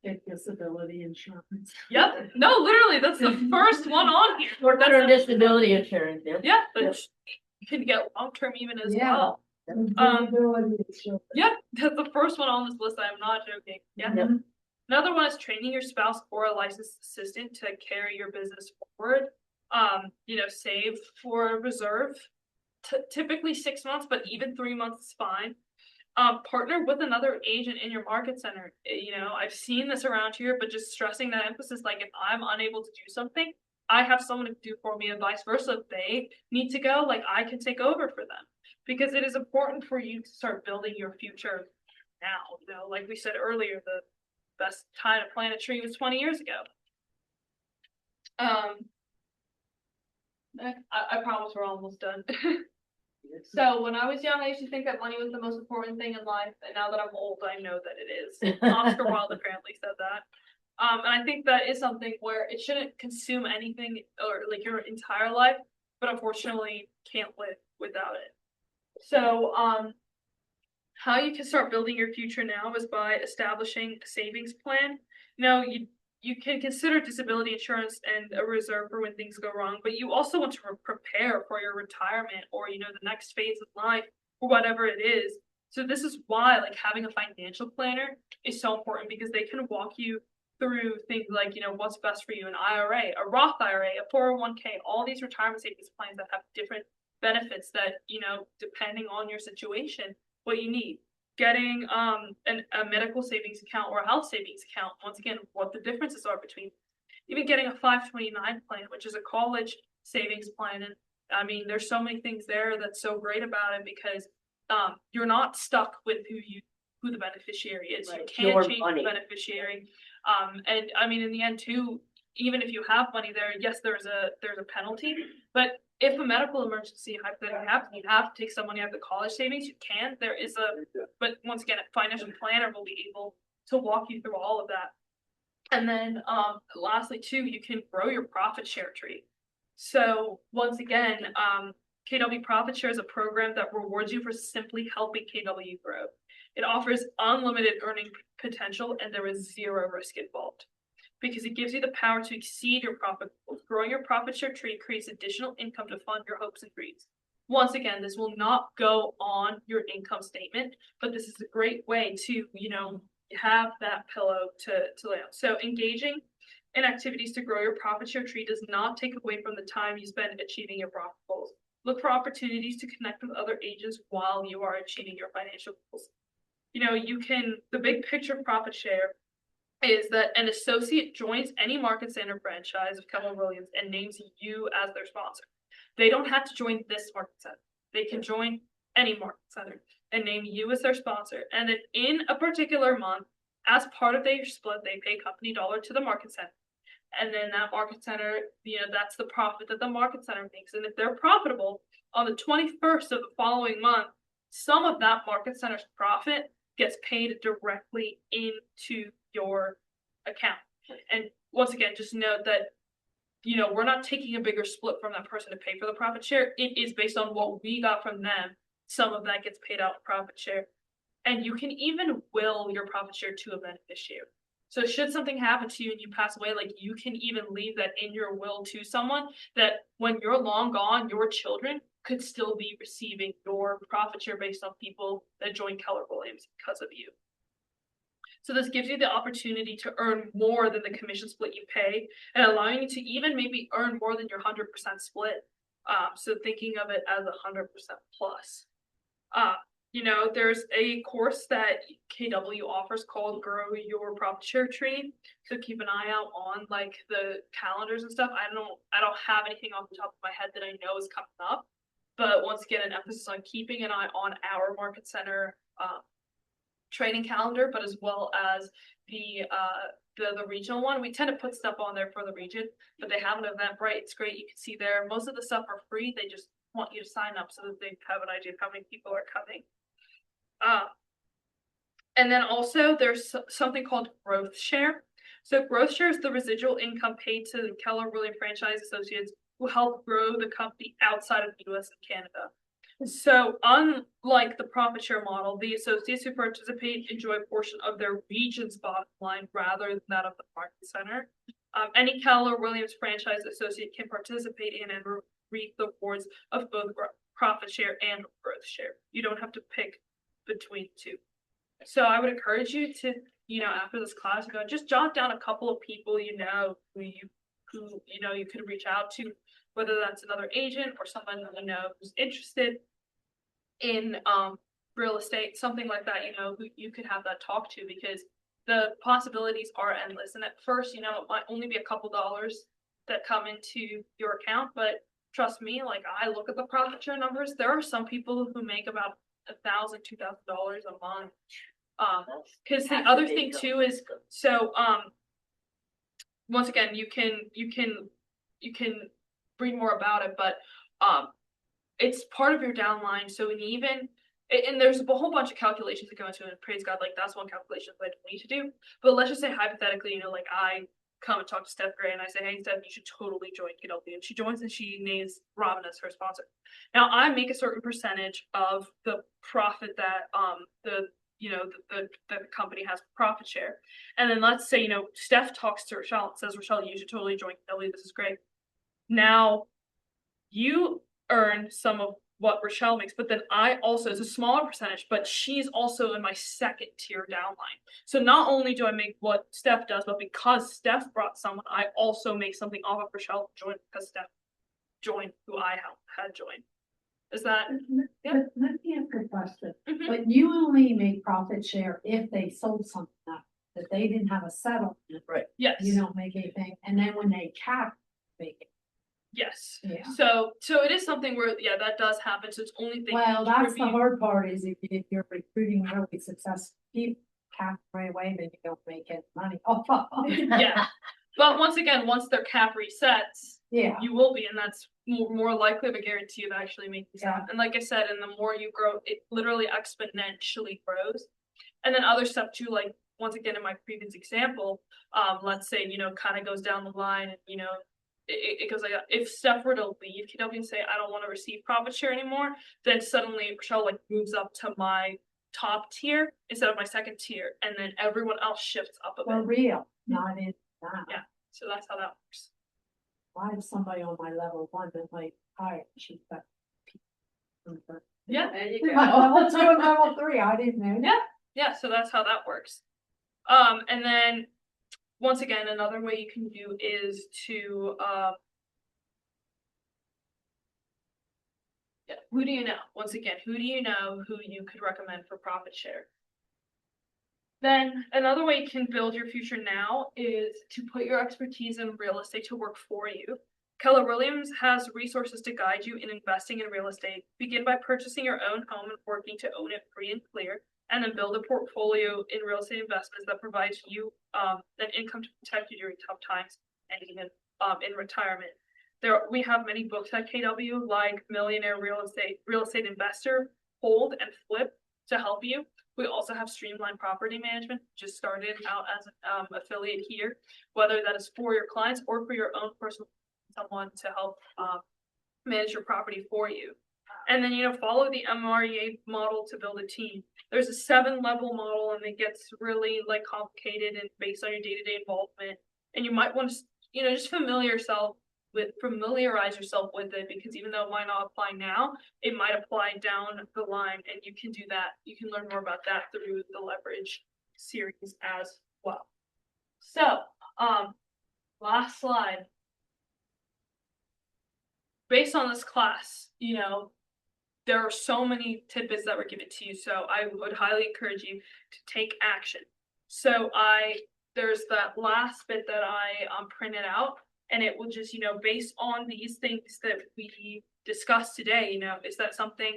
S1: Get disability insurance.
S5: Yep. No, literally, that's the first one on here.
S12: Short-term disability insurance, yeah.
S5: Yeah, but you can get long-term even as
S1: Yeah.
S5: well.
S1: Disability insurance.
S5: Yep, that's the first one on this list. I'm not joking. Yeah.
S12: Yep.
S5: Another one is training your spouse or a licensed assistant to carry your business forward. You know, save for a reserve. Typically 6 months, but even 3 months is fine. Partner with another agent in your market center. You know, I've seen this around here, but just stressing that emphasis, like if I'm unable to do something, I have someone to do for me and vice versa. If they need to go, like I can take over for them, because it is important for you to start building your future now. You know, like we said earlier, the best time to plant a tree was 20 years ago. I promise we're almost done. So when I was young, I used to think that money was the most important thing in life, and now that I'm old, I know that it is. Oscar Wilde apparently said that. And I think that is something where it shouldn't consume anything or like your entire life, but unfortunately can't live without it. So how you can start building your future now is by establishing a savings plan. You know, you can consider disability insurance and a reserve for when things go wrong, but you also want to prepare for your retirement or, you know, the next phase of life or whatever it is. So this is why like having a financial planner is so important, because they can walk you through things like, you know, what's best for you, an IRA, a Roth IRA, a 401k, all these retirement savings plans that have different benefits that, you know, depending on your situation, what you need. Getting a medical savings account or a health savings account, once again, what the differences are between. Even getting a 529 plan, which is a college savings plan. And I mean, there's so many things there that's so great about it, because you're not stuck with who the beneficiary is.
S12: Right.
S5: You can't
S12: Your
S5: change
S12: money.
S5: the beneficiary. And I mean, in the end too, even if you have money there, yes, there's a penalty, but if a medical emergency hypothetically happens, you have to take some money out of the college savings, you can. There is but once again, a financial planner will be able to walk you through all of that. And then lastly too, you can grow your profit share tree. So once again, KW Profit Share is a program that rewards you for simply helping KW grow. It offers unlimited earning potential, and there is zero risk involved, because it gives you the power to exceed your profit goals. Growing your profit share tree creates additional income to fund your hopes and dreams. Once again, this will not go on your income statement, but this is a great way to, you know, have that pillow to lay on. So engaging in activities to grow your profit share tree does not take away from the time you spend achieving your profit goals. Look for opportunities to connect with other agents while you are achieving your financial goals. You know, the big picture profit share is that an associate joins any market center franchise of Keller Williams and names you as their sponsor. They don't have to join this market center. They can join any market center and name you as their sponsor. And then in a particular month, as part of their split, they pay company dollar to the market center. And then that market center, you know, that's the profit that the market center makes. And if they're profitable, on the 21st of the following month, some of that market center's profit gets paid directly into your account. And once again, just note that, you know, we're not taking a bigger split from that person to pay for the profit share. It is based on what we got from them. Some of that gets paid out in profit share. And you can even will your profit share to a beneficiary. So should something happen to you and you pass away, like you can even leave that in your will to someone that when you're long gone, your children could still be receiving your profit share based on people that join Keller Williams because of you. So this gives you the opportunity to earn more than the commission split you pay and allowing you to even maybe earn more than your 100% split. So thinking of it as 100% plus. You know, there's a course that KW offers called Grow Your Profit Share Tree. So keep an eye out on like the calendars and stuff. I don't have anything off the top of my head that I know is coming up. But once again, an emphasis on keeping an eye on our market center training calendar, but as well as the regional one. We tend to put stuff on there for the region, but they have an Eventbrite. It's great. You can see there. Most of the stuff are free. They just want you to sign up so that they have an idea of how many people are coming. And then also there's something called growth share. So growth share is the residual income paid to the Keller Williams franchise associates who help grow the company outside of the US and Canada. So unlike the profit share model, the associates who participate enjoy a portion of their region's bottom line rather than that of the market center. Any Keller Williams franchise associate can participate in and reap the rewards of both profit share and growth share. You don't have to pick between two. So I would encourage you to, you know, after this class, go just jot down a couple of people you know who you could reach out to, whether that's another agent or someone you know who's interested in real estate, something like that, you know, who you could have that talk to, because the possibilities are endless. And at first, you know, it might only be a couple dollars that come into your account, but trust me, like I look at the profit share numbers, there are some people who make about $1,000, $2,000 a month. Because the other thing too is, so once again, you can read more about it, but it's part of your downline. So and there's a whole bunch of calculations that go into it, and praise God, like that's one calculation that I don't need to do. But let's just say hypothetically, you know, like I come and talk to Steph Gray and I say, hey Steph, you should totally join KW, and she joins and she names Robin as her sponsor. Now I make a certain percentage of the profit that the company has profit share. And then let's say, you know, Steph talks to Rochelle and says, Rochelle, you should totally join KW, this is great. Now you earn some of what Rochelle makes, but then I also, it's a smaller percentage, but she's also in my second tier downline. So not only do I make what Steph does, but because Steph brought someone, I also make something off of Rochelle joined because Steph joined who I had joined. Is that?
S1: Yeah. Let me ask a question.
S5: Mhm.
S1: But you only make profit share if they sold something up, that they didn't have a settlement.
S12: Right.
S5: Yes.
S1: You don't make anything, and then when they cap, make it.
S5: Yes.
S1: Yeah.
S5: So it is something where, yeah, that does happen. So it's only things.
S1: Well, that's the
S5: review.
S1: hard part is if you're recruiting really successful people, cap right away, then you don't make any money.
S5: Yeah. But once again, once their cap resets,
S1: Yeah.
S5: you will be, and that's more likely of a guarantee of actually making stuff. And like I said, and the more you grow, it literally exponentially grows. And then other stuff too, like once again, in my previous example, let's say, you know, kind of goes down the line and, you know, it goes like, if Steph were to leave KW and say, I don't want to receive profit share anymore, then suddenly Rochelle like moves up to my top tier instead of my second tier. And then everyone else shifts up a bit.
S1: For real, not in that.
S5: Yeah. So that's how that works.
S1: I have somebody on my level one that like, hi, she's got.
S5: Yeah.
S3: There you go.
S1: Level 2 and level 3, I didn't know.
S5: Yeah. Yeah. So that's how that works. And then once again, another way you can do is to, who do you know? Once again, who do you know who you could recommend for profit share? Then another way you can build your future now is to put your expertise in real estate to work for you. Keller Williams has resources to guide you in investing in real estate. Begin by purchasing your own home and working to own it free and clear, and then build a portfolio in real estate investments that provides you an income to protect you during tough times and even in retirement. We have many books at KW like Millionaire Real Estate Investor, Hold and Flip to help you. We also have Streamline Property Management, just started out as an affiliate here, whether that is for your clients or for your own personal someone to help manage your property for you. And then, follow the MREA model to build a team. There's a 7-level model and it gets really like complicated and based on your day-to-day involvement. And you might want to, just familiarize yourself with it, because even though it might not apply now, it might apply down the line, and you can do that. You can learn more about that through the leverage series as well. So, last slide. Based on this class, there are so many tidbits that were given to you, so I would highly encourage you to take action. So there's that last bit that I printed out, and it will just, based on these things that we discussed today, is that something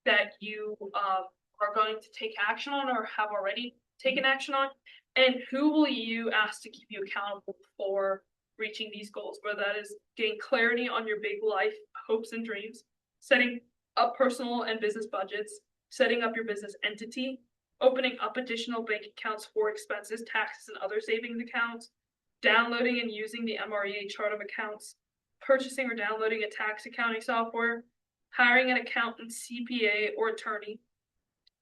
S5: that you are going to take action on or have already taken action on? And who will you ask to keep you accountable for reaching these goals, whether that is getting clarity on your big life hopes and dreams, setting up personal and business budgets, setting up your business entity, opening up additional bank accounts for expenses, taxes, and other savings accounts, downloading and using the MREA chart of accounts, purchasing or downloading a tax accounting software, hiring an accountant, CPA, or attorney,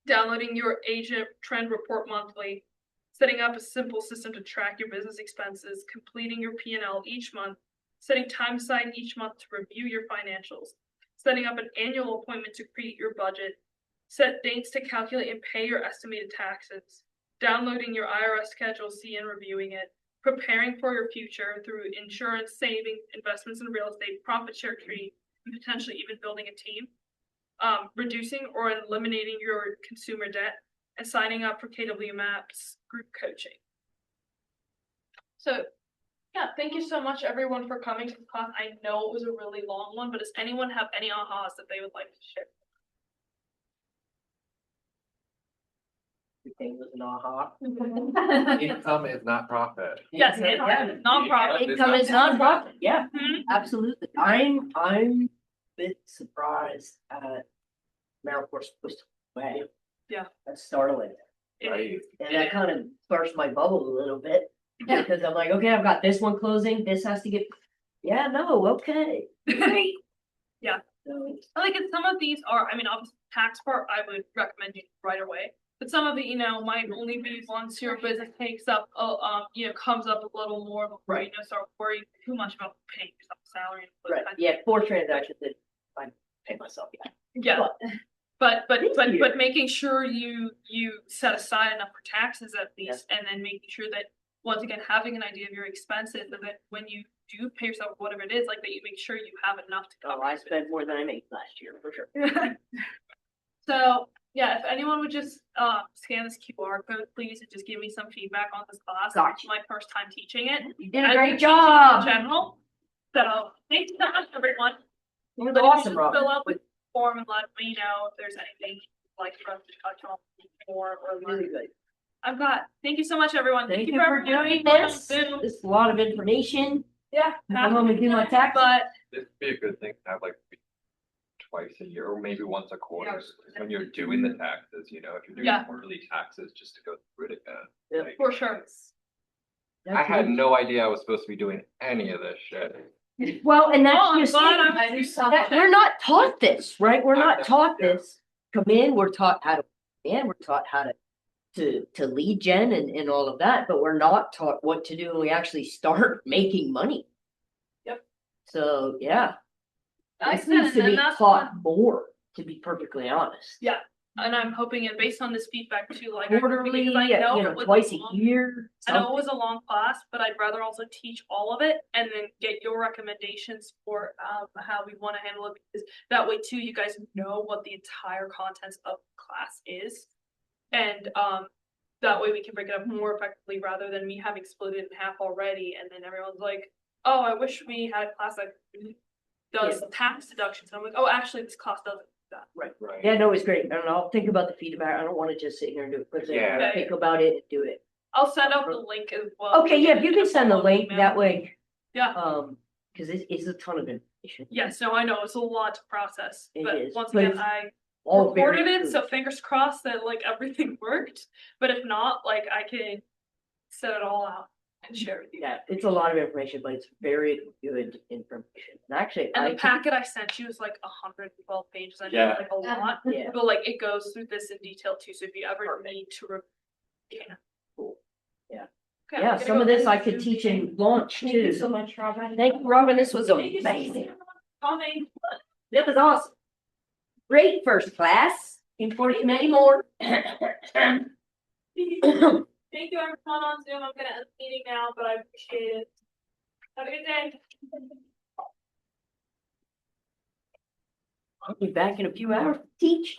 S5: downloading your agent trend report monthly, setting up a simple system to track your business expenses, completing your P&L each month, setting time aside each month to review your financials, setting up an annual appointment to create your budget, set dates to calculate and pay your estimated taxes, downloading your IRS Schedule C and reviewing it, preparing for your future through insurance, savings, investments in real estate, profit share tree, and potentially even building a team, reducing or eliminating your consumer debt, and signing up for KW Maps group coaching. So, yeah, thank you so much, everyone, for coming to the class. I know it was a really long one, but does anyone have any ahas that they would like to share?
S12: Everything was an aha.
S2: Income is not profit.
S5: Yes, non-profit.
S12: Income is non-profit, yeah,
S5: Mhm.
S12: absolutely. I'm a bit surprised at amount we're supposed to pay.
S5: Yeah.
S12: That's startling.
S5: It-
S12: And that kind of burst my bubble a little bit. Because I'm like, okay, I've got this one closing, this has to get, yeah, no, okay. Great.
S5: Yeah.
S12: So,
S5: I like it. Some of these are, obviously, tax part, I would recommend you right away. But some of it, might only be once your business takes up, comes up a little more before you start worrying too much about paying yourself salary. And those
S12: right,
S5: kinds of
S12: yeah, 4 transactions that I pay myself, yeah.
S5: Yeah,
S12: But
S5: but making sure you set aside enough for taxes at least, and then making sure that, once again, having an idea of your expenses, and that when you do pay yourself whatever it is, like that you make sure you have enough to cover.
S12: Oh, I spent more than I made last year, for sure.
S5: So yeah, if anyone would just scan this QR code, please, and just give me some feedback on this class.
S12: Gotcha.
S5: It's my first time teaching it.
S12: You did a
S5: I've
S12: great
S5: been teaching
S12: job.
S5: in general. So thanks so much, everyone.
S12: It was
S5: But if you
S12: awesome,
S5: just
S12: Robin.
S5: fill out the form and let me know if there's anything you'd like for us to touch on more or learn.
S12: Really good.
S5: Thank you so much, everyone.
S12: Thank you for doing this. This is a lot of information.
S5: Yeah.
S12: I'm home and do my taxes.
S5: But
S4: This would be a good thing to have like twice a year or maybe once a quarter when you're doing the taxes, if you're doing
S5: Yeah.
S4: quarterly taxes, just to go through it again.
S12: Yeah.
S4: Like,
S5: for sure.
S4: I had no idea I was supposed to be doing any of this shit.
S12: Well, and that's
S5: I'm
S12: just
S5: glad
S12: it.
S5: I do something.
S12: We're not taught this, right? We're
S4: I
S12: not
S4: know,
S12: taught
S4: yeah.
S12: this. Come in, we're taught how to, we're taught how to lead gen and all of that, but we're not taught what to do when we actually start making money.
S5: Yep.
S12: So, yeah.
S5: I
S12: This needs to
S5: and
S12: be
S5: that's
S12: taught more, to be perfectly honest.
S5: Yeah. And I'm hoping, and based on this feedback too, like
S12: Quarterly,
S5: because I know it was
S12: twice a
S5: long-
S12: year.
S5: I know it was a long class, but I'd rather also teach all of it and then get your recommendations for how we want to handle it, because that way too, you guys know what the entire contents of the class is. And that way we can break it up more effectively rather than me having split it in half already. And then everyone's like, oh, I wish we had a class that does tax deductions. And I'm like, oh, actually this class doesn't do that.
S12: Right.
S4: Right.
S12: Yeah, no, it's great. And I'll think about the feedback. I don't want to just sit here and do it, but
S4: Yeah.
S12: I'll think about it and do it.
S5: I'll send out the link as well.
S12: Okay, yeah, if you can send the link
S5: Email.
S12: that way.
S5: Yeah.
S12: Because it's a ton of information.
S5: Yes, no, I know it's a lot to process,
S12: It
S5: but
S12: is,
S5: once
S12: but
S5: again,
S12: it's
S5: I
S12: all very
S5: recorded it,
S12: true.
S5: so fingers crossed that like everything worked. But if not, like I can set it all out. and share with you.
S12: Yeah, it's a lot of information, but it's very good information. And actually,
S5: And
S12: I
S5: the packet I sent you is like 112 pages. I know
S9: Yeah.
S5: it's like a lot,
S12: Yeah.
S5: but like it goes through this in detail too. So if you ever need to, you can.
S12: Cool. Yeah.
S5: Okay,
S12: Yeah,
S5: I'm gonna
S12: some
S5: go
S12: of this
S5: end
S12: I
S5: the
S12: could
S5: Zoom
S12: teach
S5: meeting.
S12: in launch
S7: Thank you
S12: too.
S7: so much, Robin.
S12: Thank you, Robin. This was
S5: Thank you so
S12: amazing.
S5: much for coming.
S12: That was awesome. Great first class. Looking forward to many more.
S5: Thank you everyone on Zoom. I'm gonna end the meeting now, but I appreciate it. Have a good day.
S12: I'll be back in a few hours to teach.